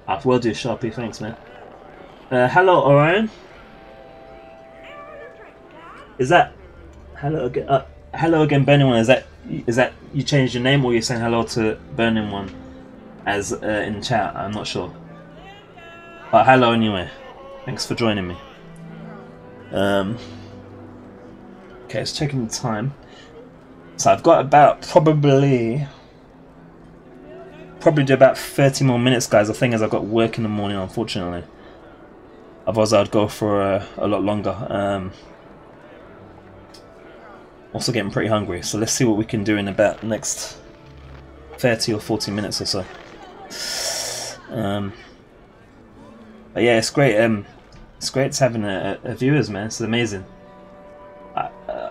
I will do, Sharpie, thanks, man. Hello, Orion. Is that hello again? Hello again, Burning One. Is that you changed your name, or you're saying hello to Burning One as in chat? I'm not sure. But hello anyway. Thanks for joining me. Okay, it's checking the time. So I've got about probably do about 30 more minutes, guys. The thing is, I've got work in the morning, unfortunately. Otherwise, I'd go for a lot longer. Also getting pretty hungry, so let's see what we can do in about the next 30 or 40 minutes or so. But yeah, it's great. It's great having a viewers, man. It's amazing. I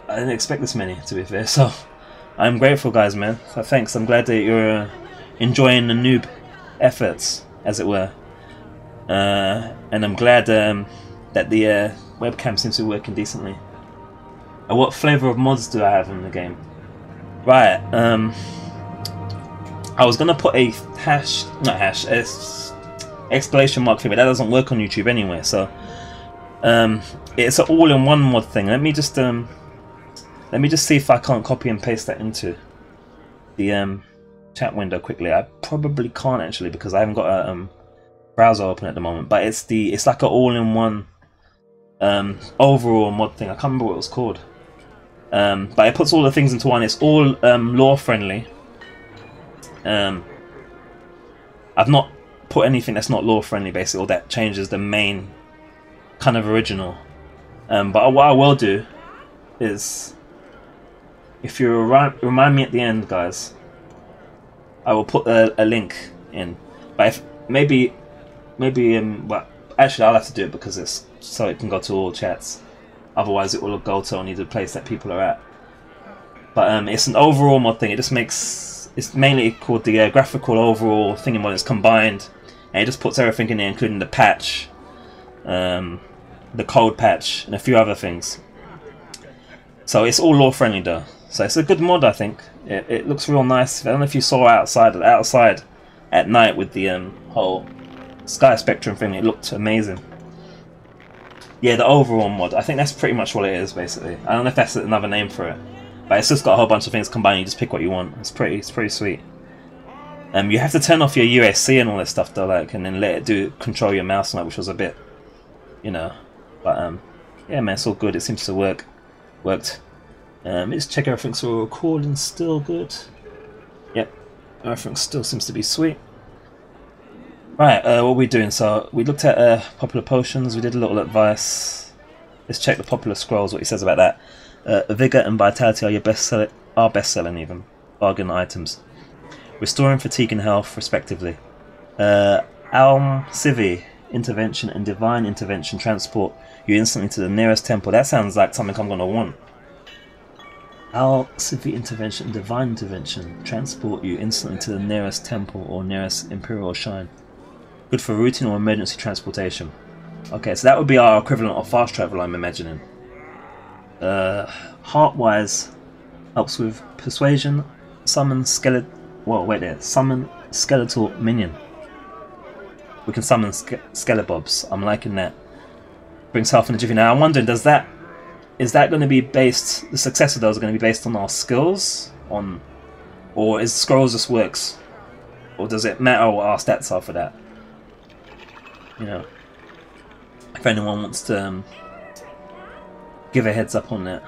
didn't expect this many, to be fair. So I'm grateful, guys, man. So thanks. I'm glad that you're enjoying the noob efforts, as it were. And I'm glad that the webcam seems to be working decently. What flavour of mods do I have in the game? Right. I was gonna put a exclamation mark thing, but that doesn't work on YouTube anyway. So it's an all-in-one mod thing. Let me just see if I can't copy and paste that into the chat window quickly. I probably can't actually because I haven't got a browser open at the moment. But it's like an all-in-one overall mod thing. I can't remember what it was called. But it puts all the things into one. It's all lore friendly. I've not put anything that's not lore friendly basically, or that changes the main kind of original. But what I will do is, if you remind me at the end, guys, I will put a link in. But if maybe but actually I'll have to do it because it's so it can go to all chats. Otherwise it will go to only the place that people are at. But it's an overall mod thing. It just makes, it's mainly called the graphical overall thing mod. It's combined, and it just puts everything in there, including the patch, the code patch, and a few other things. So it's all lore friendly though. So it's a good mod, I think. It looks real nice. I don't know if you saw outside at night with the whole sky spectrum thing. It looked amazing. Yeah, the overall mod. I think that's pretty much what it is basically. I don't know if that's another name for it. But it's just got a whole bunch of things combined. You just pick what you want. It's pretty sweet. You have to turn off your USC and all that stuff though, like, and then let it control your mouse and that, which was a bit, you know. But yeah, man, it's all good. It seems to worked. Let's check everything's all recording. Still good. Yep, everything still seems to be sweet. Right, what are we doing? So we looked at popular potions. We did a little advice. Let's check the popular scrolls. What he says about that. Vigor and vitality are your best-selling even bargain items, restoring fatigue and health respectively. Alm Civi intervention and divine intervention transport you instantly to the nearest temple. That sounds like something I'm gonna want. Al Civi intervention and divine intervention transport you instantly to the nearest temple or nearest imperial shrine. Good for routine or emergency transportation. Okay, so that would be our equivalent of fast travel, I'm imagining. Heartwise helps with persuasion, summon skeletal minion. We can summon skelebobs. I'm liking that. Brings health in a jiffy. Now I'm wondering, is that going to be based? The success of those are going to be based on our skills, or is scrolls just works, or does it matter what our stats are for that? You know, if anyone wants to give a heads up on that,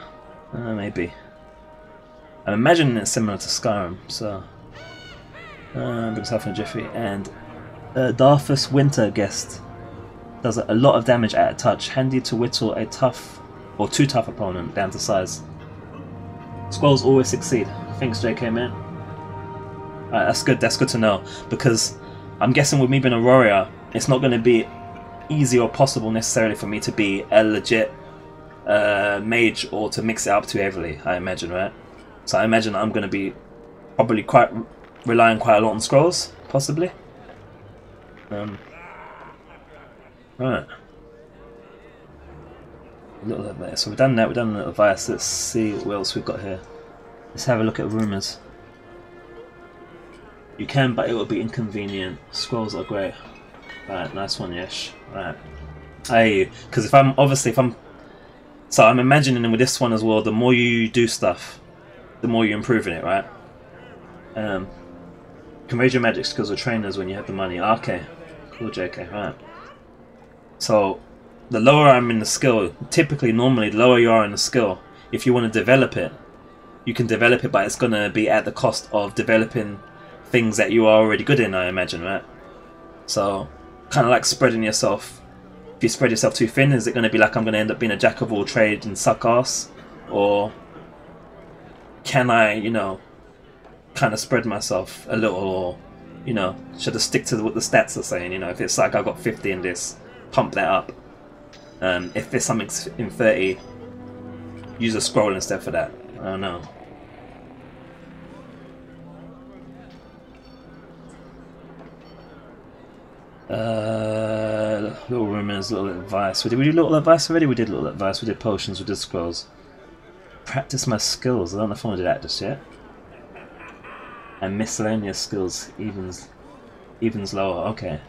maybe. I'm imagining it's similar to Skyrim, so brings health in a jiffy. And Darthus Winter Guest does a lot of damage at a touch, handy to whittle a tough or too tough opponent down to size. Scrolls always succeed. Thanks, JK man. Alright, that's good. That's good to know, because I'm guessing with me being a warrior, it's not going to be easy or possible necessarily for me to be a legit mage or to mix it up too heavily, I imagine, right? So I imagine I'm going to be probably relying quite a lot on scrolls, possibly. Right. So we've done that, we've done a little advice. Let's see what else we've got here. Let's have a look at rumours. You can, but it will be inconvenient. Scrolls are great. Right, nice one, Yesh. Right. Because so I'm imagining with this one as well, the more you do stuff, the more you improve in it, right? You can raise your magic skills with trainers when you have the money. Okay, cool, JK, right. So, the lower I'm in the skill, normally the lower you are in the skill, if you want to develop it, you can develop it, but it's going to be at the cost of developing things that you are already good in, I imagine, right? So, kind of like spreading yourself. If you spread yourself too thin, is it going to be like I'm going to end up being a jack of all trades and suck ass? Or can I, you know, kind of spread myself a little, or, you know, should I stick to what the stats are saying? You know, if it's like I've got 50 in this, pump that up. If there's something in 30, use a scroll instead for that. I don't know. Little rumours, little advice. Did we do little advice already? We did little advice. We did potions. We did scrolls. Practice my skills. I don't know if I want to do that just yet. And miscellaneous skills evens lower. Okay,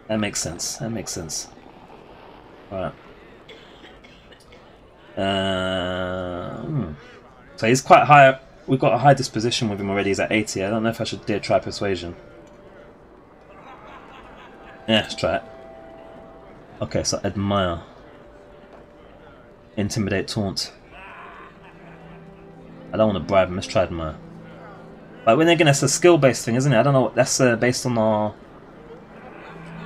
that makes sense. That makes sense. Right. So he's quite high. We've got a high disposition with him already. He's at 80. I don't know if I should dare try persuasion. Yeah, let's try it. Okay, so admire, intimidate, taunt. I don't want to bribe him. Let's try admire. But then again, that's a skill-based thing, isn't it? I don't know. That's based on our.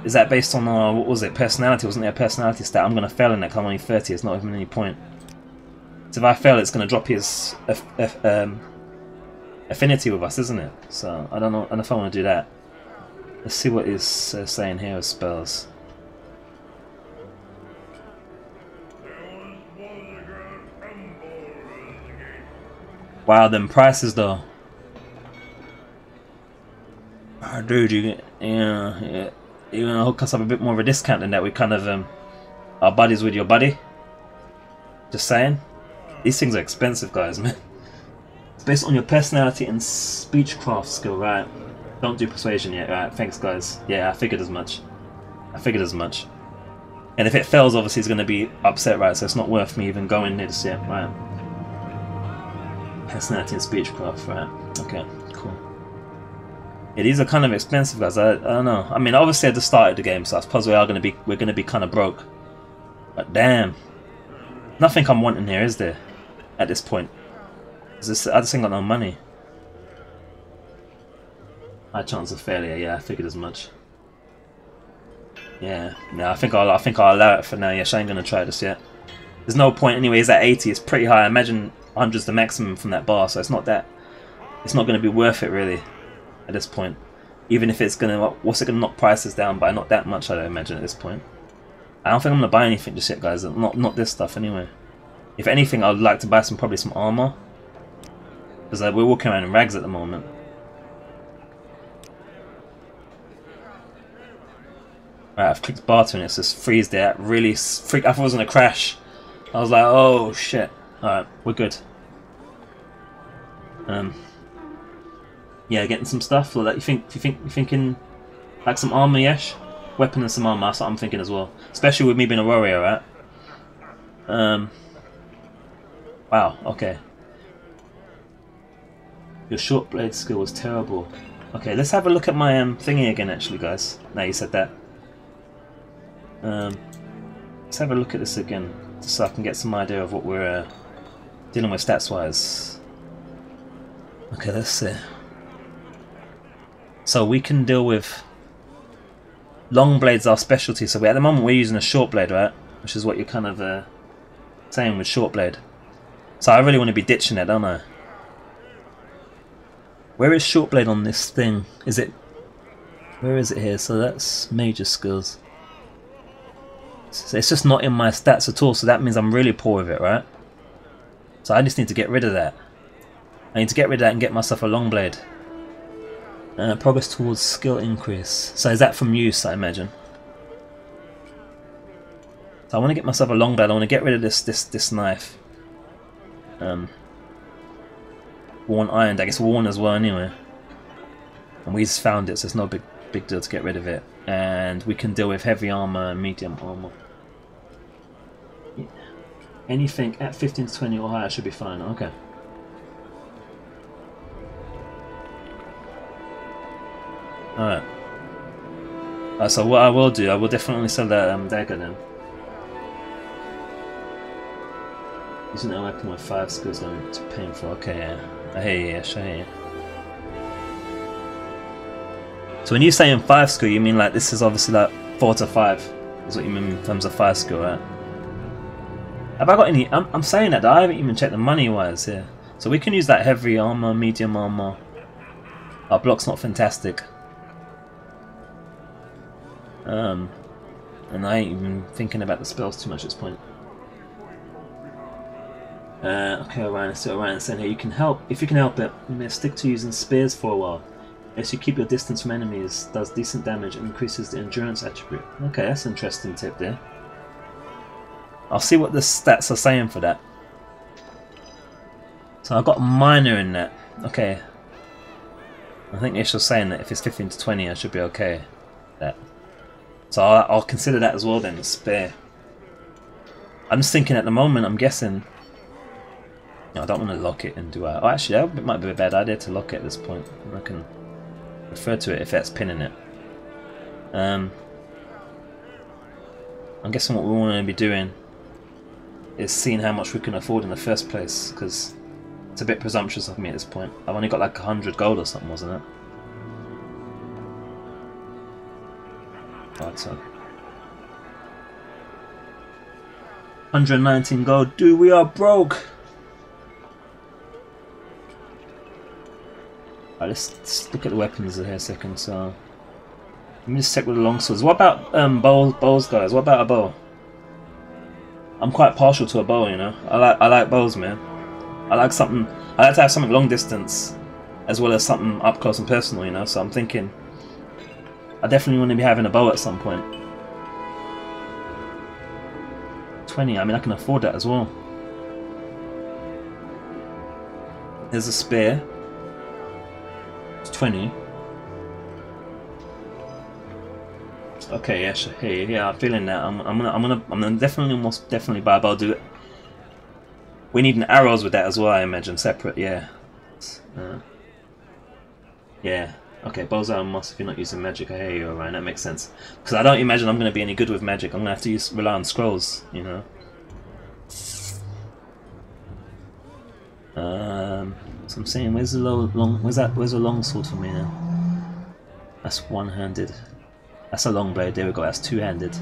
Is that based on our, what was it? Personality? Wasn't there a personality stat? I'm gonna fail in that. 'Cause I'm only 30. It's not even any point. So if I fail, it's gonna drop his affinity with us, isn't it? So I don't know. I don't know if I want to do that. Let's see what is saying here with spells. Wow, them prices though. Oh, dude, you're gonna hook us up a bit more of a discount than that. We kind of are buddies with your buddy. Just saying. These things are expensive, guys, man. It's based on your personality and speechcraft skill, right? Don't do persuasion yet, right? Thanks, guys. Yeah, I figured as much. I figured as much. And if it fails, obviously he's going to be upset, right? So it's not worth me even going near this yet, right? Personality and speechcraft, right? Okay, cool. Yeah, these are kind of expensive, guys. I don't know. I mean, obviously I just started the game, so I suppose we're going to be kind of broke. But damn, nothing I'm wanting here, is there? At this point, I just ain't got no money. High chance of failure. Yeah, I figured as much. Yeah, no, I think I'll allow it for now. Yeah, she ain't gonna try this yet. There's no point anyway. It's at 80. It's pretty high. I imagine 100's the maximum from that bar, so it's not gonna be worth it really at this point. Even if it's gonna, what's it gonna knock prices down by? Not that much, I don't imagine at this point. I don't think I'm gonna buy anything just yet, guys. Not this stuff anyway. If anything, I'd like to buy probably some armor, because we're walking around in rags at the moment. Right, I've clicked barter and it's just freeze there. Really freak! I thought it was gonna crash. I was like, oh shit. All right, we're good. Yeah, getting some stuff. Like, you thinking like some armor, Yesh? Weapon and some armor. That's what I'm thinking as well. Especially with me being a warrior, right? Wow, okay. Your short blade skill was terrible. Okay, let's have a look at my thingy again, actually, guys. Now you said that. Let's have a look at this again, just so I can get some idea of what we're dealing with stats-wise. Okay, let's see. So we can deal with long blades, our specialty. So at the moment we're using a short blade, right? Which is what you're kind of saying with short blade. So I really want to be ditching it, don't I? Where is short blade on this thing? Is it? Where is it here? So that's major skills. So it's just not in my stats at all. So that means I'm really poor with it, right? So I just need to get rid of that. I need to get rid of that and get myself a long blade. Progress towards skill increase. So is that from use, I imagine? So I want to get myself a long blade. I want to get rid of this knife. Worn iron, I guess worn as well anyway. And we just found it, so it's no big deal to get rid of it. And we can deal with heavy armor and medium armor. Yeah. Anything at 15 to 20 or higher should be fine. Okay. Alright. So what I will do, I will definitely sell that dagger then. Using a weapon with 5 skills going to painful. Okay, yeah. I hear you, Yesh, I hear you. So when you say in 5 skill, you mean like this is obviously like 4 to 5 is what you mean in terms of 5 skill, right? Have I got any? I'm saying that though, I haven't even checked the money wise here. So we can use that heavy armor, medium armor. Our block's not fantastic. And I ain't even thinking about the spells too much at this point. Okay, Orion, so Orion saying here, you can help, if you can help it, you may stick to using spears for a while. As you keep your distance from enemies, does decent damage and increases the endurance attribute. Okay, that's an interesting tip there. I'll see what the stats are saying for that. So I've got minor in that. Okay. I think it's just saying that if it's 15 to 20 I should be okay. That. So I'll consider that as well then, spare. I'm just thinking at the moment, I'm guessing... No, I don't want to lock it and do I? Oh, actually, that might be a bad idea to lock it at this point. I can refer to it if that's pinning it. I'm guessing what we want to be doing is seeing how much we can afford in the first place, because It's a bit presumptuous of me at this point. I've only got like 100 gold or something, wasn't it? Right, so 119 gold. Dude, we are broke. Alright, let's look at the weapons here a second. So let me just check with the longswords. What about bows, guys? What about a bow? I'm quite partial to a bow, you know. I like bows, man. I like to have something long distance as well as something up close and personal, you know. So I'm thinking I definitely want to be having a bow at some point. 20, I mean I can afford that as well. There's a spear. It's 20. Okay, yeah, sure. Hey, yeah, I'm feeling that. I'm gonna most definitely buy a bow. Do it. We need an arrows with that as well, I imagine, separate. Yeah. Yeah. Okay, bows are a must if you're not using magic. I hear you, alright. That makes sense. Because I don't imagine I'm gonna be any good with magic. I'm gonna have to rely on scrolls, you know. So I'm saying, where's the where's the long sword for me now? That's one-handed. That's a long blade. There we go. That's two-handed.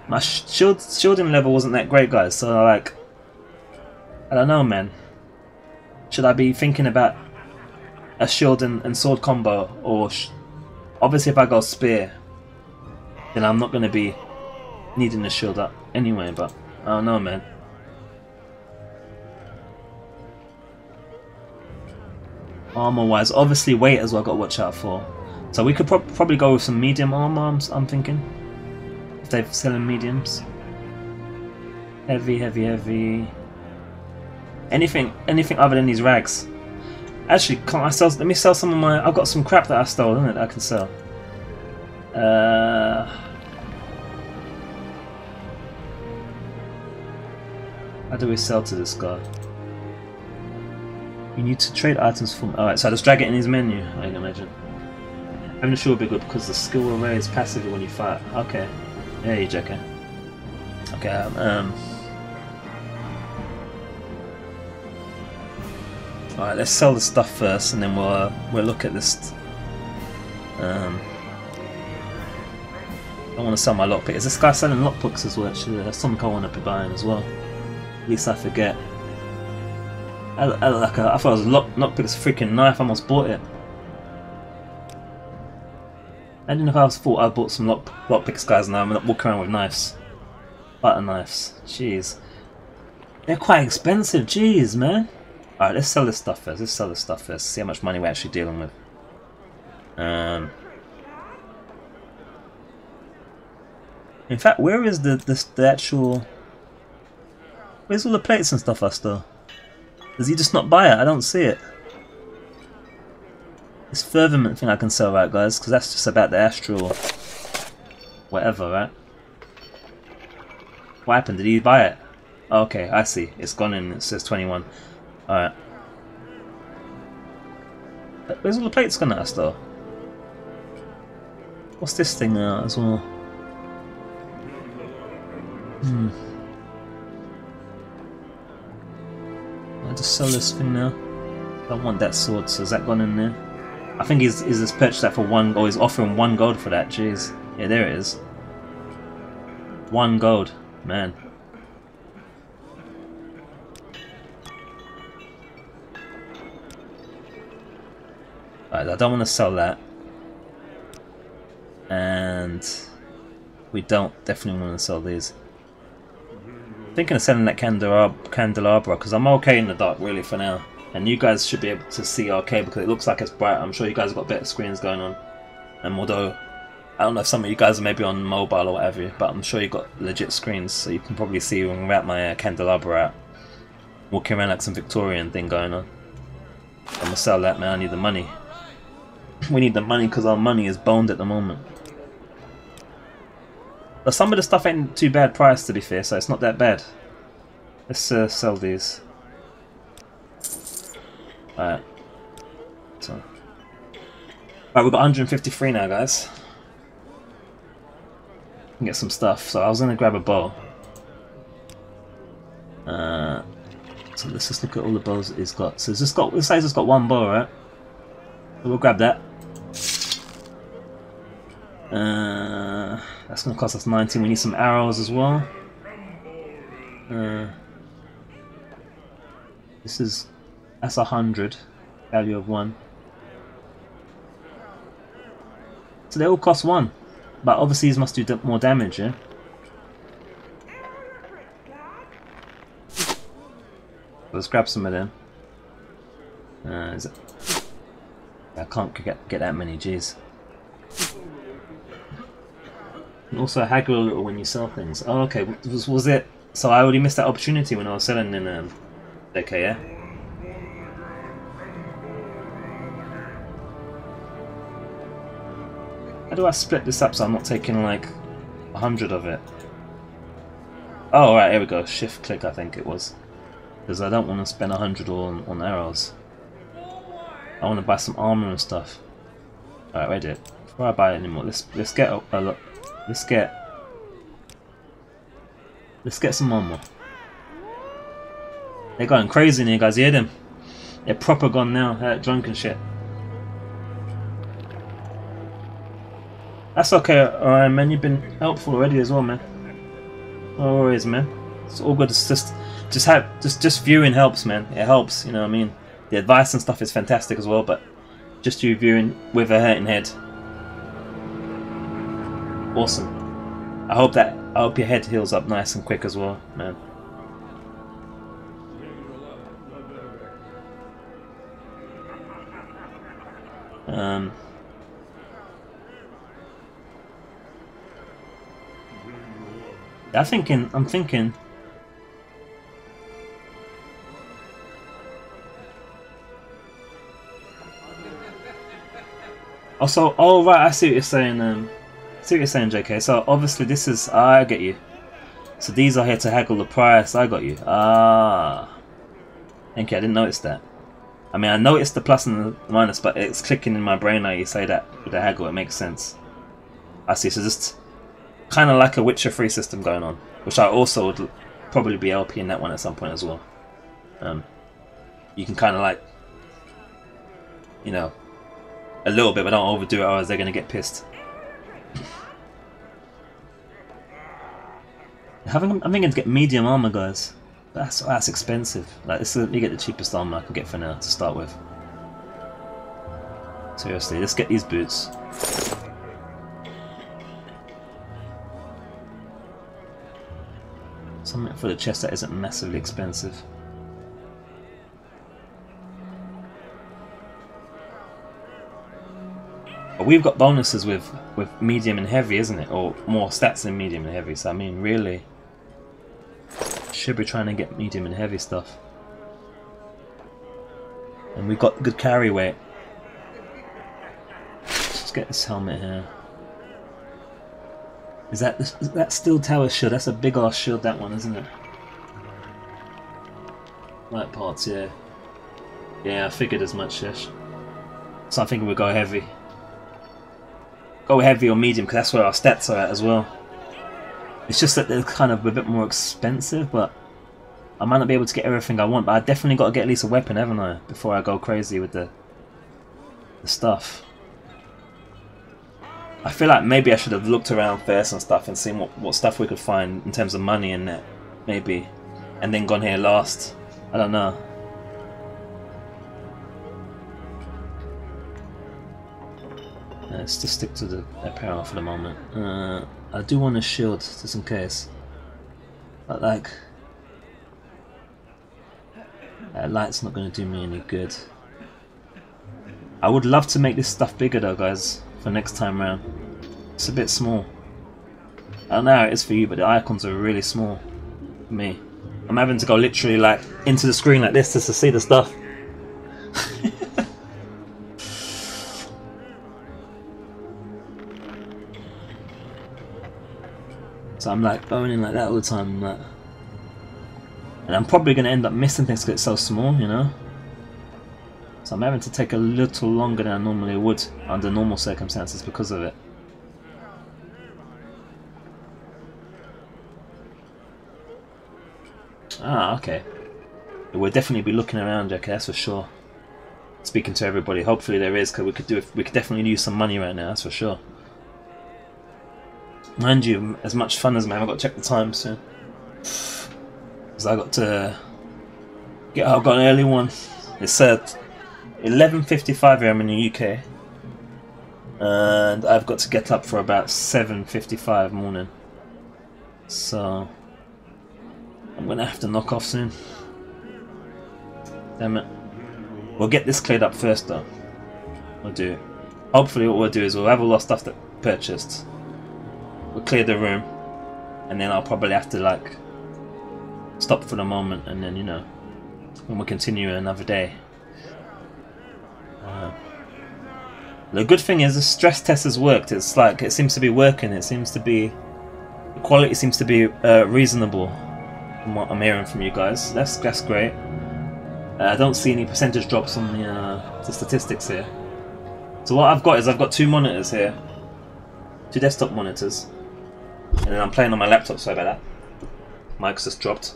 My shielding level wasn't that great, guys. So like, I don't know, man. Should I be thinking about a shield and sword combo, or obviously if I go spear, then I'm not going to be needing the shield up anyway. But I don't know, man. Armor wise, obviously weight as well, got to watch out for. So we could probably go with some medium armor. I'm thinking, if they're selling mediums. Heavy. Anything other than these rags. Actually, can't I sell? Let me sell some of my. I've got some crap that I stole, isn't it? That I can sell. How do we sell to this guy? You need to trade items from. Alright, so I just drag it in his menu, I can imagine. Having a shield would be good because the skill will raise passively when you fight. Okay. Yeah, you joking. Okay, alright, let's sell the stuff first and then we'll look at this. I want to sell my lockpick. Is this guy selling lockpicks as well? Actually, that's something I want to be buying as well. At least I forget. I thought it was a lockpick's freaking knife. I almost bought it. I didn't know if I thought I bought some lockpicks, guys. Now I'm not walking around with knives, butter knives. Jeez, they're quite expensive. Jeez, man. All right, let's sell this stuff first. See how much money we're actually dealing with. In fact, where is the actual? Where's all the plates and stuff I stole? Does he just not buy it? I don't see it. This firmament thing I can sell, right, guys? Because that's just about the astral whatever, right? What happened? Did he buy it? Oh, okay, I see. It's gone in. It says 21. Alright. Where's all the plates gone at, though? What's this thing as well? I'll just sell this thing now. I don't want that sword, so has that gone in there? I think he's just purchased that for one, or he's offering 1 gold for that. Jeez. Yeah, there it is. 1 gold. Man. Right, I don't want to sell that. And we definitely want to sell these. Thinking of selling that candelabra because I'm okay in the dark really for now, and you guys should be able to see okay because it looks like it's bright. I'm sure you guys have got better screens going on, and although I don't know if some of you guys are maybe on mobile or whatever, but I'm sure you've got legit screens so you can probably see when without my candelabra out, walking around like some Victorian thing going on. I'm gonna sell that, man. I need the money. We need the money because our money is boned at the moment. But some of the stuff ain't too bad price, to be fair, so it's not that bad. Let's sell these. Alright. So. Alright, we've got 153 now, guys. We can get some stuff. So I was going to grab a bow. So So let's just look at all the bows that he's got. So it's just got, this size has got one bow, right? So we'll grab that. That's going to cost us 19. We need some arrows as well. That's 100. Value of 1. So they all cost 1. But obviously these must do more damage, yeah? Let's grab some of them. I can't get that many, jeez. And also haggle a little when you sell things. Oh, okay. Was it? So I already missed that opportunity when I was selling in okay, yeah. How do I split this up so I'm not taking like 100 of it? Oh, right, here we go. Shift click, I think it was. Because I don't want to spend 100 on arrows. I want to buy some armor and stuff. Alright, wait it. Before I buy it anymore, let's get some armor. They're going crazy in here, guys. You hear them? They're proper gone now, drunk and shit. That's okay, alright, man. You've been helpful already as well, man. No worries, man. It's all good. It's just viewing helps, man. It helps, you know what I mean. The advice and stuff is fantastic as well, but just you viewing with a hurting head. Awesome. I hope your head heals up nice and quick as well, man. I'm thinking. Also, oh right, I see what you're saying. See what you're saying, JK. So obviously this is, I get you. So these are here to haggle the price. I got you. Ah, thank you. I didn't notice that. I mean, I noticed the plus and the minus, but it's clicking in my brain now. You say that with the haggle, it makes sense. I see. So just kind of like a Witcher 3 system going on, which I also would probably be LP in that one at some point as well. You can kind of like, you know, a little bit, but don't overdo it, or else they're gonna get pissed. I'm thinking to get medium armor, guys. That's expensive. Like, this is, you get the cheapest armor I can get for now to start with. Seriously, let's get these boots. Something for the chest that isn't massively expensive. But we've got bonuses with medium and heavy, isn't it? Or more stats in medium and heavy. So I mean, really, should be trying to get medium and heavy stuff. And we've got good carry weight. Let's get this helmet here. Is that steel tower shield? That's a big ass shield, that one, isn't it? Light parts, yeah. Yeah, I figured as much, Shesh. So I think we'll go heavy. Go heavy or medium, because that's where our stats are at as well. It's just that they're kind of a bit more expensive, but I might not be able to get everything I want. But I definitely got to get at least a weapon, haven't I? Before I go crazy with the stuff. I feel like maybe I should have looked around first and stuff and seen what stuff we could find in terms of money and that, maybe, and then gone here last. I don't know. Let's just stick to the apparel for the moment. I do want a shield just in case, but like that light's not going to do me any good. I would love to make this stuff bigger though, guys, for next time round. It's a bit small. I don't know how it is for you, but the icons are really small for me. I'm having to go literally like into the screen like this just to see the stuff. So I'm like going in like that all the time, and I'm probably going to end up missing things because it's so small, you know. So I'm having to take a little longer than I normally would under normal circumstances because of it. Ah, okay. We'll definitely be looking around, okay, that's for sure. Speaking to everybody. Hopefully there is, because we could definitely use some money right now, that's for sure. Mind you, as much fun as man, I've got to check the time soon. Because I got to get out, I've got an early one. It's 11:55 here, I'm in the UK. And I've got to get up for about 7:55 morning. So I'm gonna have to knock off soon. Damn it. We'll get this cleared up first though. We'll do. Hopefully what we'll do is we'll have all our stuff that purchased. We'll clear the room. And then I'll probably have to like stop for the moment, and then, you know, and we'll continue another day. The good thing is the stress test has worked. It's like, it seems to be working. It seems to be, the quality seems to be reasonable from what I'm hearing from you guys. That's great. I don't see any percentage drops on the statistics here. So what I've got is I've got 2 monitors here, 2 desktop monitors, and then I'm playing on my laptop. Sorry about that. Mic's just dropped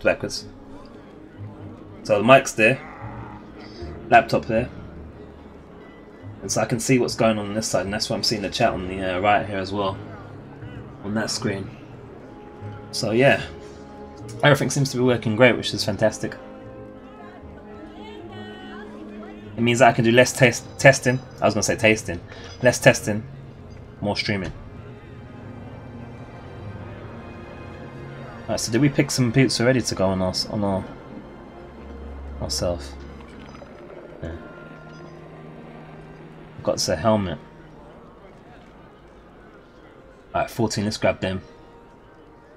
backwards. So the mic's there, laptop there, and so I can see what's going on this side, and that's why I'm seeing the chat on the right here as well, on that screen. So yeah, everything seems to be working great, which is fantastic. It means that I can do less testing. I was going to say tasting. Less testing, more streaming. Alright, so did we pick some boots already to go on ourselves? Yeah. Got the helmet. Alright, 14, let's grab them.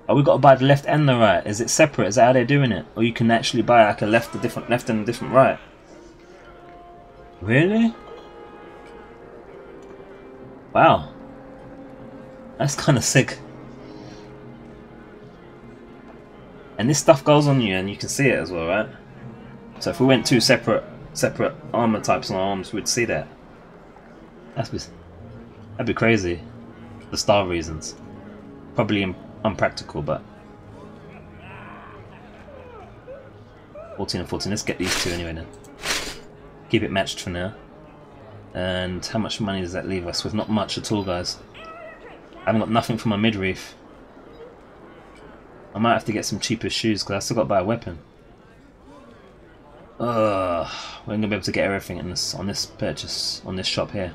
Oh, we got to buy the left and the right. Is it separate? Is that how they're doing it? Or you can actually buy like a left and a different right? Really? Wow. That's kind of sick. And this stuff goes on you and you can see it as well, right? So if we went 2 separate armor types on our arms, we'd see that. That'd be crazy. For style reasons. Probably unpractical, but 14 and 14. Let's get these 2 anyway then. Keep it matched for now. And how much money does that leave us with? Not much at all, guys. I haven't got nothing for my midreef. I might have to get some cheaper shoes because I still got to buy a weapon. We're going to be able to get everything in this, on this purchase, on this shop here.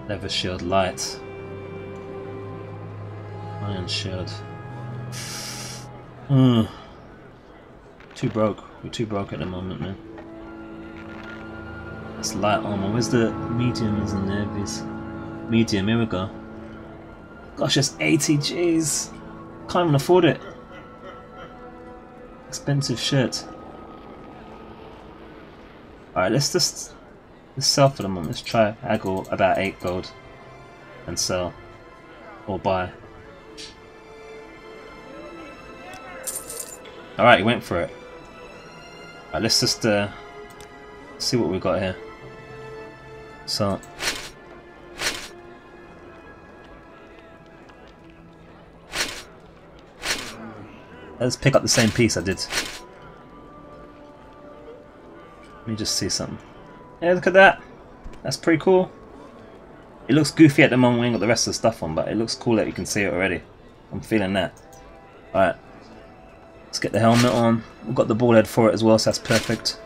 Leather shield light. Iron shield. Too broke. We're too broke at the moment, man. That's light armor. Where's the mediums and the heavies? Medium, here we go. Gosh, that's 80 G's. Can't even afford it. Expensive shirt. Alright, let's sell for the moment. Let's try haggle about 8 gold and sell or buy. Alright, he went for it. Alright, let's just see what we got here. So let's pick up the same piece I did. Let me just see something. Yeah, look at that. That's pretty cool. It looks goofy at the moment, we ain't got the rest of the stuff on, but it looks cool that you can see it already. I'm feeling that. Alright. Let's get the helmet on. We've got the ball head for it as well, so that's perfect.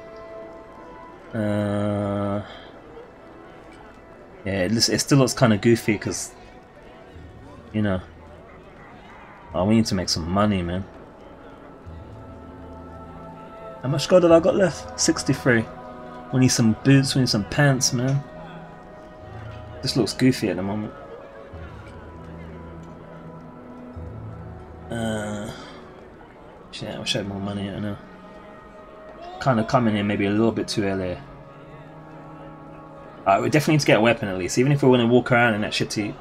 Yeah, it still looks kind of goofy because, you know. Oh, we need to make some money, man. How much gold have I got left? 63. We need some boots, we need some pants, man. This looks goofy at the moment. Yeah, I wish I had more money, I know. Kind of coming in maybe a little bit too early. We definitely need to get a weapon at least. Even if we want to walk around in that shitty,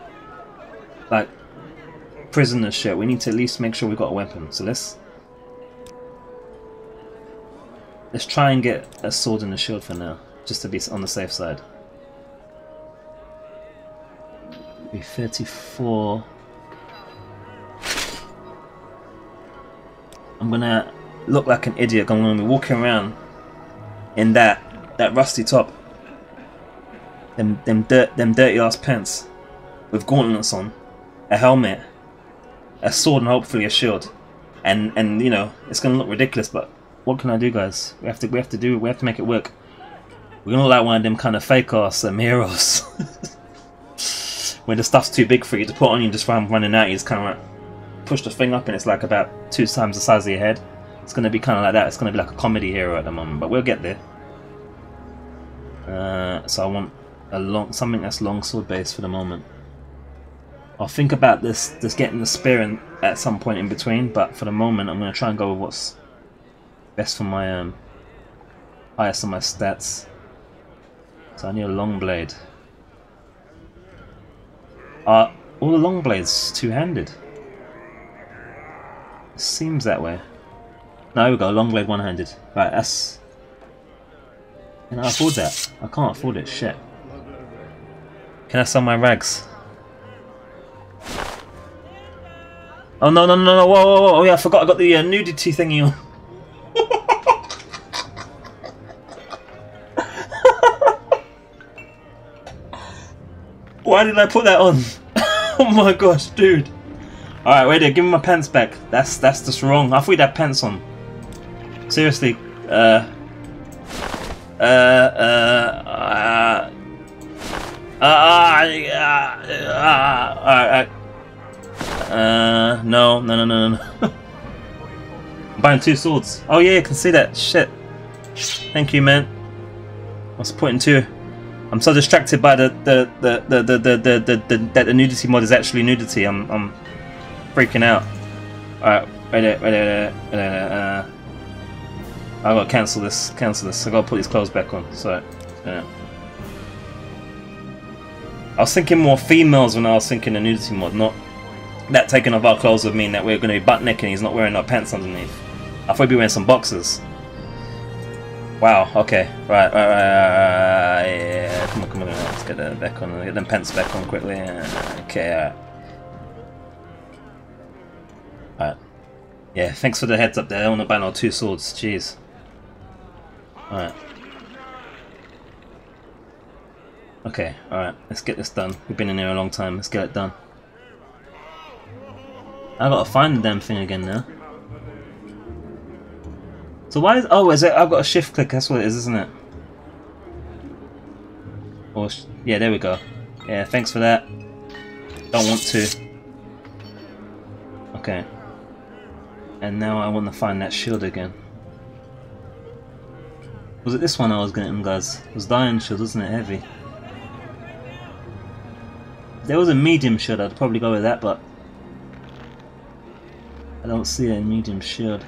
like, prisoner shit, we need to at least make sure we've got a weapon. So let's try and get a sword and a shield for now, just to be on the safe side. Be 34. I'm gonna look like an idiot. I'm gonna be walking around in that rusty top, them dirty ass pants with gauntlets on, a helmet, a sword, and hopefully a shield. And you know, it's gonna look ridiculous, but what can I do, guys? We have to make it work. We're gonna look like one of them kind of fake ass heroes where the stuff's too big for you to put on. You just running out. You just kind of like push the thing up, and it's like about 2 times the size of your head. It's gonna be kind of like that. It's gonna be like a comedy hero at the moment, but we'll get there. So I want something that's longsword based for the moment. I'll think about this getting the spear in at some point in between, but for the moment I'm going to try and go with what's best for my highest of my stats. So I need a long blade. All the long blades two-handed? It seems that way. No, here we go, long blade one-handed. Right, that's... Can I afford that? I can't afford it, shit. Can I sell my rags? Oh no, whoa, oh yeah, I forgot I got the nudity thingy on. Why did I put that on? Oh my gosh, dude. Alright, wait there, give me my pants back. That's just wrong. I thought you'd have pants on. Seriously, no. I'm buying 2 swords. Oh yeah, I can see that. Shit. Thank you, man. What's the point in 2? I'm so distracted by that the nudity mod is actually nudity. I'm freaking out. Alright, right there. I gotta cancel this. I gotta put these clothes back on. So, yeah. I was thinking more females when I was thinking the nudity mod, not that taking off our clothes would mean that we're going to be butt naked and he's not wearing our pants underneath. I thought he'd be wearing some boxers. Wow, okay. Right. Yeah. Come on. Let's get that back on. Get them pants back on quickly. Okay, alright. Yeah, thanks for the heads up there. I don't want to buy no 2 swords. Jeez. Alright. Okay, alright. Let's get this done. We've been in here a long time. Let's get it done. I gotta find the damn thing again now. So why is... Oh, is it... I've got a shift click. That's what it is, isn't it? Or... Yeah, there we go. Yeah, thanks for that. Don't want to. Okay. And now I want to find that shield again. Was it this one I was getting, guys? It was the iron shield, wasn't it? Heavy. If there was a medium shield, I'd probably go with that, but I don't see a medium shield.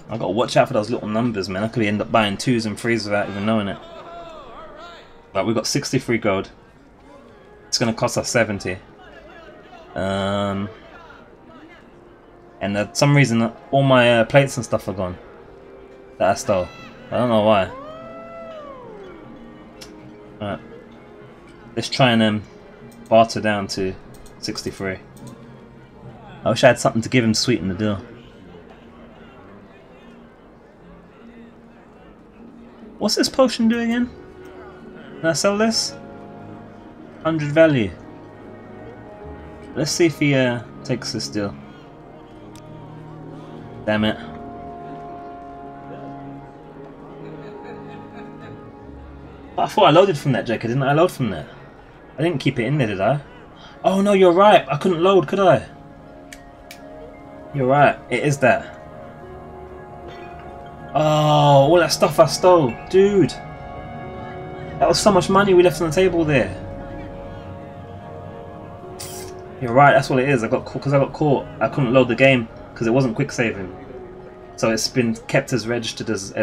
I gotta watch out for those little numbers, man. I could end up buying 2s and 3s without even knowing it. Right, we've got 63 gold. It's gonna cost us 70. And for some reason, all my plates and stuff are gone that I stole. I don't know why. Alright. Let's try and barter down to 63. I wish I had something to give him to sweeten the deal. What's this potion do again? Can I sell this? 100 value. Let's see if he takes this deal. Damn it. But I thought I loaded from that, Jake. Didn't I load from there? I didn't keep it in there, did I? Oh no, you're right. I couldn't load, could I? You're right. It is that. Oh, all that stuff I stole. Dude. That was so much money we left on the table there. You're right, that's what it is. I got caught because I got caught. I couldn't load the game because it wasn't quick saving. So it's been kept as registered as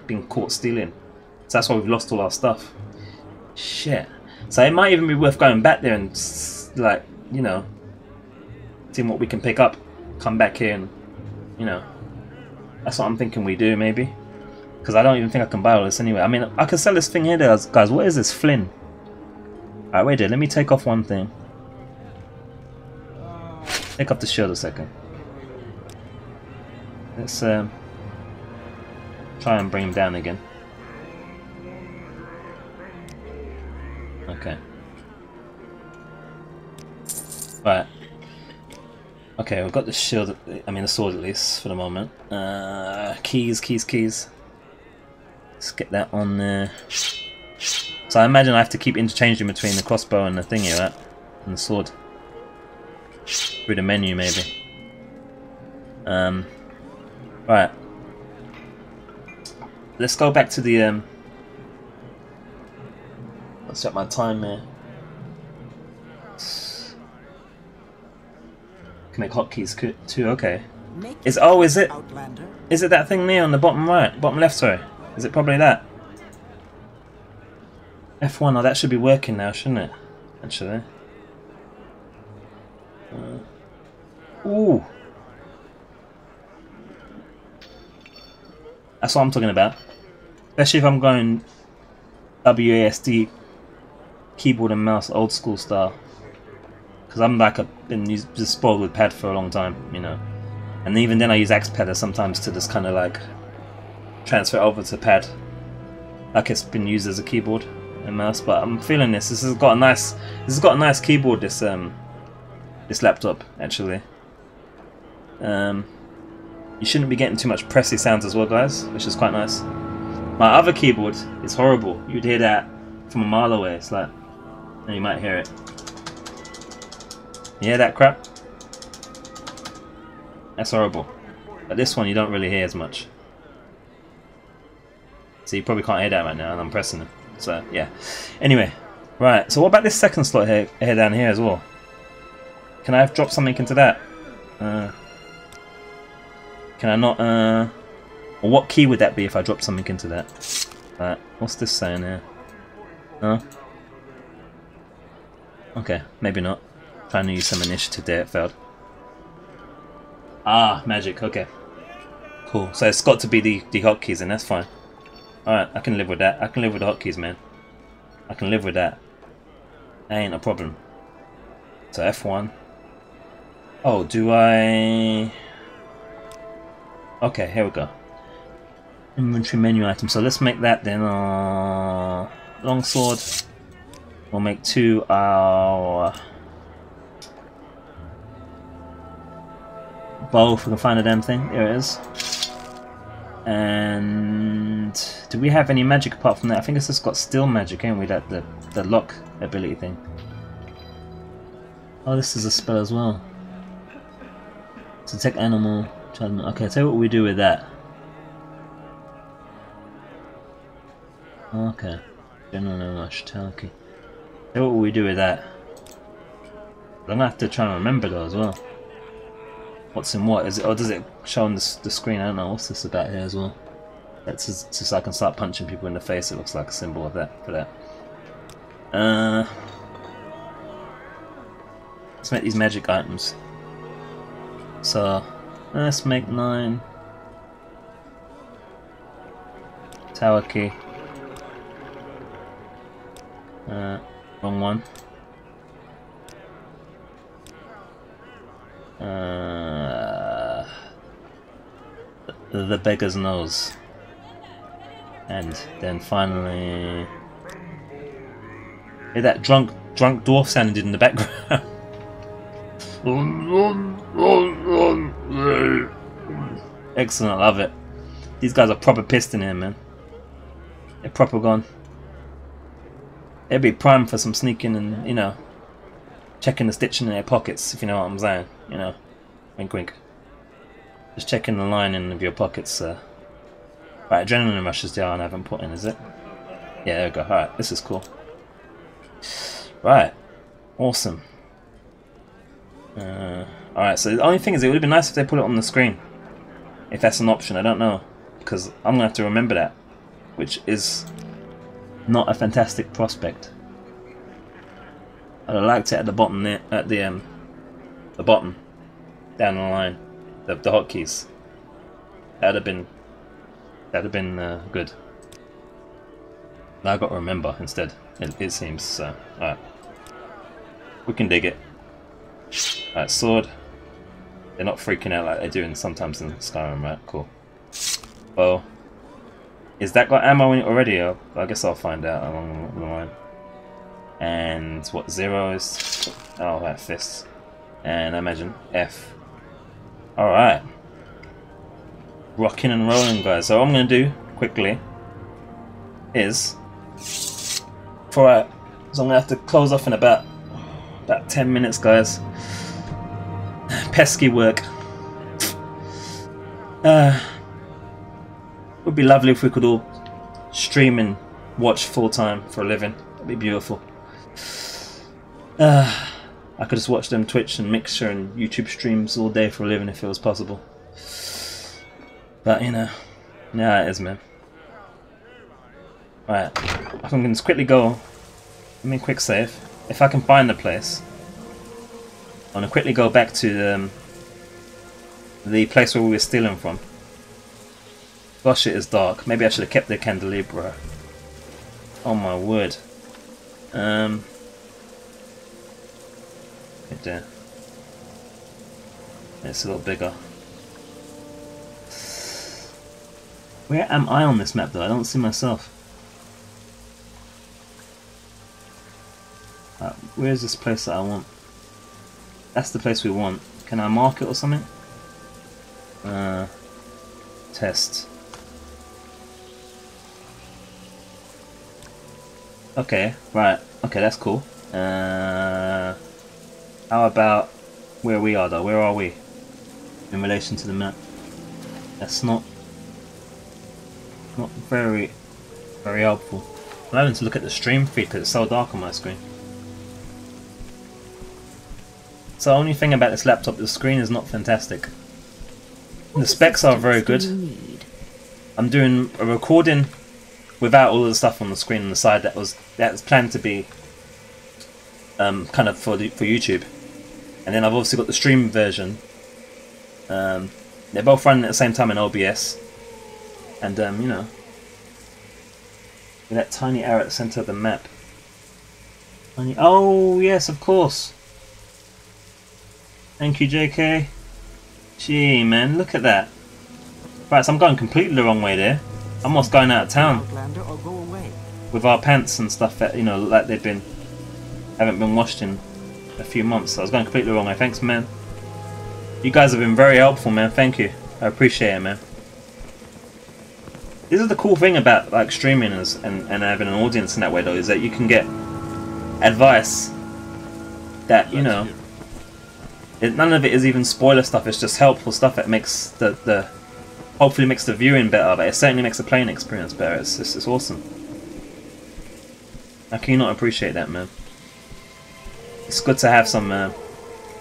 being caught stealing. So that's why we've lost all our stuff. Shit. So it might even be worth going back there and, like, you know, seeing what we can pick up. Come back here and, you know, that's what I'm thinking we do, maybe. Because I don't even think I can buy all this anyway. I mean, I can sell this thing here, guys. What is this? Flynn. Alright, wait there, let me take off one thing. Take off the shield a second. Let's try and bring him down again. Okay. Right. Okay, we've got the shield, I mean the sword at least, for the moment. Keys. Let's get that on there. So I imagine I have to keep interchanging between the crossbow and the thingy, right? And the sword. Through the menu, maybe. Right. Let's go back to the, Let's set my time here. Can make hotkeys too, okay. Is it that thing there on the bottom right? Bottom left, sorry. Is it probably that? F1, oh that should be working now, shouldn't it? Actually. Ooh. That's what I'm talking about. Especially if I'm going WASD keyboard and mouse old school style. Because I'm like been just spoiled with pad for a long time, you know. And even then I use Axe Padder sometimes to just kind of like transfer over to pad. Like it's been used as a keyboard and mouse, but I'm feeling this. This has got a nice keyboard, this laptop actually. You shouldn't be getting too much pressy sounds as well, guys, which is quite nice. My other keyboard is horrible. You'd hear that from a mile away. It's like, and you might hear it. You hear that crap? That's horrible. But this one you don't really hear as much. So you probably can't hear that right now, and I'm pressing them. So yeah. Anyway, right. So what about this second slot here down here as well? Can I have dropped something into that? Can I not? Or what key would that be if I dropped something into that? Right. What's this saying here? No. Okay, maybe not. Trying to use some initiative there, it failed. Ah, magic. Okay. Cool. So it's got to be the hotkeys, and that's fine. Alright, I can live with that. I can live with the hotkeys, man. I can live with that. That ain't a problem. So F1. Oh, do I... Okay, here we go. Inventory menu item. So let's make that then longsword. We'll make 2 our bow if we can find a damn thing. There it is. And do we have any magic apart from that? I think it's just got still magic, ain't we? That the lock ability thing. Oh, this is a spell as well. Detect animal. Okay, tell you what we do with that. Okay. General rush, Talkie. Tell you what we do with that. I'm gonna have to try and remember though as well. What's in what? Is it, or does it show on the screen? I don't know. What's this about here as well? That's just so I can start punching people in the face. It looks like a symbol of that for that. Let's make these magic items. So let's make 9. Tower key. Wrong one. The beggar's nose. And then finally, hear that drunk dwarf sounding in the background. Excellent, love it. These guys are proper pissed in here, man. They're proper gone. They'd be prime for some sneaking and, you know, checking the stitching in their pockets, if you know what I'm saying. You know, wink wink. Just checking the lining of your pockets. Right, adrenaline rush is the one I haven't put in, is it? Yeah, there we go. Alright, this is cool. Right, awesome. Alright, so the only thing is it would have been nice if they put it on the screen. If that's an option, I don't know. Because I'm going to have to remember that. Which is not a fantastic prospect. I'd have liked it at the bottom there, at the bottom. Down the line. The hotkeys. That'd have been good. Now I've got to remember instead, it seems, so, alright. We can dig it. Alright, sword. They're not freaking out like they do sometimes in Skyrim, right? Cool. Bow. Is that got ammo in it already? I guess I'll find out along the line. And what, 0 is... Oh, that fist. And I imagine F. Alright. Rocking and rolling, guys. So what I'm going to do, quickly, is... So I'm going to have to close off in about 10 minutes, guys. Pesky work. Would be lovely if we could all stream and watch full time for a living. That'd be beautiful. I could just watch them Twitch and Mixer and YouTube streams all day for a living if it was possible. But you know, yeah, it is, man. Right, I'm gonna just quickly go. Let me quick save. If I can find the place, I'm gonna quickly go back to the place where we were stealing from. Gosh, it is dark. Maybe I should have kept the candelabra. Oh my word. Right there. It's a little bigger. Where am I on this map though? I don't see myself. Where's this place that I want? That's the place we want. Can I mark it or something? Test. Okay, right. Okay, that's cool. How about where we are though? Where are we in relation to the map? That's not very helpful. I'm having to look at the stream feed because it's so dark on my screen. So the only thing about this laptop, the screen is not fantastic. The specs are very good. I'm doing a recording without all of the stuff on the screen on the side that's planned to be kind of for YouTube, and then I've obviously got the stream version. They're both running at the same time in OBS, and you know, with that tiny arrow at the center of the map. Oh yes, of course. Thank you, JK. Gee, man, look at that. Right, so I'm going completely the wrong way there. I'm almost going out of town with our pants and stuff that, you know, like haven't been washed in a few months. So I was going completely the wrong way. Thanks, man. You guys have been very helpful, man. Thank you. I appreciate it, man. This is the cool thing about like streaming and having an audience in that way, though, is that you can get advice that, you know, none of it is even spoiler stuff. It's just helpful stuff that makes the hopefully makes the viewing better, but it certainly makes the playing experience better. It's awesome. How can you not appreciate that, man? It's good to have some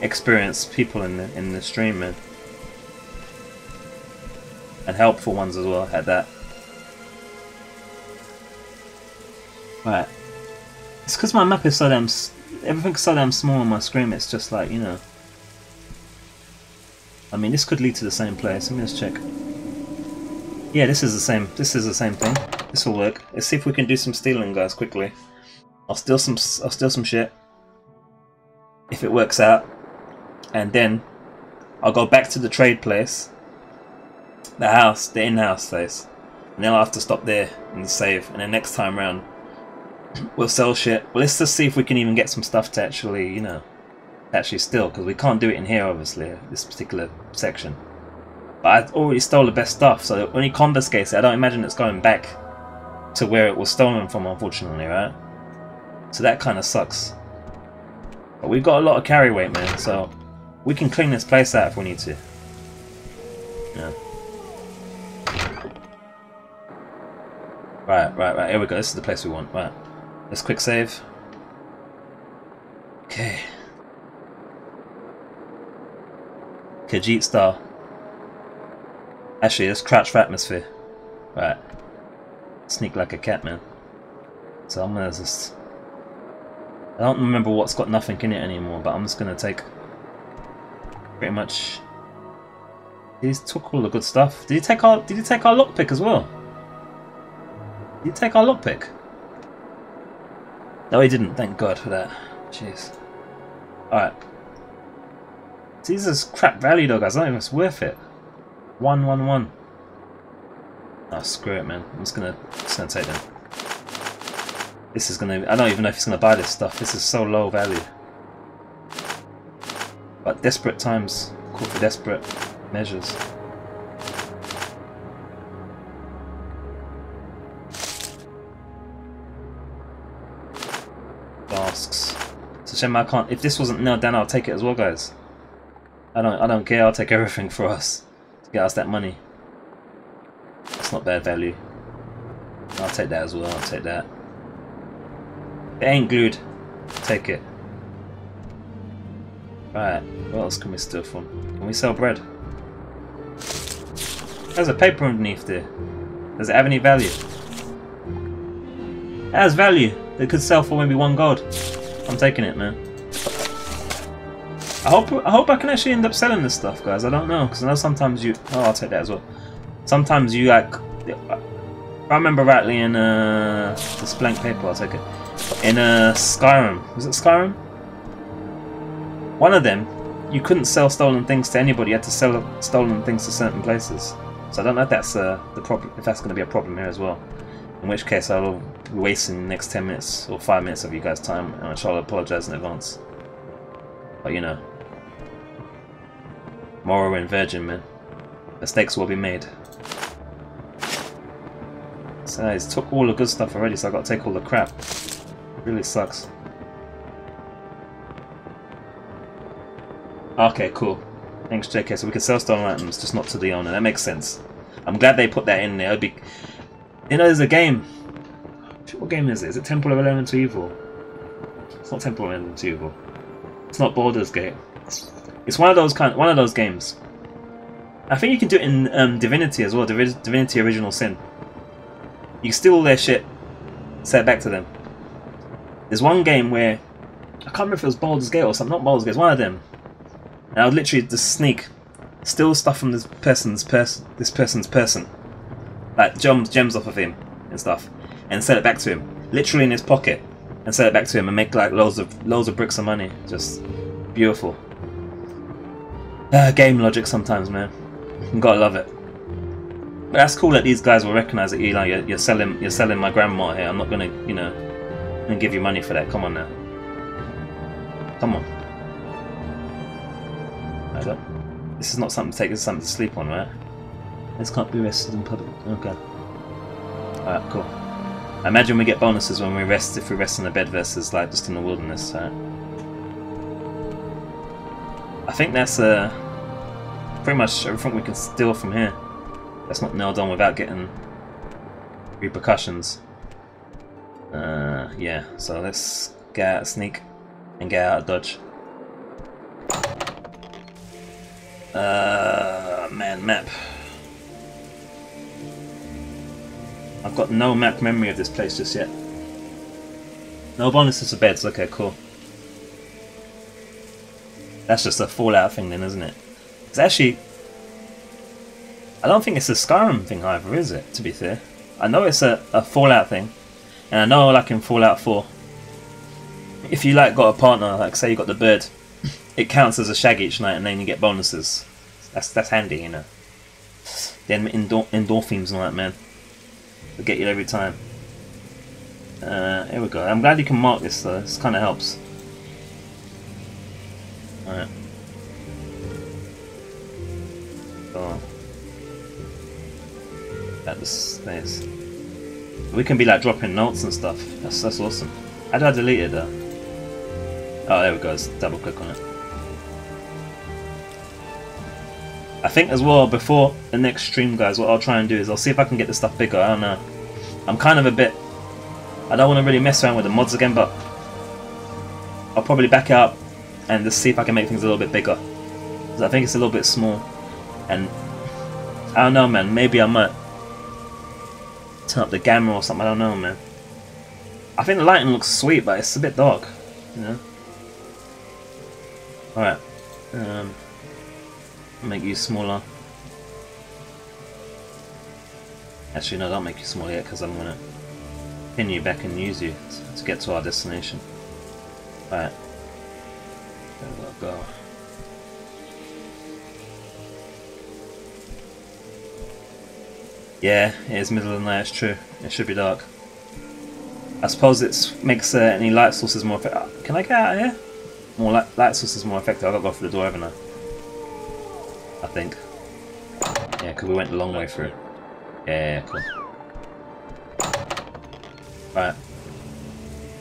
experienced people in the stream, man, and helpful ones as well at that. Right. It's because my map is so damn... everything's so damn small on my screen, it's just like, you know... I mean, this could lead to the same place. Let me just check. Yeah, this is the same thing. This will work. Let's see if we can do some stealing, guys, quickly. I'll steal some shit. If it works out. And then I'll go back to the trade place. The in-house place. And then I'll have to stop there and save. And then next time round, we'll sell shit. Well, let's just see if we can even get some stuff to actually, you know, steal, because we can't do it in here, obviously, this particular section. But I already stole the best stuff, so when he confiscates it, I don't imagine it's going back to where it was stolen from, unfortunately, right? So that kind of sucks. But we've got a lot of carry weight, man, so we can clean this place out if we need to. Yeah. Right, here we go. This is the place we want. Right. Let's quick save. Okay. Khajiit style. Actually, let's crouch for atmosphere. Right. Sneak like a cat, man. So I'm gonna just... I don't remember what's got nothing in it anymore, but I'm just gonna take... pretty much... He took all the good stuff. Did he take our lockpick as well? Did he take our lockpick? No, he didn't. Thank God for that. Jeez. Alright. These are crap value though, guys. I don't even think it's worth it. 111. Oh, screw it, man. I'm just gonna take them. This is gonna. I don't even know if he's gonna buy this stuff. This is so low value. But desperate times call for desperate measures. Flasks. It's a shame I can't. If this wasn't nailed down, I'll take it as well, guys. I don't care. I'll take everything for us to get us that money. It's not bad value. I'll take that as well. I'll take that. It ain't glued. Take it. Right. What else can we steal from? Can we sell bread? There's a paper underneath there. Does it have any value? It has value. It could sell for maybe 1 gold. I'm taking it, man. I hope I can actually end up selling this stuff, guys. I don't know, because I know sometimes you. Oh, I'll take that as well. Sometimes you like. If I remember rightly in this blank paper, I'll take it. In Skyrim, was it Skyrim? One of them, you couldn't sell stolen things to anybody. You had to sell stolen things to certain places. So I don't know if that's the problem. If that's going to be a problem here as well. In which case, I'll be wasting the next 10 minutes or 5 minutes of you guys' time, and I'll apologise in advance. But you know. Morrowind virgin, man. Mistakes will be made. So he's took all the good stuff already, so I got to take all the crap. Really sucks. Okay, cool. Thanks, JK. So we can sell stolen items, just not to the owner. That makes sense. I'm glad they put that in there. It'd be, you know, there's a game. What game is it? Is it Temple of Elemental Evil? It's not Temple of Elemental Evil. It's not Baldur's Gate. It's one of those games. I think you can do it in Divinity as well. Divinity Original Sin. You can steal all their shit, sell it back to them. There's one game where I can't remember if it was Baldur's Gate or something. Not Baldur's Gate. It's one of them. And I would literally just sneak, steal stuff from this person's person, like gems off of him and stuff, and sell it back to him, literally in his pocket, and sell it back to him and make like loads of bricks of money. Just beautiful. Game logic sometimes, man. You gotta love it. But that's cool that these guys will recognise that you're selling my grandma here. I'm not gonna, you know, give you money for that. Come on now. Come on. This is not something to take. This is something to sleep on, right? This can't be rested in public. Okay. Alright, cool. I imagine we get bonuses when we rest, if we rest in the bed versus like just in the wilderness, right? I think that's pretty much everything we can steal from here. That's not nailed on without getting repercussions. Yeah, so let's get out of sneak and get out of dodge. Man, map. I've got no map memory of this place just yet. No bonuses for beds, okay, cool. That's just a Fallout thing then, isn't it? It's actually... I don't think it's a Skyrim thing either, is it, to be fair? I know it's a Fallout thing. And I know, like in Fallout 4, if you like got a partner, like say you got the bird, it counts as a shag each night and then you get bonuses. That's handy, you know. Then endorphins and all that, man. They'll get you every time. Here we go. I'm glad you can mark this though. This kind of helps. Alright. Oh. At the space. We can be like dropping notes and stuff. That's awesome. How do I delete it though? Oh, there we go. Let's double click on it. I think as well, before the next stream, guys, what I'll try and do is I'll see if I can get this stuff bigger. I don't know. I'm kind of a bit... I don't want to really mess around with the mods again, but I'll probably back it up and just see if I can make things a little bit bigger. Because I think it's a little bit small. And I don't know, man. Maybe I might turn up the gamma or something. I don't know, man. I think the lighting looks sweet, but it's a bit dark. You know? Alright. Make you smaller. Actually, no, don't make you smaller yet, because I'm going to pin you back and use you to get to our destination. Alright. Go. Yeah, it is middle of the night, it's true. It should be dark. I suppose it makes any light sources more effective. Can I get out of here? More light sources more effective. I've got to go through the door, haven't I? I think. Yeah, because we went the long way through. Yeah, cool. Right.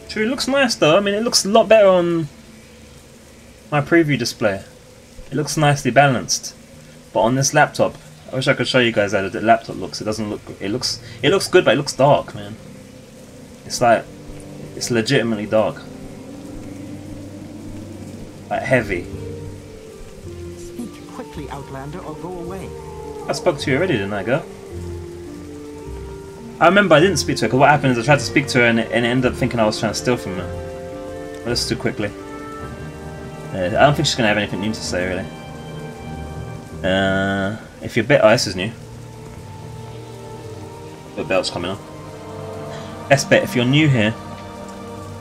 True, it looks nice though. I mean, it looks a lot better on my preview display. It looks nicely balanced. But on this laptop, I wish I could show you guys how the laptop looks. It doesn't look. It looks good, but it looks dark, man. It's like it's legitimately dark, like heavy. Speak quickly, Outlander, or go away. I spoke to you already, didn't I, girl? I remember I didn't speak to her because what happened is I tried to speak to her and it ended up thinking I was trying to steal from her. But let's do quickly. I don't think she's gonna have anything new to say, really. If you're this is new. The belt's coming on. Best bet if you're new here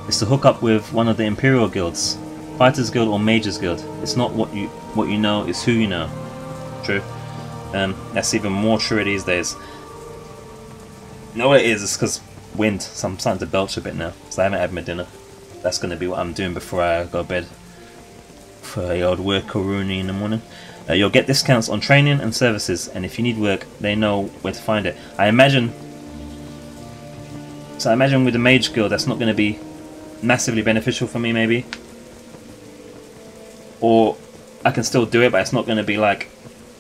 is to hook up with one of the Imperial guilds, Fighters Guild or Mages Guild. It's not what you know, it's who you know. True. That's even more true these days. You know what it is? It's because wind. So I'm starting to belch a bit now, so I haven't had my dinner. That's going to be what I'm doing before I go to bed for the old work-a-rooney in the morning. You'll get discounts on training and services, and if you need work, they know where to find it. I imagine with the Mage Guild, that's not going to be massively beneficial for me, maybe. Or I can still do it, but it's not going to be like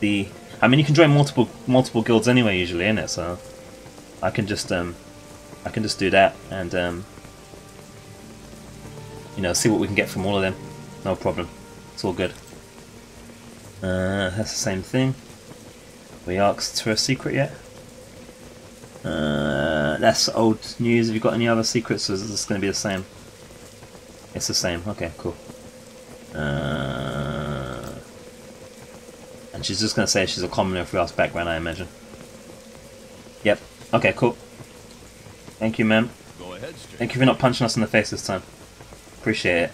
the. I mean, you can join multiple guilds anyway, usually, innit? So I can just do that and you know, see what we can get from all of them. No problem. It's all good. That's the same thing. We asked for a secret yet? That's old news. Have you got any other secrets, or is this going to be the same? It's the same. Okay, cool. And she's just going to say she's a commoner if we ask background, I imagine. Yep. Okay, cool. Thank you, ma'am. Go ahead, thank you for not punching us in the face this time. Appreciate it.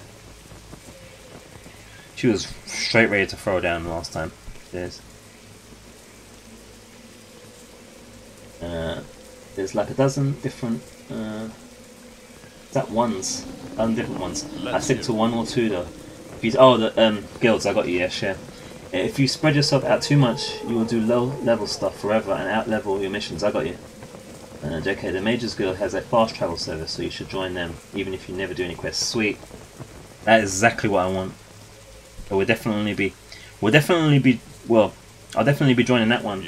She was straight ready to throw down last time. There's like a dozen different different ones. I stick to one or two though. If you, the guilds, I got you. Yeah, share. If you spread yourself out too much, you will do low level stuff forever and out level your missions. I got you. JK, the Mages Guild has a fast travel service, so you should join them, even if you never do any quests. Sweet. That is exactly what I want. But I'll definitely be joining that one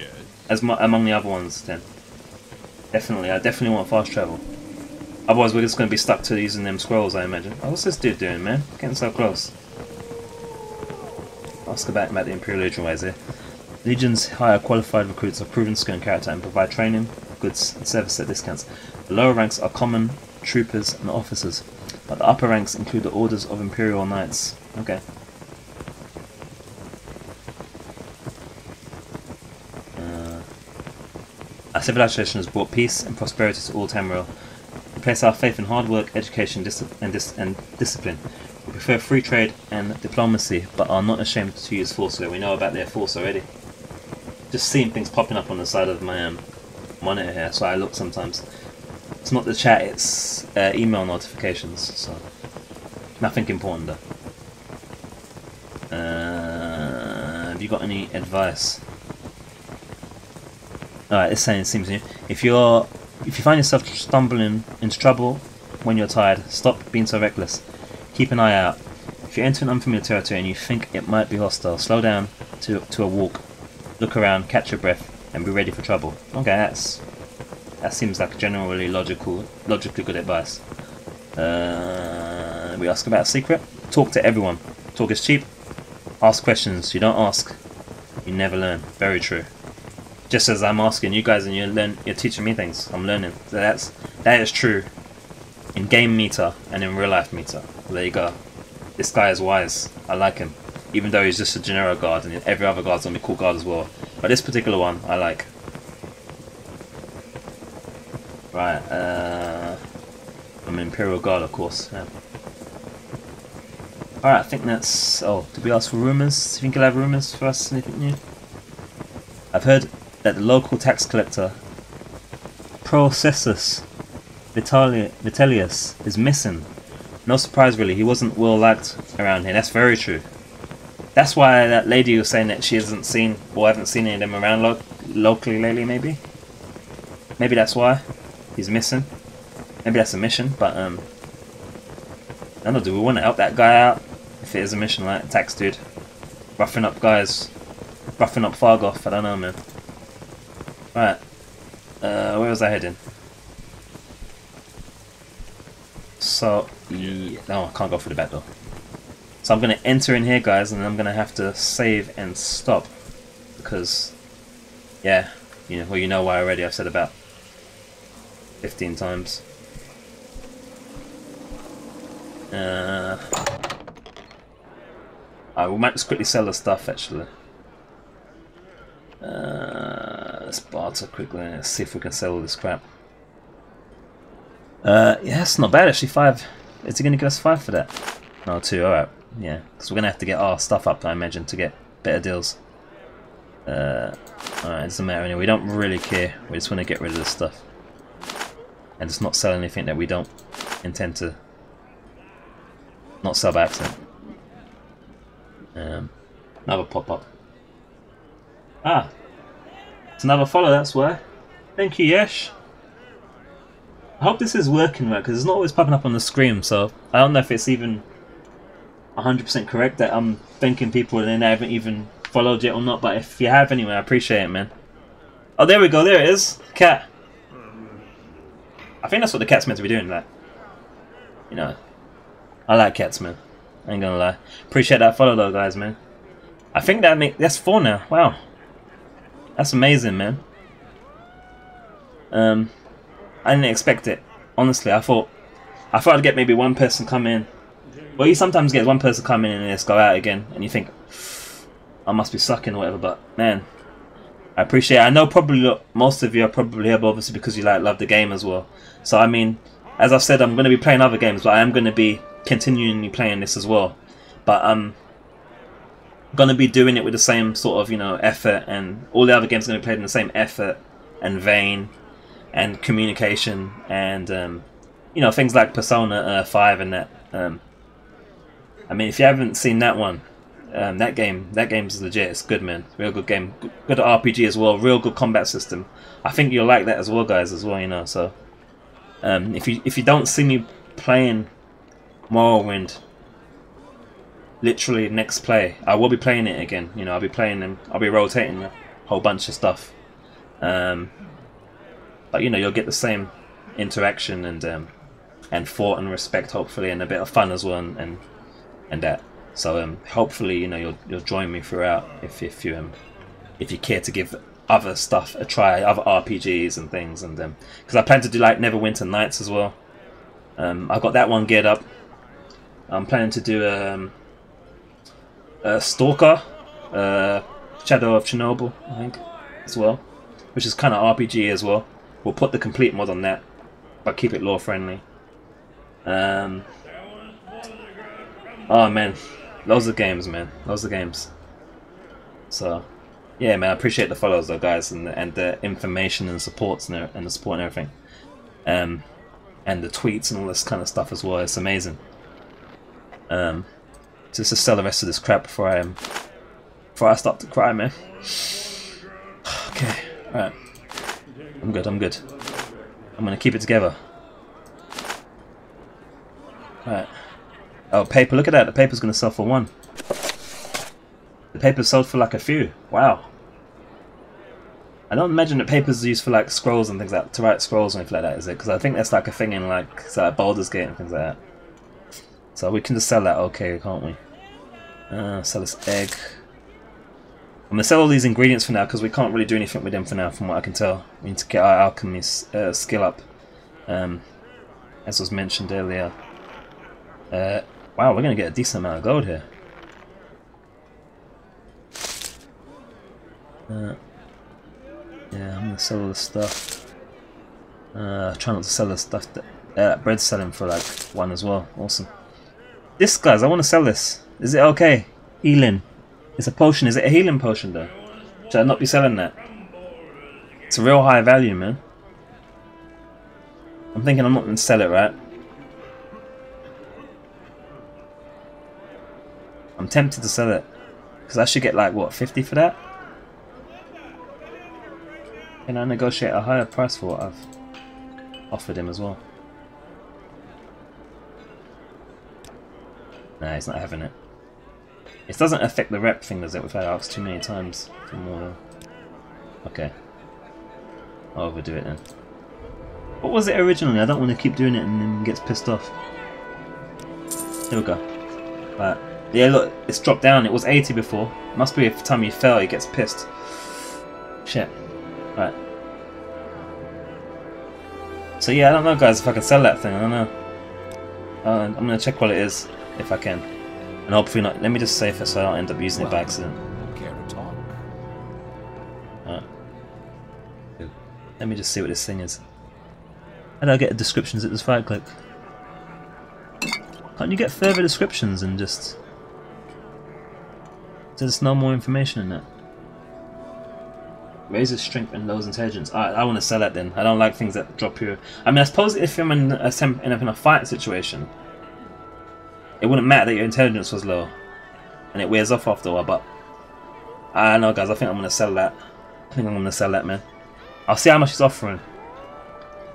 as among the other ones then. Definitely, I definitely want fast travel. Otherwise we're just going to be stuck to using them scrolls, I imagine. Oh, what's this dude doing, man? Getting so close. Ask about the Imperial Legion ways here. Legions hire qualified recruits of proven skill and character and provide training, goods and service at discounts. The lower ranks are common, troopers and officers, but the upper ranks include the orders of Imperial Knights. Okay. Our civilization has brought peace and prosperity to all Tamriel. We place our faith in hard work, education, and discipline. We prefer free trade and diplomacy, but are not ashamed to use force. We know about their force already. Just seeing things popping up on the side of my monitor here, so I look sometimes. It's not the chat, it's email notifications, so nothing important though. Have you got any advice? Alright, it's saying, it seems new. If you find yourself stumbling into trouble when you're tired, stop being so reckless. Keep an eye out. If you enter an unfamiliar territory and you think it might be hostile, slow down to a walk, look around, catch your breath, and be ready for trouble. Okay, that seems like generally logically good advice. We ask about a secret. Talk to everyone. Talk is cheap. Ask questions. You don't ask, you never learn. Very true. Just as I'm asking you guys and you're teaching me things, I'm learning. So that is true in game meter and in real life meter. There you go. This guy is wise. I like him. Even though he's just a generic guard and every other guard's gonna be a cool guard as well. But this particular one I like. Right, I'm an Imperial Guard of course. Yeah. Alright, I think that's... Oh, did we ask for rumours? Do you think you'll have rumours for us? Anything new? I've heard that the local tax collector, Processus Vitellius, is missing. No surprise really, he wasn't well liked around here. That's very true. That's why that lady was saying that she hasn't seen, or haven't seen any of them around locally lately, maybe? Maybe that's why he's missing. Maybe that's a mission, but I don't know, do we want to help that guy out? If it is a mission like tax dude. Roughing up guys. Roughing up Fargoth, I don't know, man. Right. Where was I heading? So, yeah, no, I can't go through the back door. So I'm going to enter in here, guys, and I'm going to have to save and stop. Because, yeah, you know why already. I've said about 15 times. We might just quickly sell the stuff, actually. Let's barter quickly. Let's see if we can sell all this crap. Yeah, that's not bad actually. 5. Is he going to give us 5 for that? No, 2. Alright. Yeah, because we're going to have to get our stuff up, I imagine, to get better deals. Alright, it doesn't matter anyway. We don't really care. We just want to get rid of this stuff. And just not sell anything that we don't intend to not sell by accident. Another pop-up. Ah! It's another follow, that's why. Thank you, Yesh. I hope this is working right, because it's not always popping up on the screen, so I don't know if it's even 100% correct that I'm thanking people and they haven't even followed yet or not, but if you have anyway, I appreciate it, man. Oh, there we go, there it is. Cat. I think that's what the cat's meant to be doing, like. You know. I like cats, man. I ain't gonna lie. Appreciate that follow though, guys, man. I think that's 4 now. Wow. That's amazing, man. I didn't expect it. Honestly, I thought I'd get maybe one person come in. Well, you sometimes get one person come in and just go out again, and you think, I must be sucking or whatever, but man, I appreciate it. I know probably most of you are probably here, but obviously because you love the game as well. So I mean, as I've said, I'm going to be playing other games, but I am going to be continually playing this as well. But I'm going to be doing it with the same sort of, effort, and all the other games are going to be played in the same effort and vein and communication and, things like Persona 5 and that. I mean, if you haven't seen that one, that game's legit. It's good, man. Real good game. Good RPG as well. Real good combat system. I think you'll like that as well, guys, as well, so if you don't see me playing Morrowind literally next play, I will be playing it again. I'll be playing them. I'll be rotating a whole bunch of stuff. But you'll get the same interaction and thought and respect, hopefully, and a bit of fun as well, and that. So hopefully, you'll join me throughout if you care to give other stuff a try, other RPGs and things, and because I plan to do like Neverwinter Nights as well. I got that one geared up. I'm planning to do a Stalker, Shadow of Chernobyl, I think, as well, which is kind of RPG as well. We'll put the complete mod on that, but keep it lore friendly. Oh man, loads of games, man, loads of games. So yeah, man, I appreciate the follows though, guys, and the information and supports and the support and everything, and the tweets and all this kind of stuff as well. It's amazing. Just to sell the rest of this crap before I start to cry, man. Okay, alright. I'm good. I'm gonna keep it together. Alright. Oh, paper, look at that. The paper's gonna sell for 1. The paper's sold for like a few. Wow. I don't imagine that paper's used for like scrolls and things like that, to write scrolls or anything like that, is it? Because I think that's like a thing in like Baldur's Gate and things like that. So we can just sell that, okay, can't we? Sell this egg. I'm going to sell all these ingredients for now because we can't really do anything with them for now, from what I can tell. We need to get our alchemy skill up, as was mentioned earlier. Wow, we're going to get a decent amount of gold here. Yeah, I'm going to sell all this stuff. Try not to sell the stuff that bread's selling for like 1 as well. Awesome. This, guys, I want to sell this. Is it okay? Healing. It's a potion. Is it a healing potion though? Should I not be selling that? It's a real high value, man. I'm thinking I'm not going to sell it, right? I'm tempted to sell it. Because I should get like, what, 50 for that? Can I negotiate a higher price for what I've offered him as well? Nah, he's not having it. It doesn't affect the rep thing, does it? We've had asked too many times for more. Okay. I'll overdo it then. What was it originally? I don't want to keep doing it and then gets pissed off. Here we go. Right. Yeah, look, it's dropped down. It was 80 before. Must be every time you fell, he gets pissed. Shit. Right. So yeah, I don't know, guys, if I can sell that thing. I don't know. I'm gonna check what it is if I can, and hopefully not. Let me just save it so I don't end up using it by accident. Care to talk? Right. Let me just see what this thing is. How do I get a description? Is it just right click? Can't you get further descriptions and just? There's no more information in that. Raises strength and lowers intelligence. I want to sell that then. I don't like things that drop you. I mean, I suppose if I'm in a fight situation, it wouldn't matter that your intelligence was low, and it wears off after a while. But I don't know, guys. I think I'm going to sell that. I think I'm going to sell that, man. I'll see how much he's offering.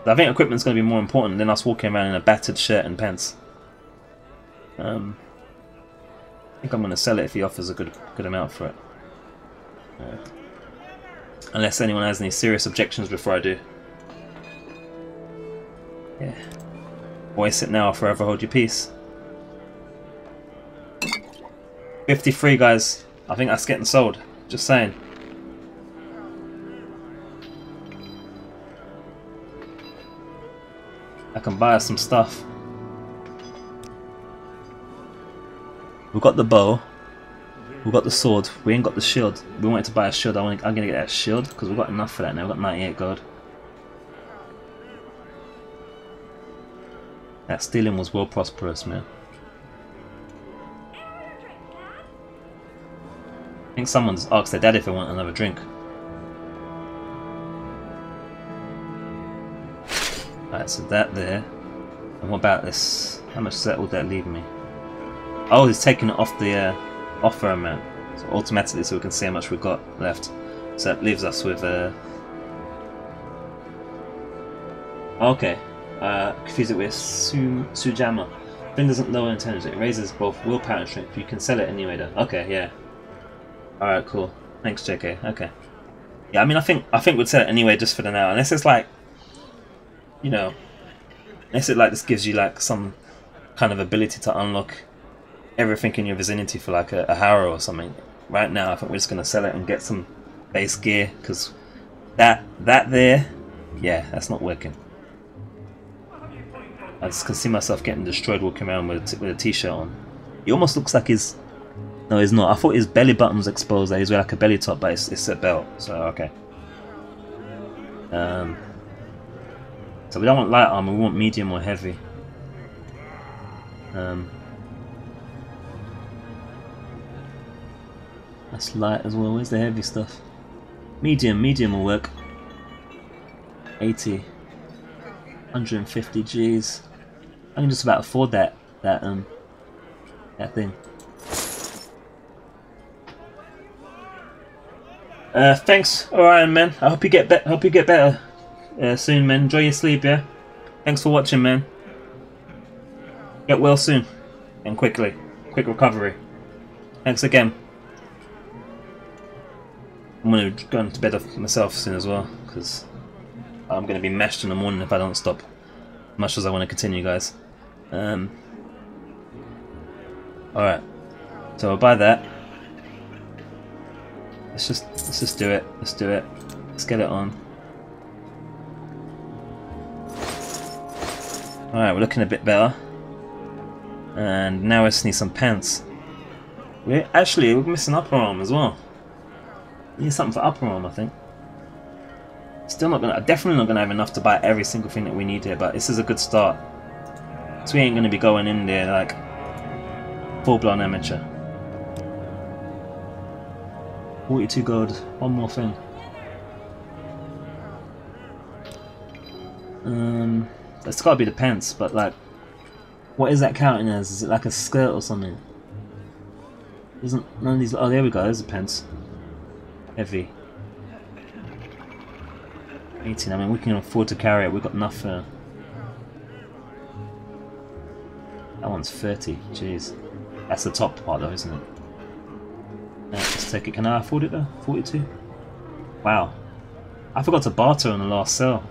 I think equipment's going to be more important than us walking around in a battered shirt and pants. I think I'm going to sell it if he offers a good amount for it. Unless anyone has any serious objections before I do. Yeah. Voice it now or forever hold your peace. 53, guys. I think that's getting sold. Just saying. I can buy us some stuff. We've got the bow. We've got the sword. We ain't got the shield. We wanted to buy a shield. I'm gonna get that shield because we've got enough for that now. We've got 98 gold. That stealing was well prosperous, man. I think someone's asked their dad if they want another drink. Alright, so that there. And what about this? How much would that leave me? Oh, he's taking it off the offer amount. So automatically, so we can see how much we've got left. So that leaves us with okay. Confuse it with Sujama. Thing doesn't lower intelligence. It raises both willpower and strength. You can sell it anyway though. Okay, yeah. Alright, cool. Thanks, JK. Okay. Yeah, I mean I think we'd sell it anyway just for the now. Unless it's like, you know, unless it like this gives you like some kind of ability to unlock everything in your vicinity for like a harrow or something. Right now I think we're just gonna sell it and get some base gear, because that there, yeah, that's not working. I just can see myself getting destroyed walking around with a t-shirt on. He almost looks like his... No, he's not. I thought his belly button's exposed. He's wearing like a belly top, but it's a belt. So, okay. So we don't want light armor. We want medium or heavy. That's light as well. Where's the heavy stuff? Medium will work. 80. 150 G's. I can just about afford that thing. Thanks, alright, man. I hope you get better soon, man. Enjoy your sleep, yeah. Thanks for watching, man. Get well soon and quickly. Quick recovery. Thanks again. I'm gonna go into bed myself soon as well, because I'm gonna be mashed in the morning if I don't stop. As much as I want to continue, guys. Alright, so I'll buy that. Let's just do it. Let's do it. Let's get it on. Alright, we're looking a bit better. And now I just need some pants. We're missing upper arm as well. We need something for upper arm, I think. Definitely not gonna have enough to buy every single thing that we need here, but this is a good start. So we ain't gonna be going in there like Full-blown amateur. 42 gold. One more thing. That's gotta be the pence, but like, what is that counting as? Is it like a skirt or something? Isn't none of these? Oh, there we go. There's a pence. Heavy. 18. I mean, we can afford to carry it. We've got enough. That one's 30. Jeez, that's the top part, though, isn't it? Yeah, let's take it. Can I afford it though? 42. Wow. I forgot to barter on the last sale.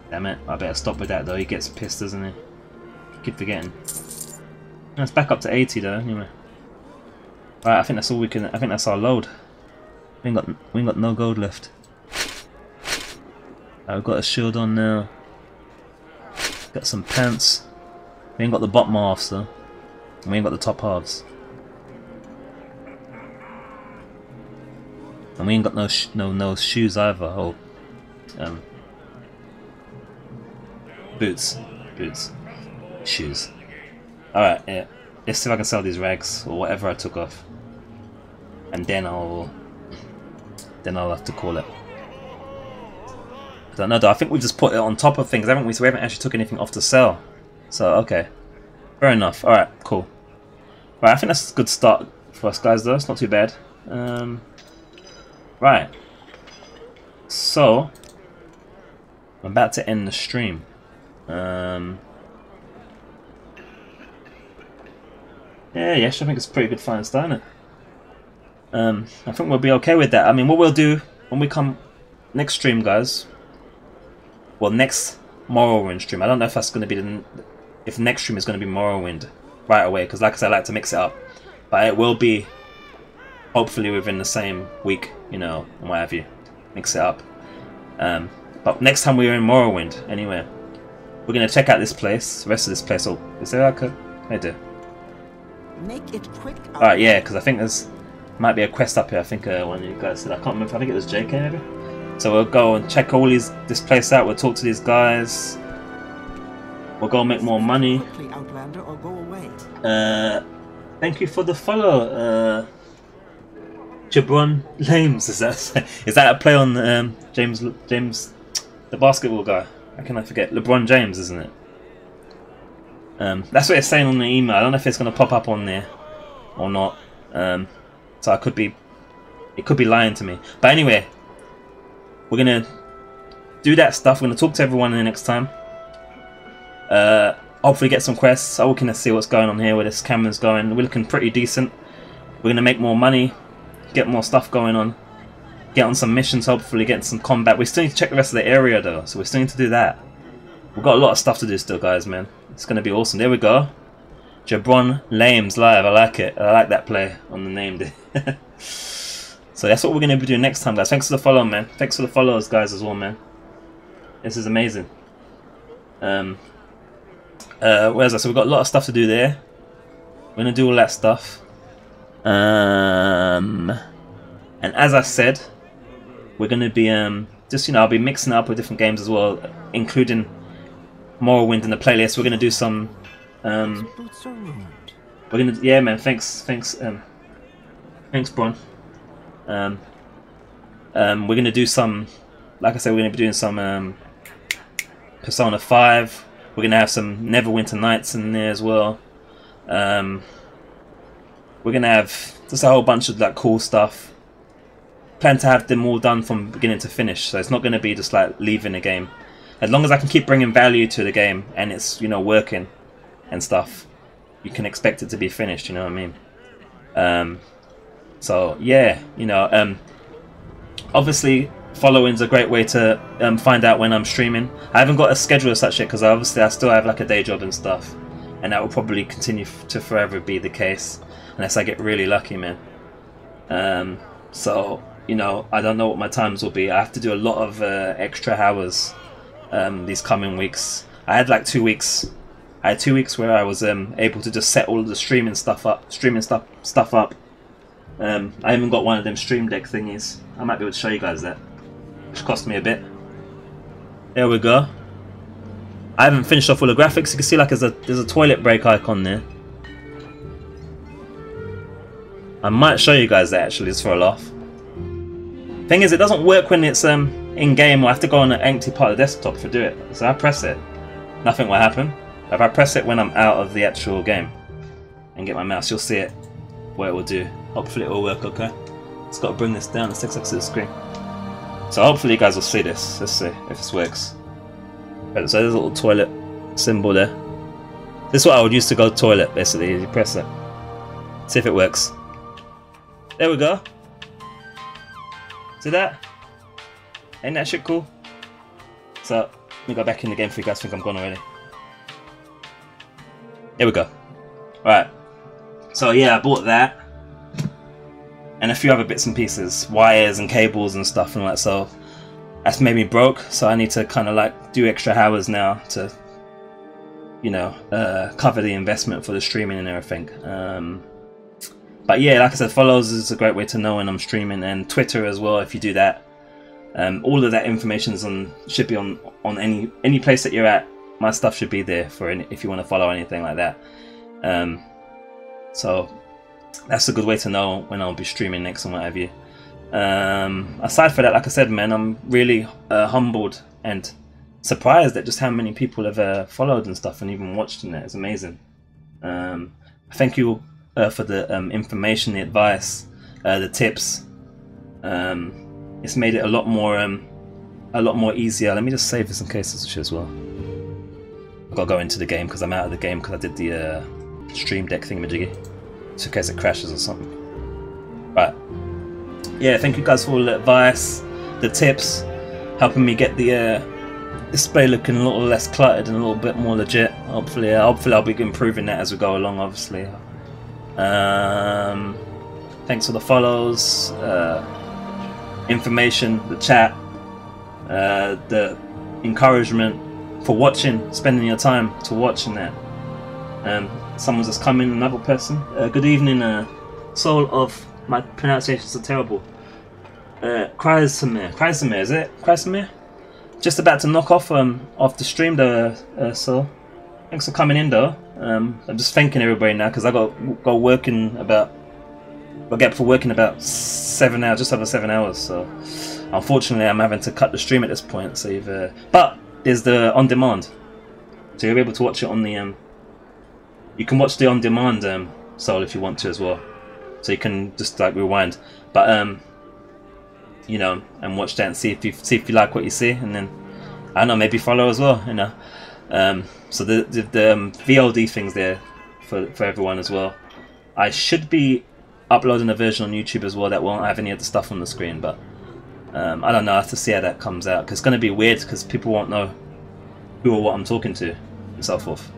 Damn it, I better stop with that though, he gets pissed, doesn't he? Keep forgetting. No, it's back up to 80 though, anyway. Right, I think that's all we can, I think that's our load. We ain't got no gold left. We've got a shield on now. Got some pants. We ain't got the bottom halves though. And we ain't got the top halves. And we ain't got no shoes either. Oh, boots, shoes. All right, yeah. Let's see if I can sell these rags or whatever I took off, and then I'll have to call it. I don't know though. I think we just put it on top of things, haven't we? So we haven't actually took anything off to sell. So okay, fair enough. All right, cool. Right, I think that's a good start for us guys though. It's not too bad. Right. So I'm about to end the stream. Yeah, I think it's a pretty good final start, isn't it? I think we'll be okay with that. I mean, what we'll do when we come next stream, guys. Well, next Morrowind stream. I don't know if that's going to be if next stream is going to be Morrowind right away, because like I said, I like to mix it up. But it will be hopefully within the same week, you know, and what have you. Mix it up. But next time we're in Morrowind, anyway, we're going to check out this place, the rest of this place. Oh, is there like a... I do. Make it quick. Alright, yeah, because I think there's might be a quest up here. I think one of you guys said. I can't remember. I think it was JK maybe. So we'll go and check all this place out. We'll talk to these guys. We'll go make more money. Quickly, Outlander, or go away. Thank you for the follow, Jabron Lames. Is that a play on James, the basketball guy? How can I forget? LeBron James, isn't it? That's what it's saying on the email. I don't know if it's going to pop up on there or not. So it could be lying to me. But anyway, we're going to do that stuff. We're going to talk to everyone in the next time. Hopefully get some quests. So we can see what's going on here, where this camera's going. We're looking pretty decent. We're going to make more money, get more stuff going on, get on some missions, hopefully get some combat. We still need to check the rest of the area though, so we still need to do that. We've got a lot of stuff to do still, guys, man. It's going to be awesome. There we go. Jabron Lames live. I like it. I like that play on the name there. So that's what we're going to be doing next time, guys. Thanks for the follow, man. Thanks for the followers, guys, as well, man. This is amazing. Where's that? So we've got a lot of stuff to do there. We're going to do all that stuff. And as I said, we're going to be just, you know, I'll be mixing it up with different games as well, including Morrowind in the playlist. We're going to do some Boots are ruined. we're going to, yeah, man, thanks Bron. We're going to do some, like I said, we're going to be doing some Persona 5. We're going to have some Neverwinter Nights in there as well. We're going to have just a whole bunch of like cool stuff. Plan to have them all done from beginning to finish, so it's not going to be just like leaving the game. As long as I can keep bringing value to the game and it's, you know, working and stuff, you can expect it to be finished, you know what I mean? So yeah, you know, obviously following's a great way to find out when I'm streaming. I haven't got a schedule as such yet because obviously I still have like a day job and stuff, and that will probably continue to forever be the case unless I get really lucky, man. So, you know, I don't know what my times will be. I have to do a lot of extra hours these coming weeks. I had like 2 weeks. I had 2 weeks where I was able to just set all of the streaming stuff up. I even got one of them stream deck thingies. I might be able to show you guys that, which cost me a bit. There we go. I haven't finished off all the graphics. You can see like there's a toilet break icon there. I might show you guys that actually, just for a laugh. Thing is, it doesn't work when it's in game, or I have to go on an empty part of the desktop to do it. So I press it, nothing will happen. If I press it when I'm out of the actual game and get my mouse, you'll see it, what it will do. Hopefully it will work okay. Just got to bring this down, let's take access to the screen. So hopefully you guys will see this. Let's see if this works. So there's a little toilet symbol there. This is what I would use to go to the toilet, basically. You press it. See if it works. There we go. See that? Ain't that shit cool? So let me go back in the game for you guys think I'm gone already. There we go. Right. So yeah, I bought that. And a few other bits and pieces. Wires and cables and stuff and all that. So that's made me broke. So I need to kind of like do extra hours now to, you know, cover the investment for the streaming and everything. But yeah, like I said, follows is a great way to know when I'm streaming, and Twitter as well if you do that. All of that information is should be on any place that you're at. My stuff should be there for if you want to follow anything like that. So that's a good way to know when I'll be streaming next and what have you. Aside from that, like I said, man, I'm really humbled and surprised at just how many people have followed and stuff and even watched in it. It's amazing. Thank you for the information, the advice, the tips. It's made it a lot more easier. Let me just save this in case it's as well. I've got to go into the game because I'm out of the game because I did the stream deck thingamajiggy, just in case it crashes or something. Right. Yeah, thank you guys for all the advice, the tips, helping me get the display looking a little less cluttered and a little bit more legit. Hopefully I'll be improving that as we go along, obviously. Thanks for the follows, information, the chat, the encouragement for watching, spending your time to watch and that. Someone's just come in, another person. Good evening, soul of, my pronunciations are terrible. Chrysamere, is it? Chrysamere? Just about to knock off the stream though, soul. Thanks for coming in though. I'm just thanking everybody now because I got working about. I get up for working about 7 hours, just over 7 hours. So unfortunately, I'm having to cut the stream at this point. So but there's the on demand, so you'll be able to watch it on the. You can watch the on demand soul if you want to as well. So you can just like rewind, but you know, and watch that and see if you like what you see, and then I don't know, maybe follow as well, you know. So the VOD things there for everyone as well. I should be uploading a version on YouTube as well that won't have any of the stuff on the screen, but I don't know. I have to see how that comes out because it's going to be weird because people won't know who or what I'm talking to and so forth.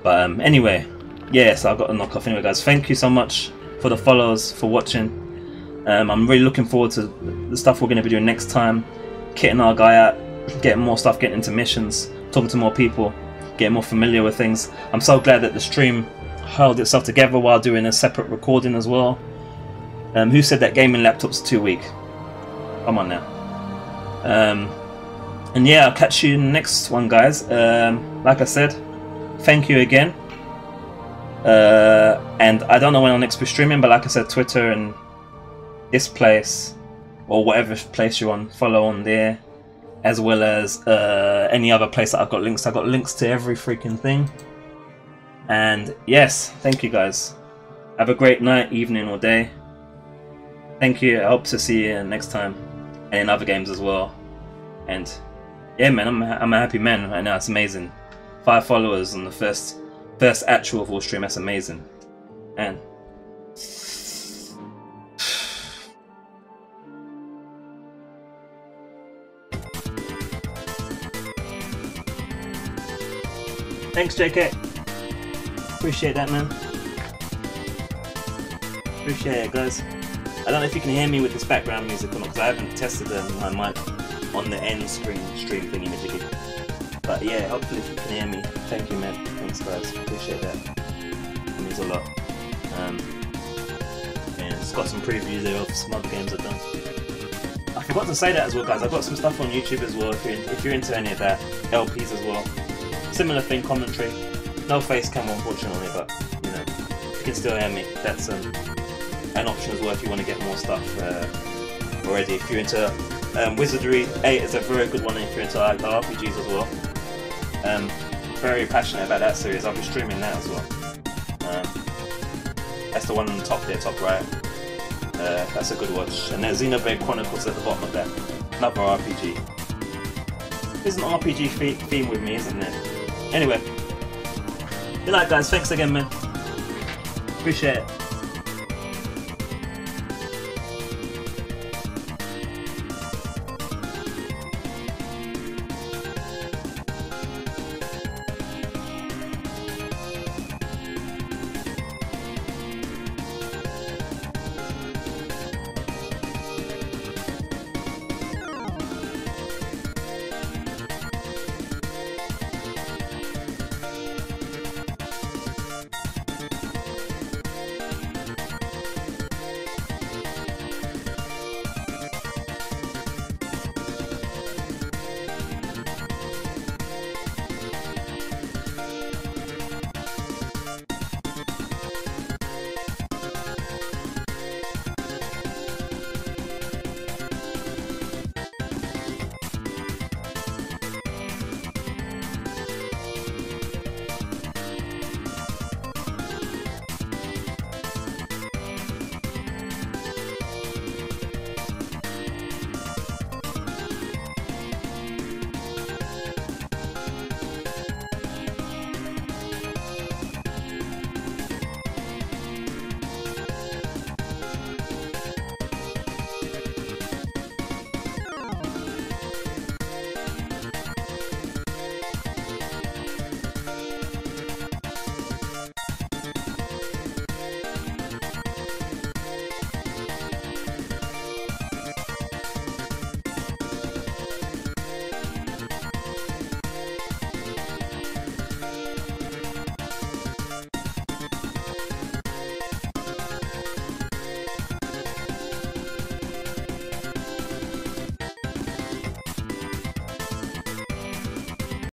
But anyway, yeah, so I've got to knock off anyway, guys. Thank you so much for the follows, for watching. I'm really looking forward to the stuff we're going to be doing next time, kitting our guy out, getting more stuff, getting into missions, talking to more people, getting more familiar with things. I'm so glad that the stream held itself together while doing a separate recording as well. Who said that gaming laptops are too weak? Come on now. And yeah, I'll catch you in the next one, guys. Like I said, thank you again. And I don't know when I'll next be streaming, but like I said, Twitter and this place, or whatever place you're on, follow on there, as well as any other place that I've got links. I've got links to every freaking thing. And yes, thank you guys. Have a great night, evening, or day. Thank you. I hope to see you next time, and in other games as well. And yeah, man, I'm a happy man right now. It's amazing. 5 followers on the first actual full stream. That's amazing. And thanks, JK. Appreciate that, man. Appreciate it, guys. I don't know if you can hear me with this background music or not, because I haven't tested my mic on the end stream thingy majiggy. But yeah, hopefully if you can hear me. Thank you, man. Thanks, guys. Appreciate that. It means a lot. And it's got some previews there of some other games I've done. I forgot to say that as well, guys. I've got some stuff on YouTube as well if you're into any of that. LPs as well. Similar thing, commentary. No face cam, unfortunately, but you know, you can still hear me. That's an option as well if you want to get more stuff already. If you're into Wizardry 8 is a very good one if you're into RPGs as well. Very passionate about that series. I'll be streaming that as well. That's the one on the top there, top right. That's a good watch. And there's Xenoblade Chronicles at the bottom of that. Another RPG. There's an RPG theme with me, isn't there? Anyway. Good night, guys. Thanks again, man. Appreciate it.